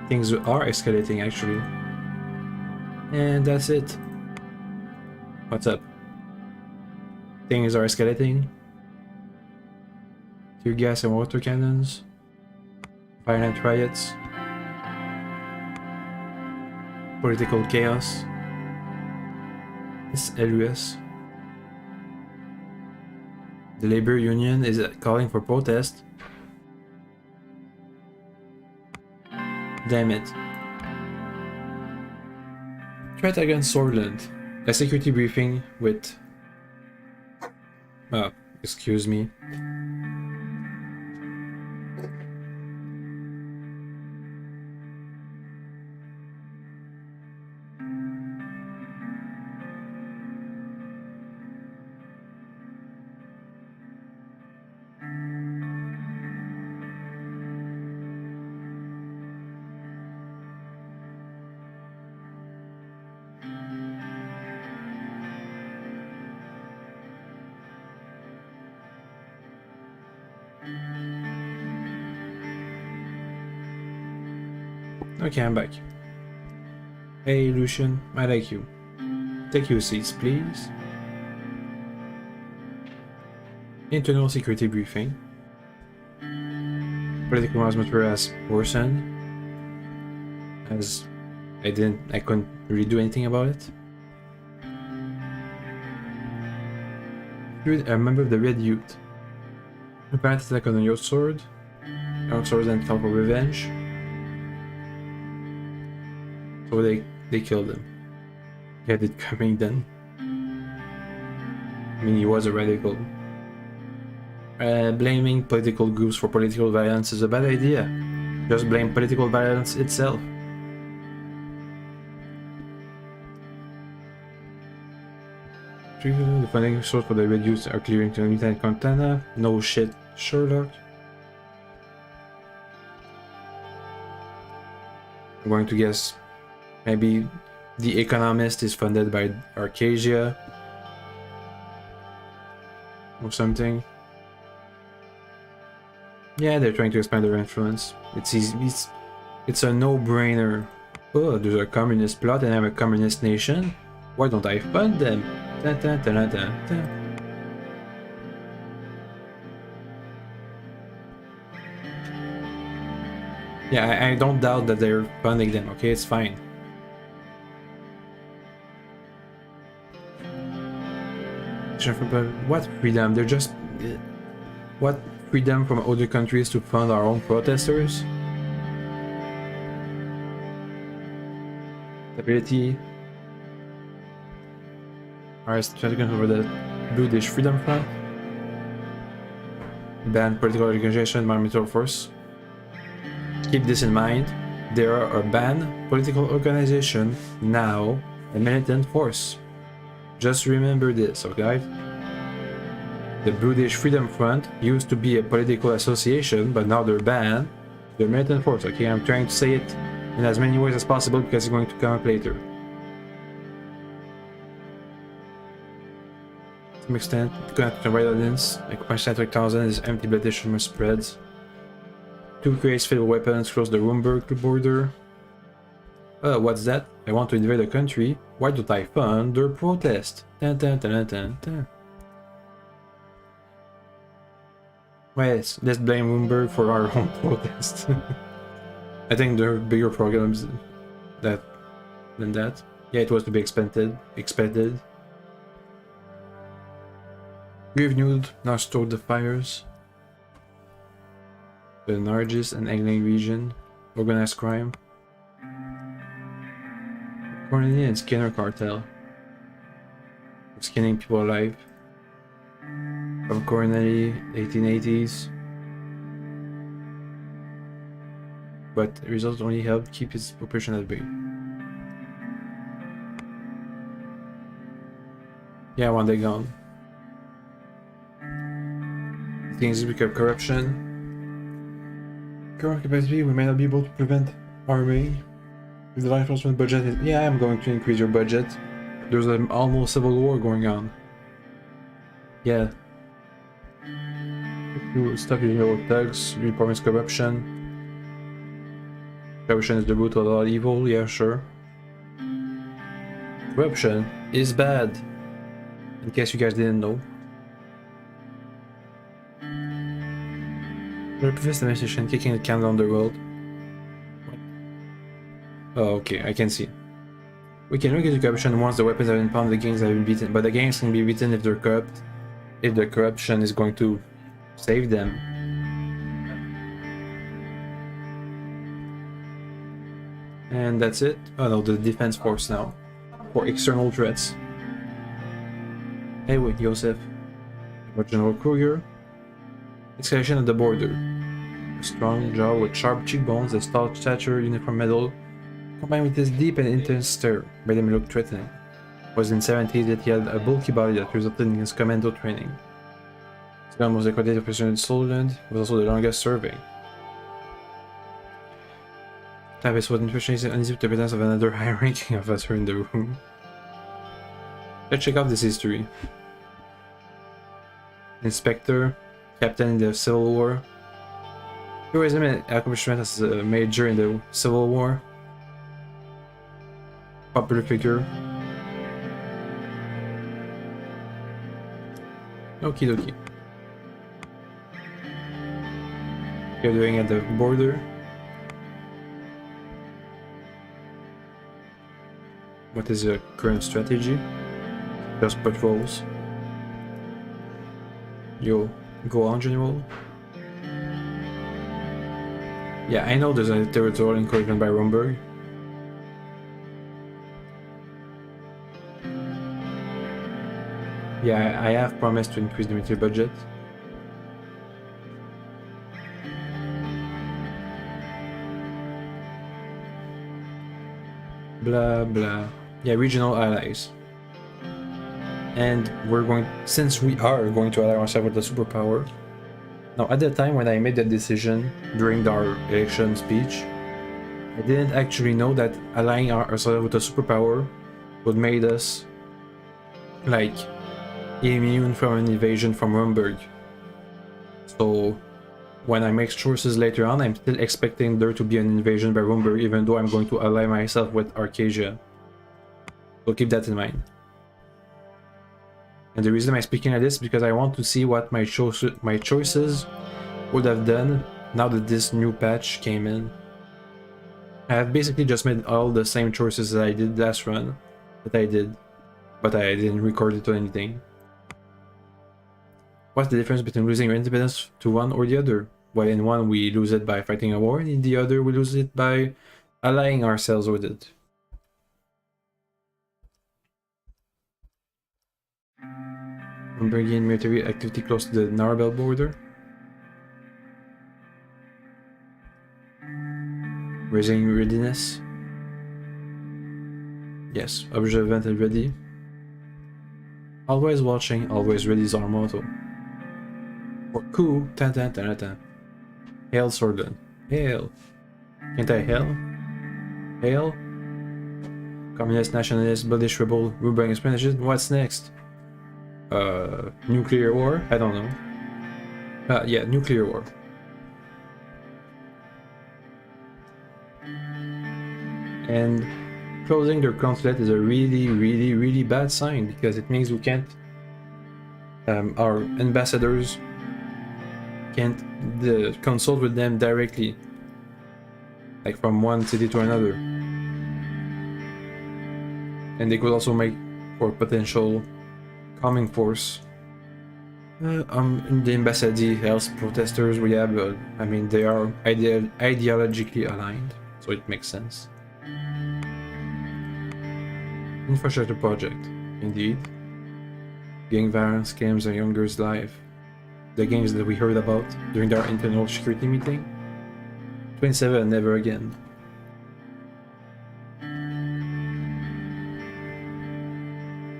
Things are escalating actually. And that's it. What's up? Things are escalating. Tear gas and water cannons. Violent riots. Political chaos. It's LUS. The labor union is calling for protest. Damn it. Threat against Sordland. A security briefing with... excuse me. Okay, I'm back. Hey, Lucian, I like you. Take your seats, please. Internal security briefing. Political atmosphere has worsened, as I couldn't really do anything about it. You're a member of the Red Youth. You plan to attack on your sword. Your sword and call for revenge. So they killed him. He had it coming then. I mean, he was a radical. Blaming political groups for political violence is a bad idea. Just blame political violence itself. The funding source for the Red Youth are clearing to Lieutenant Contana. No shit, Sherlock. I'm going to guess maybe The Economist is funded by Arcasia or something. Yeah, they're trying to expand their influence. It's easy. It's a no-brainer. Oh, there's a communist plot and I'm a communist nation. Why don't I fund them? Dun, dun, dun, dun, dun, dun. Yeah, I don't doubt that they're funding them, okay? It's fine. But what freedom? They're just... What freedom from other countries to fund our own protesters? Stability. Alright, strategic over the British Freedom Front. Ban political organization, environmental force. Keep this in mind. There are a ban political organization, now a militant force. Just remember this, okay? The British Freedom Front used to be a political association, but now they're banned. They're a militant force, okay? I'm trying to say it in as many ways as possible because it's going to come up later. To some extent, connect to the right audience, occupation 1000 is empty blood rumor spreads. 2 creates fatal weapons close the Rumberg border. What's that? I want to invade a country. Why don't I fund their protest? Dun, dun, dun, dun, dun, dun. Well, yes, let's blame Rumberg for our own protest. I think there are bigger programs than that. Yeah, it was to be expected. Renewed, now stored the fires. The Nargis and England region. Organized crime. Cornelia and Skinner cartel. Skinning people alive. From Cornelia, 1880s. But the results only helped keep his operation at bay. Yeah, one day gone. Things become corruption. Current capacity, we may not be able to prevent army. If the law enforcement budget is... Yeah, I'm going to increase your budget. There's an almost civil war going on. Yeah. You stop using your thugs, reporting corruption. Corruption is the root of all evil, yeah, sure. Corruption is bad. In case you guys didn't know. The previous administration kicking the can down the road. Oh, okay, I can see. We can look at the corruption once the weapons have been found, the gangs have been beaten. But the gangs can be beaten if they're corrupt. If the corruption is going to save them. And that's it. Oh no, the defense force now. For external threats. Hey, wait, Joseph. General Kruger. Escalation at the border. A strong jaw with sharp cheekbones, a stout stature, uniform medal, combined with his deep and intense stare, made him look threatening. It was in 70s that he had a bulky body that resulted in his commando training. His gun was the coordinator officer in Sordland, was also the longest serving. Tavis was unfortunately uneasy with the presence of another high-ranking officer in the room. Let's check out this history. Inspector, captain in the Civil War. Heroism and accomplishment as a major in the Civil War. Popular figure. Okie dokie. You're doing at the border. What is your current strategy? Just patrols. Yo, go on, General. Yeah, I know there's a territorial incursion by Romberg. Yeah, I have promised to increase the military budget. Blah blah. Yeah, regional allies. And we're going, since we are going to ally ourselves with the superpower. Now, at the time when I made that decision during our election speech, I didn't actually know that allying ourselves with a superpower would make us like immune from an invasion from Rumberg. So when I make choices later on, I'm still expecting there to be an invasion by Rumberg, even though I'm going to ally myself with Arcasia. So keep that in mind. And the reason I'm speaking like this is because I want to see what my choices would have done now that this new patch came in. I have basically just made all the same choices that I did last run, but I didn't record it or anything. What's the difference between losing your independence to one or the other? Well, in one we lose it by fighting a war, and in the other we lose it by allying ourselves with it. I'm bringing military activity close to the Narabel border. Raising readiness. Yes, observant and ready. Always watching, always ready is our motto. For coup, tan tan tan tan. Hail Sordland. Hail. Can't I hail? Hail? Communist, nationalist, British rebel, Ruben explanation. What's next? Nuclear war? I don't know. Yeah, nuclear war. And closing their consulate is a really bad sign, because it means we can't, our ambassadors can't consult with them directly, like from one city to another. And they could also make for potential calming force. In the embassy house protesters we have, I mean, they are ideologically aligned, so it makes sense. Infrastructure project, indeed. Gang violence claims a younger's life. The gangs that we heard about during our internal security meeting. 27, never again.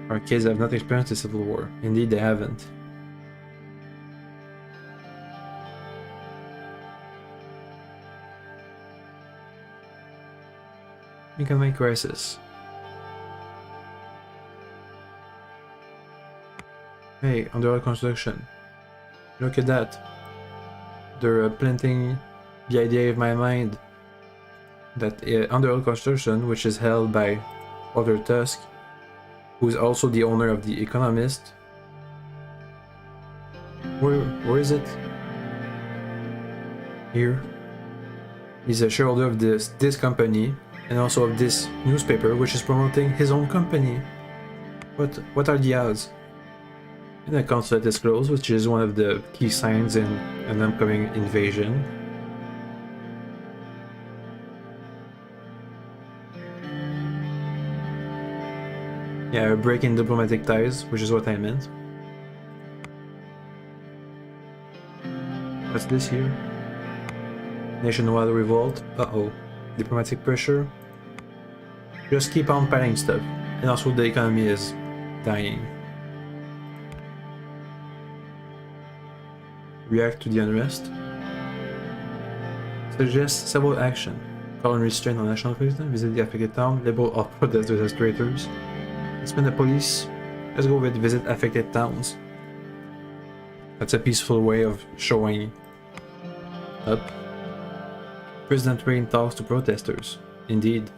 Our kids have not experienced the Civil War. Indeed, they haven't. Economic crisis. Hey, under construction. Look at that. They're planting the idea in my mind that under construction, which is held by Other Tusk, who is also the owner of The Economist. Where is it? Here. He's a shareholder of this company, and also of this newspaper, which is promoting his own company. What are the odds? And the consulate is closed, which is one of the key signs in an upcoming invasion. Yeah, a break in diplomatic ties, which is what I meant. What's this here? Nationwide revolt. Uh-oh. Diplomatic pressure. Just keep on piling stuff. And also the economy is dying. React to the unrest. Suggest several action. Call and restraint on national president. Visit the affected town. Label all protesters as traitors. Suspend the police. Let's go with visit affected towns. That's a peaceful way of showing up. President Rain talks to protesters. Indeed.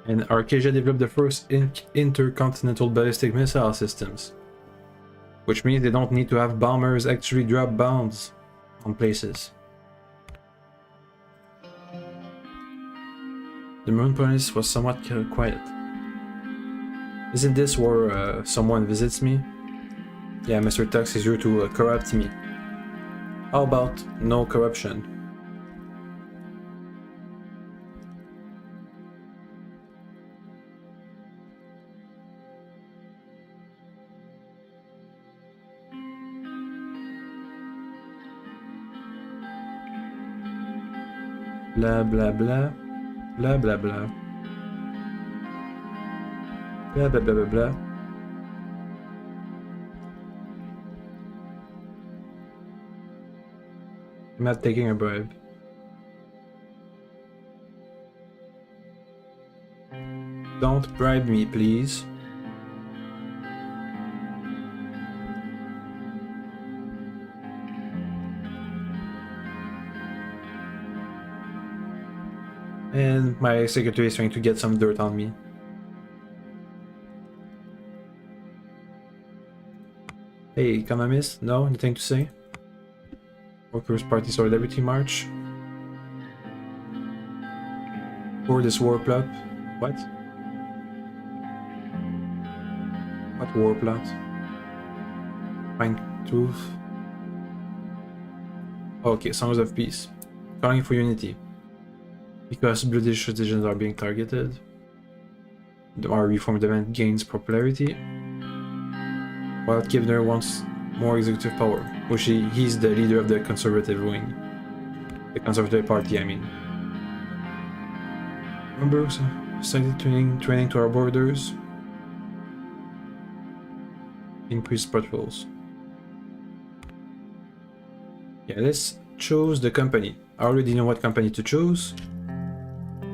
And Arcadia developed the first intercontinental ballistic missile systems. Which means they don't need to have bombers actually drop bombs on places. The Moon Palace was somewhat quiet. Isn't this where someone visits me? Yeah, Mr. Tux is here to corrupt me. How about no corruption? Blah blah blah. Blah blah blah. Blah blah blah blah blah. I'm not taking a bribe. Don't bribe me, please. And my secretary is trying to get some dirt on me. Hey, economist? No? Anything to say? Workers' Party Solidarity March. For this war plot. What? What war plot? Find truth. Okay, Songs of Peace. Calling for unity. Because British citizens are being targeted. Our reform demand gains popularity. While Kibner wants more executive power, which he's the leader of the conservative wing. The Conservative Party, I mean. Remember, started training to our borders. Increased patrols. Yeah, let's choose the company. I already know what company to choose.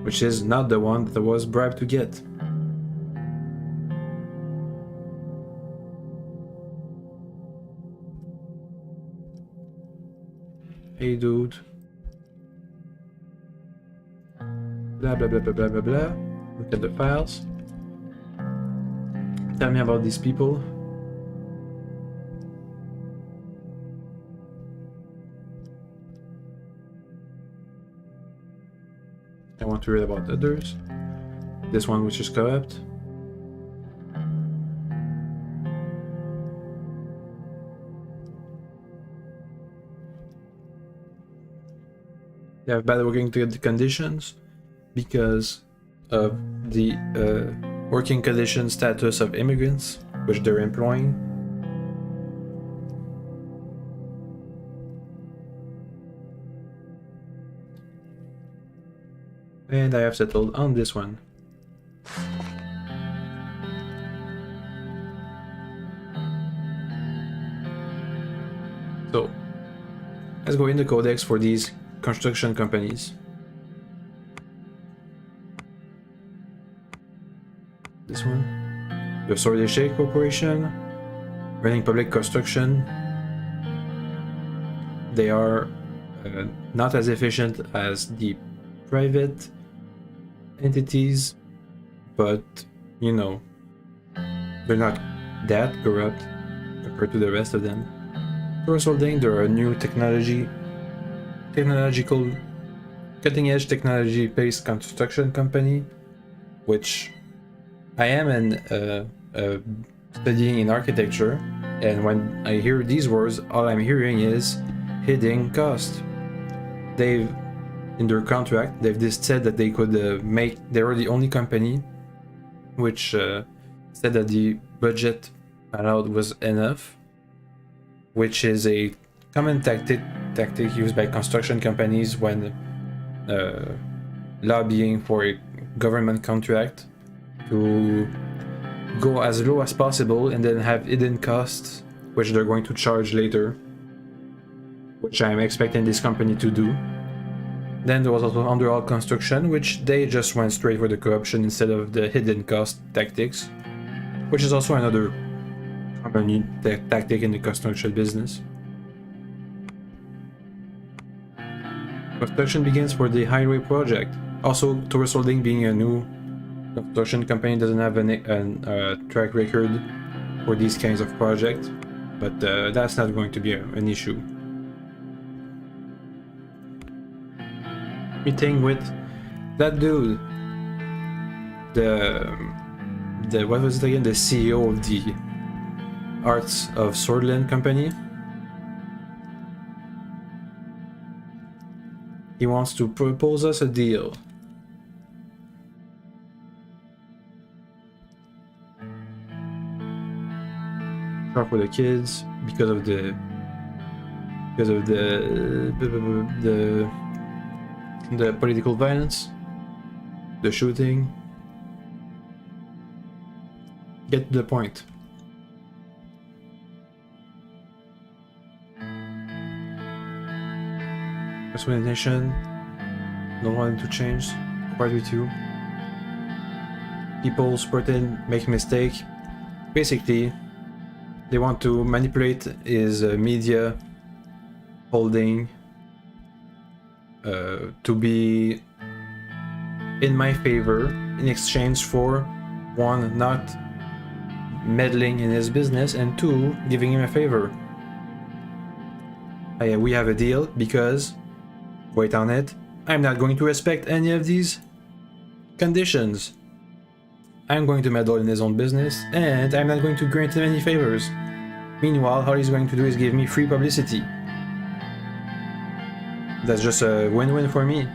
Which is not the one that I was bribed to get. Hey dude. Blah blah blah blah blah blah blah. Look at the files. Tell me about these people. I want to read about others. This one which is corrupt. They have bad working conditions because of the working condition status of immigrants which they're employing. And I have settled on this one. So, let's go in the codex for these construction companies. This one. The Sordland Corporation, running public construction. They are not as efficient as the private entities, but you know, they're not that corrupt compared to the rest of them. First holding, there are new cutting-edge technology-based construction company, which I am studying in architecture, and when I hear these words, all I'm hearing is hidden cost. In their contract, they've just said that they could they were the only company which said that the budget allowed was enough, which is a common tactic used by construction companies when lobbying for a government contract to go as low as possible and then have hidden costs which they're going to charge later, which I'm expecting this company to do. Then there was also Underall Construction, which they just went straight for the corruption instead of the hidden cost tactics, which is also another a new tactic in the construction business. Construction begins for the highway project. Also, Tourist Holding being a new construction company doesn't have a track record for these kinds of projects, but that's not going to be an issue. Meeting with that dude, the what was it again? The CEO of the Arts of Sordland company. He wants to propose us a deal. For the kids because of the political violence, the shooting. Get to the point. Explanation. Don't want to change. Quite with you. People supporting make mistake. Basically, they want to manipulate his media holding to be in my favor in exchange for, one, not meddling in his business, and two, giving him a favor. We have a deal because, wait on it, I'm not going to respect any of these conditions. I'm going to meddle in his own business, and I'm not going to grant him any favors. Meanwhile, all he's going to do is give me free publicity. That's just a win-win for me.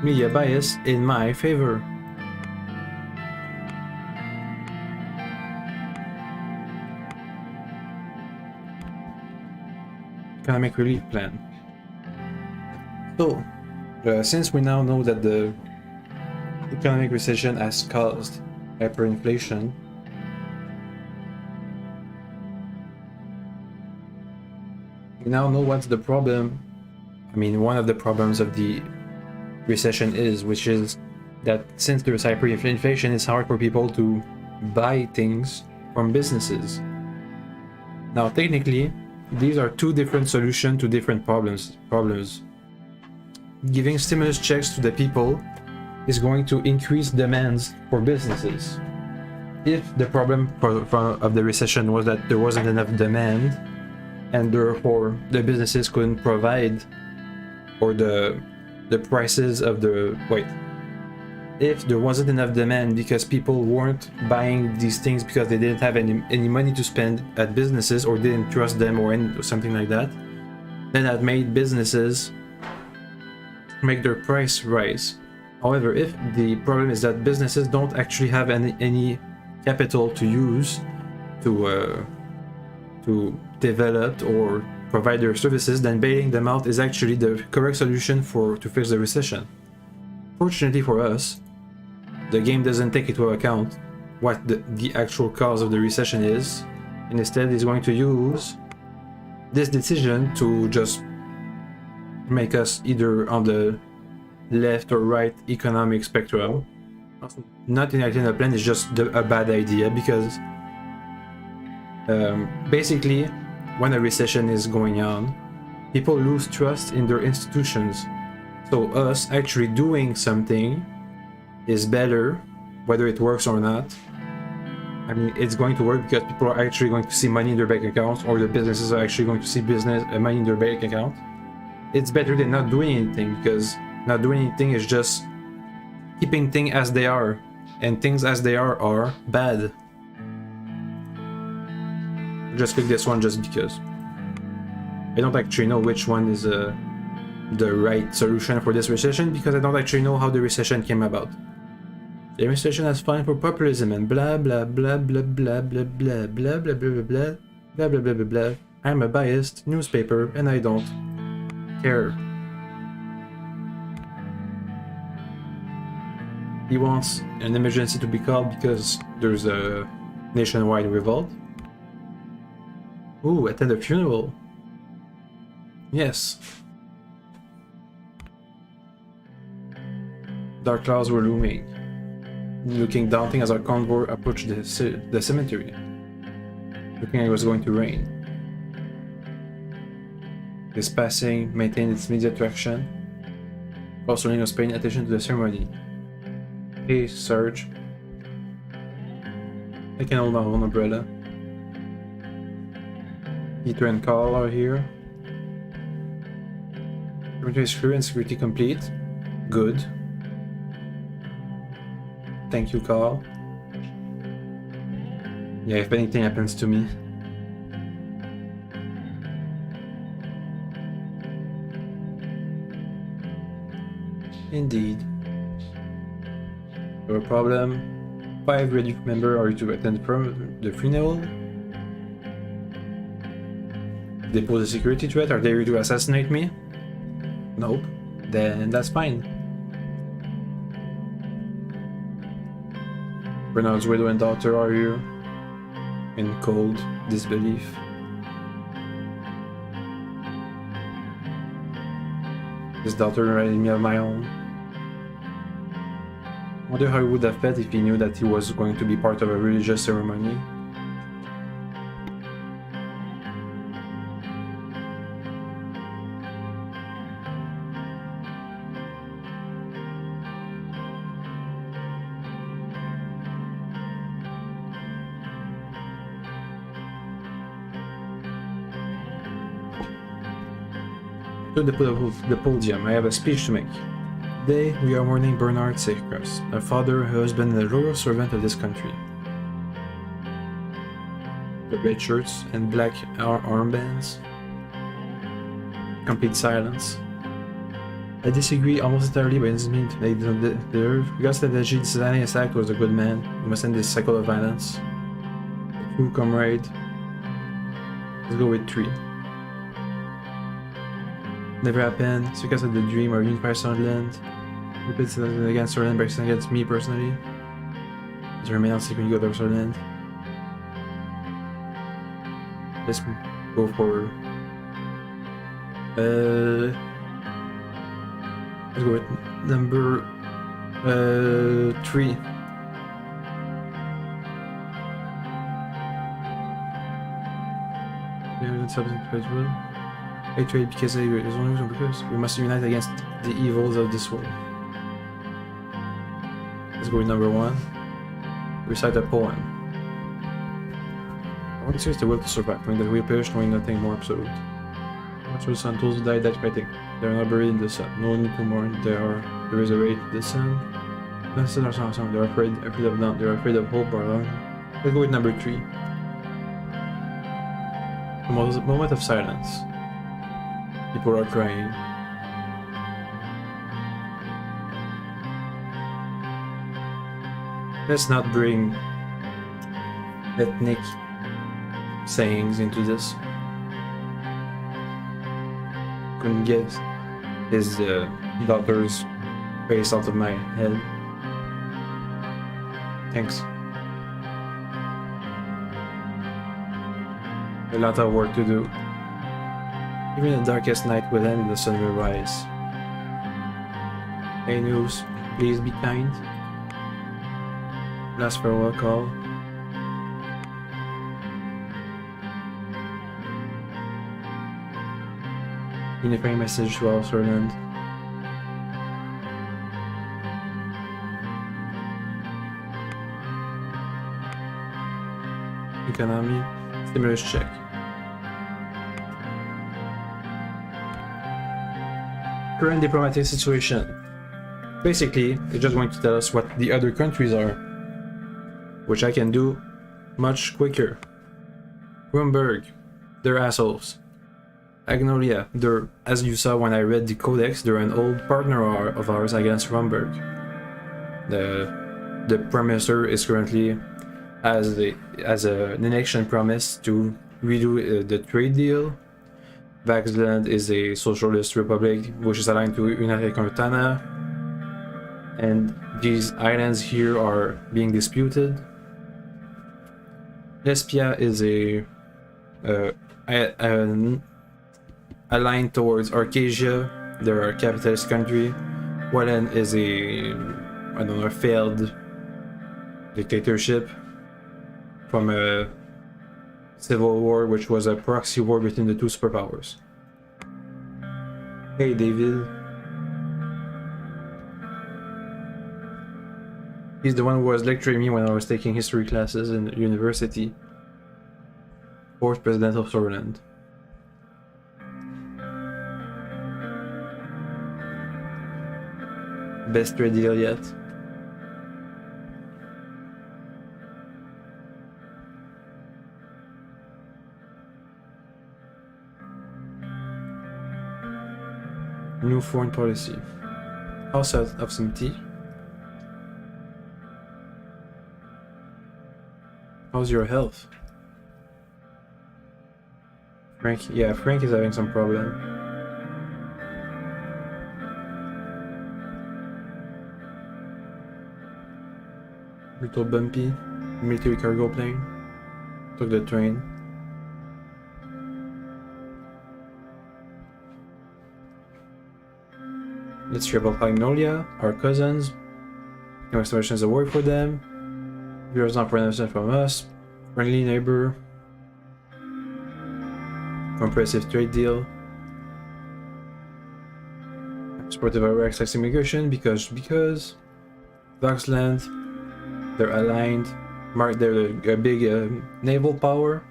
Media bias in my favor. Economic relief plan. So, since we now know that the economic recession has caused hyperinflation, we now know what's the problem. I mean, one of the problems of the recession is, which is that since there's hyperinflation, it's hard for people to buy things from businesses. Now, technically, these are two different solutions to different problems. Giving stimulus checks to the people is going to increase demands for businesses. If the problem of the recession was that there wasn't enough demand, and therefore the businesses couldn't provide, or the prices of the if there wasn't enough demand because people weren't buying these things because they didn't have any money to spend at businesses or didn't trust them or something like that, then that made businesses make their price rise. However, if the problem is that businesses don't actually have any capital to use to develop or provide their services, then bailing them out is actually the correct solution to fix the recession. Fortunately for us, the game doesn't take into account what the actual cause of the recession is, and instead is going to use this decision to just make us either on the left or right economic spectrum. Not enacting a plan is just a bad idea, because basically when a recession is going on, people lose trust in their institutions. So us actually doing something is better, whether it works or not. I mean, it's going to work because people are actually going to see money in their bank accounts, or the businesses are actually going to see money in their bank account. It's better than not doing anything, because not doing anything is just keeping things as they are, and things as they are bad. Just click this one just because. I don't actually know which one is the right solution for this recession, because I don't actually know how the recession came about. The administration has fallen for populism and blah blah blah blah blah blah blah blah blah blah blah blah blah blah blah blah blah. I'm a biased newspaper and I don't care. He wants an emergency to be called because there's a nationwide revolt. Ooh, attend a funeral. Yes. Dark clouds were looming, looking daunting as our convoy approached the cemetery. Looking like it was going to rain. This passing maintained its immediate direction, while Sordland was paying attention to the ceremony. Hey, Sarge. I can hold my own umbrella. Peter and Carl are here. Cemetery is clear and security complete. Good. Thank you, Carl. Yeah, if anything happens to me. Indeed. No problem. 5 ready members are to attend the funeral. They pose a security threat. Are they ready to assassinate me? Nope. Then that's fine. Bernard's widow and daughter are here. In cold disbelief. His daughter reminded me of my own. I wonder how he would have felt if he knew that he was going to be part of a religious ceremony. To the podium, I have a speech to make. Today, we are mourning Bernard Sacrus, a father, a husband, and a loyal servant of this country. The red shirts and black armbands. Complete silence. I disagree almost entirely, but it doesn't mean they don't deserve. Regards to the Suzerain attack was a good man. We must end this cycle of violence. True comrade. Let's go with 3. Never happened. Success of the dream or unify Sordland. Repeat against Sordland, but against me personally. Does remain on secret go to Sordland. Let's go for let's go with number 3. Hatred because we must unite against the evils of this world. Let's go with number 1. Recite a poem. I want to say it's the will to survive, knowing that we perish, knowing nothing more absolute. After the sun, those who died fighting. They are not buried in the sun. No need to mourn. There is a way to the sun. They are afraid of none. They are afraid of hope or long. Let's go with number 3. A moment of silence. People are crying. Let's not bring ethnic sayings into this. Couldn't get his daughter's face out of my head. Thanks. A lot of work to do. Even the darkest night will end and the sun will rise. Hey news, please be kind. Last farewell call. Unifying message to all Sordland. Economy, stimulus check. Current diplomatic situation. Basically, it's just going to tell us what the other countries are, which I can do much quicker. Rumberg, they're assholes. Agnolia, they're, as you saw when I read the codex, they're an old partner of ours against Rumberg. The promisor is currently as an election promise to redo the trade deal. Vaxland is a socialist republic which is aligned to United Cortana, and these islands here are being disputed. Lespia is aligned towards Arcasia. They're a capitalist country. Sordland is a, I don't know, a failed dictatorship from a civil war, which was a proxy war between the two superpowers. Hey, David. He's the one who was lecturing me when I was taking history classes in university. Fourth president of Sordland. Best trade deal yet. New foreign policy. House of some tea. How's your health? Frank, yeah, Frank is having some problem. Little bumpy. Military cargo plane. Took the train. Let's hear about Magnolia, our cousins. No explanation is a word for them. Viewers not for from us. Friendly neighbor. Comprehensive trade deal. Supportive of access immigration because Voxland, they're aligned. They're a big naval power.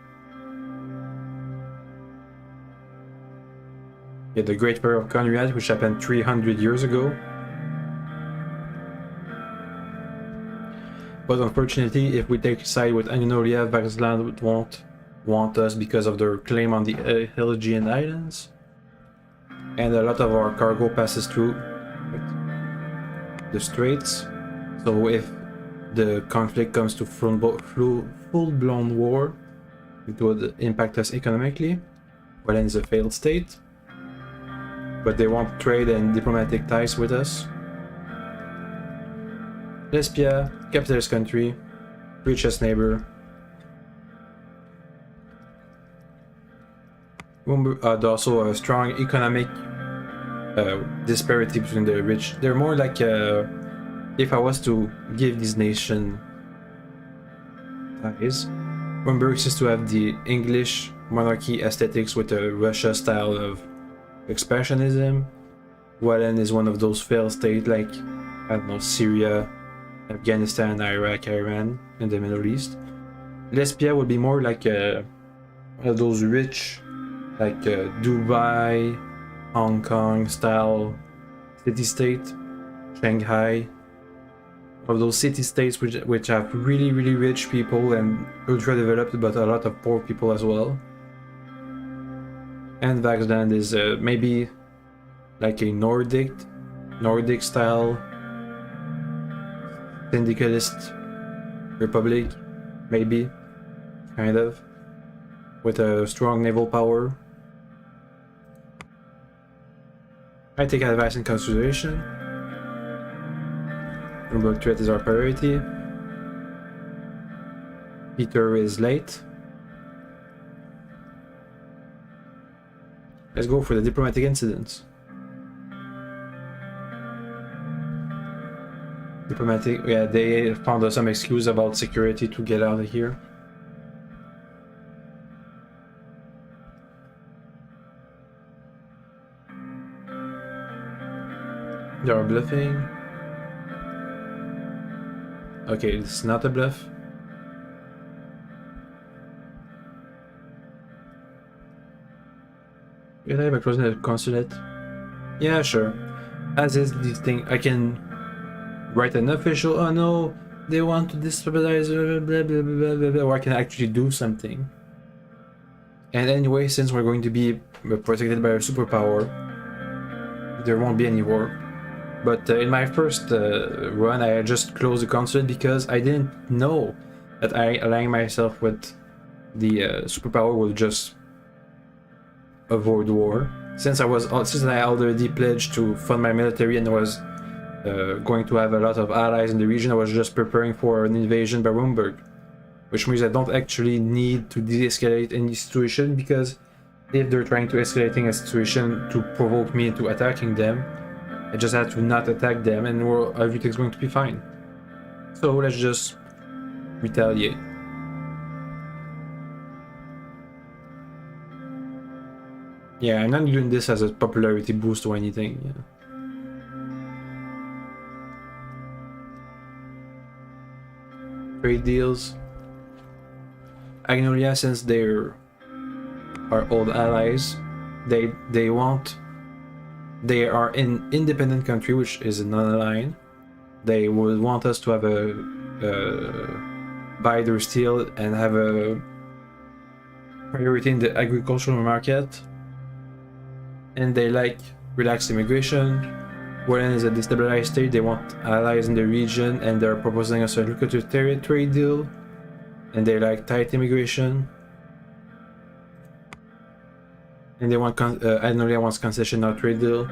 Yeah, the Great Fire of Conrad, which happened 300 years ago. But unfortunately, if we take side with Magnolia, Voxland won't want us because of their claim on the Helgian Islands. And a lot of our cargo passes through the straits. So if the conflict comes to full-blown war, it would impact us economically. Well, it's a failed state. But they want trade and diplomatic ties with us. Lesbia, capitalist country, richest neighbor. Also a strong economic disparity between the rich. They're more like if I was to give this nation ties, Rumburg used to have the English monarchy aesthetics with a Russia style of expansionism. Sordland is one of those failed states like, I don't know, Syria, Afghanistan, Iraq, Iran, in the Middle East. Lesbia would be more like one of those rich, like Dubai, Hong Kong style city-state, Shanghai, of those city-states which have really rich people and ultra-developed, but a lot of poor people as well. And Voxland is maybe like a Nordic style syndicalist republic, maybe, kind of, with a strong naval power. I take advice in consideration. Rumburg threat is our priority. Peter is late. Let's go for the diplomatic incidents. Diplomatic, yeah, they found some excuse about security to get out of here. They are bluffing. Okay, it's not a bluff. Can I have a closing the consulate? Yeah, sure. As is this thing, I can write an official, oh no, they want to destabilize, blah blah blah blah blah, or I can actually do something. And anyway, since we're going to be protected by a superpower, there won't be any war. But in my first run, I just closed the consulate because I didn't know that aligning myself with the superpower will just avoid war. Since I already pledged to fund my military and was going to have a lot of allies in the region, I was just preparing for an invasion by Rumburg, which means I don't actually need to de-escalate any situation because if they're trying to escalating a situation to provoke me into attacking them, I just have to not attack them and everything's going to be fine. So let's just retaliate. Yeah, I'm not doing this as a popularity boost or anything. Yeah. Trade deals. Agnolia, since they're our old allies, they are an independent country, which is non-aligned. They would want us to have buy their steel and have a priority in the agricultural market. And they like relaxed immigration. Sordland is a destabilized state, they want allies in the region, and they're proposing us a lucrative trade deal. And they like tight immigration. And they want Agnolia wants concession, not trade deal.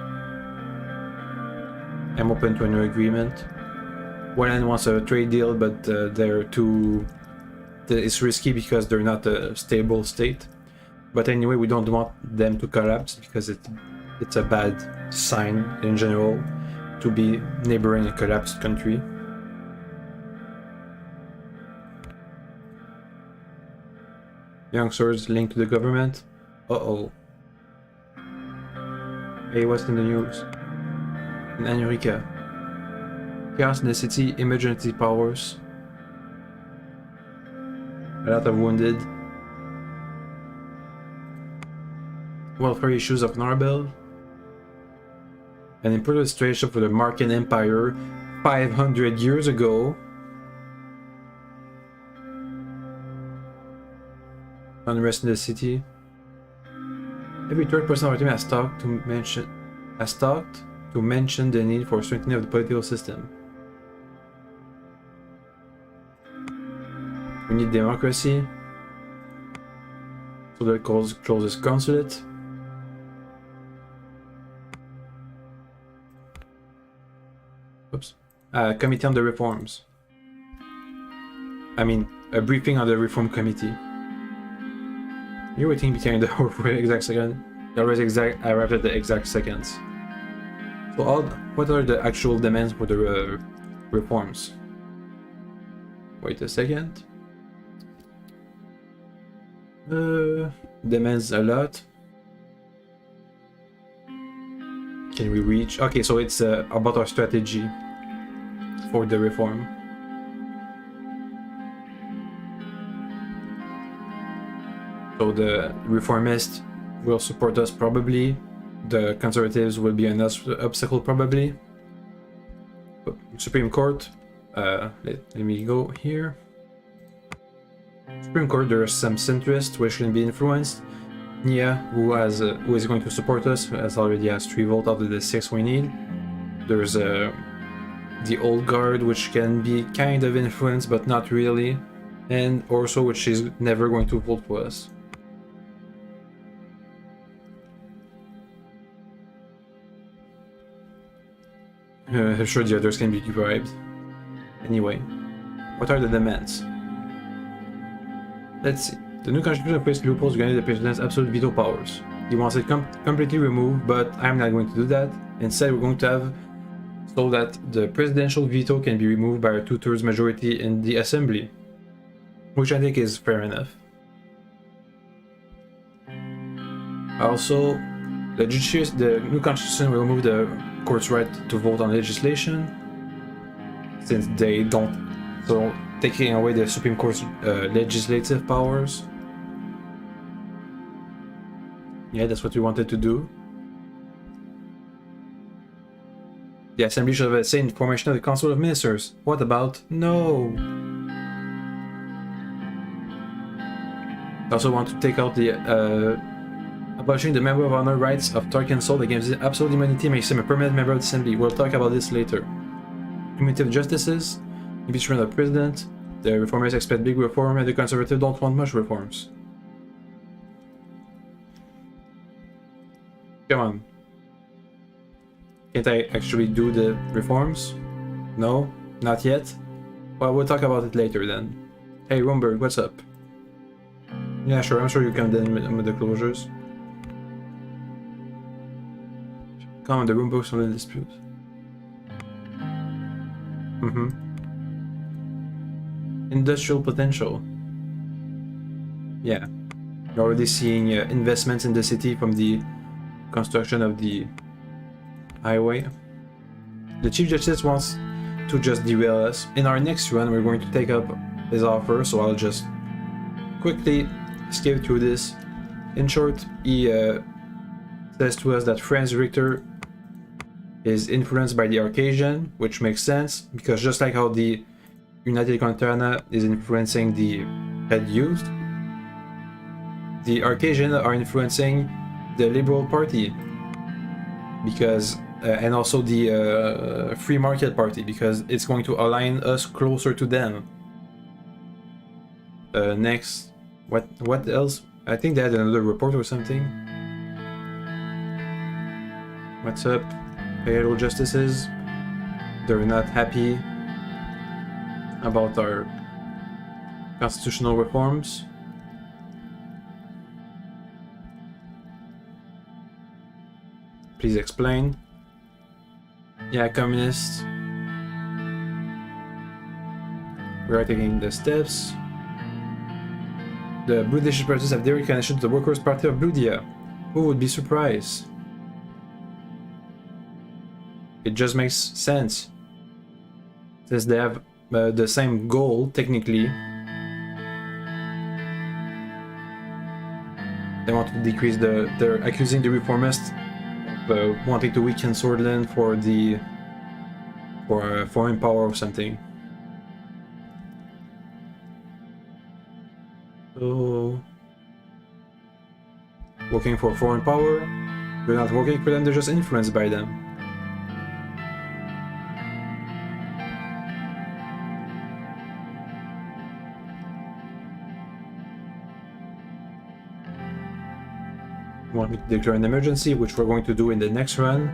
I'm open to a new agreement. Sordland wants a trade deal, but they're too... It's risky because they're not a stable state. But anyway, we don't want them to collapse because it's a bad sign in general to be neighboring a collapsed country. Young swords linked to the government. Uh-oh. Hey, what's in the news? In America. Chaos in the city, emergency powers. A lot of wounded. Welfare issues of Narbel. An important situation for the Markan Empire 500 years ago. Unrest in the city. Every third person on our team has talked to mention the need for strengthening of the political system. We need democracy. So that closes consulate. Oops. Committee on the reforms. I mean, a briefing on the reform committee. You're waiting behind the door for the exact second. I arrived at the exact seconds. So what are the actual demands for the reforms? Wait a second. Demands a lot. Can we reach? Okay, so it's about our strategy for the reform. So the reformists will support us probably. The conservatives will be an obstacle probably. Supreme Court. Let me go here. Supreme Court, there are some centrists which can be influenced. Nia, who is going to support us, already has 3 votes out of the 6 we need. There's the old guard, which can be kind of influenced, but not really. And also, which is never going to vote for us. I'm sure the others can be bribed. Anyway, what are the demands? Let's see. The new constitution placed loopholes granted the president's absolute veto powers. He wants it completely removed, but I'm not going to do that. Instead, we're going to have so that the presidential veto can be removed by a 2/3 majority in the assembly, which I think is fair enough. Also, the new constitution will remove the court's right to vote on legislation, since they don't, so taking away the Supreme Court's legislative powers. Yeah, that's what we wanted to do. The assembly should have a say in the formation of the Council of Ministers. What about? No! I also want to take out the abolishing the member of honor rights of Tarkin Soul against absolute immunity makes him a permanent member of the assembly. We'll talk about this later. Cumulative justices, impeachment of the president. The reformers expect big reform and the conservatives don't want much reforms. Come on. Can't I actually do the reforms? No? Not yet? Well, we'll talk about it later then. Hey, Romberg, what's up? Yeah, sure, I'm sure you can then with the closures. Calm the room books on the dispute. Industrial potential. Yeah. You're already seeing investments in the city from the construction of the highway. The Chief Justice wants to just derail us. In our next run, we're going to take up his offer, so I'll just quickly skip through this. In short, he says to us that Franz Richter is influenced by the Arcasian, which makes sense, because just like how the United Contrana is influencing the Red Youth, the Arcasian are influencing the Liberal Party, because and also the Free Market Party, because it's going to align us closer to them. Next, what else? I think they had another report or something. What's up? Federal justices, they're not happy about our constitutional reforms. Please explain. Yeah, communists. We are taking the steps. The British separatists have direct connection to the Workers' Party of Bludia. Who would be surprised? It just makes sense, since they have the same goal, technically. They want to decrease they're accusing the reformists of wanting to weaken Sordland for foreign power or something. So, working for foreign power? They're not working for them, they're just influenced by them. Want me to declare an emergency, which we're going to do in the next run.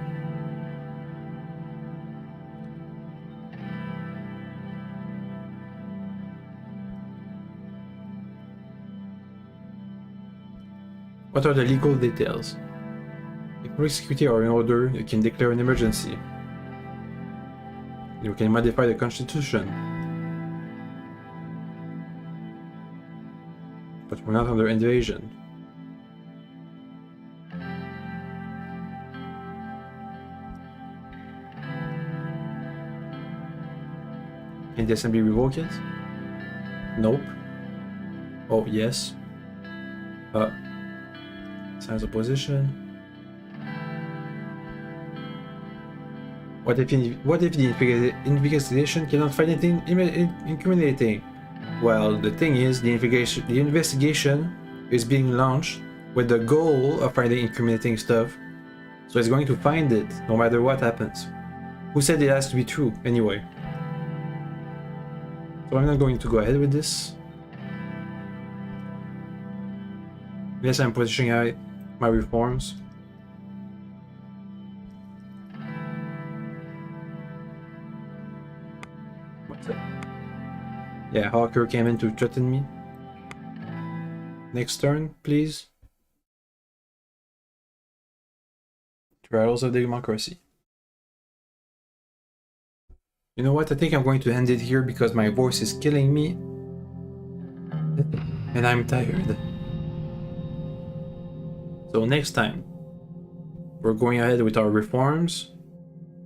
What are the legal details? If public security are in order, you can declare an emergency. You can modify the constitution. But we're not under invasion. Can the assembly revoke it? Nope. Oh, yes. Signs opposition. What if the investigation cannot find anything incriminating? Well, the thing is, the investigation is being launched with the goal of finding incriminating stuff, so it's going to find it no matter what happens. Who said it has to be true anyway? So I'm not going to go ahead with this. Yes, I'm pushing out my reforms. What's up? Yeah, Hawker came in to threaten me. Next turn, please. Trials of democracy. You know what? I think I'm going to end it here because my voice is killing me. And I'm tired. So next time, we're going ahead with our reforms.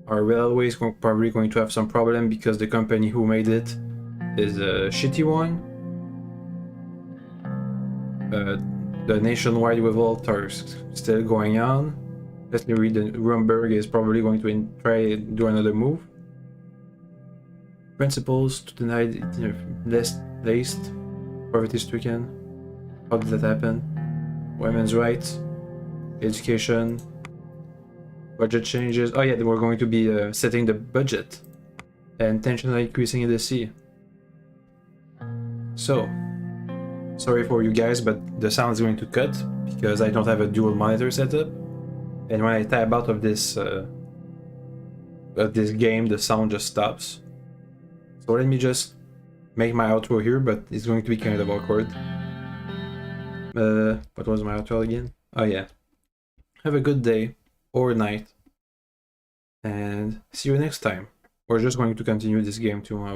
Our railway is probably going to have some problem because the company who made it is a shitty one. The nationwide revolt are still going on. Let me read. Rumberg is probably going to try do another move. Principles to deny less laced, poverty stricken. How did that happen? Women's rights, education, budget changes. Oh yeah, we're going to be setting the budget and tension increasing in the sea. So, sorry for you guys, but the sound is going to cut because I don't have a dual monitor setup. And when I tab out of this game, the sound just stops. So let me just make my outro here, but it's going to be kind of awkward. What was my outro again? Oh yeah. Have a good day or night. and see you next time. We're just going to continue this game tomorrow.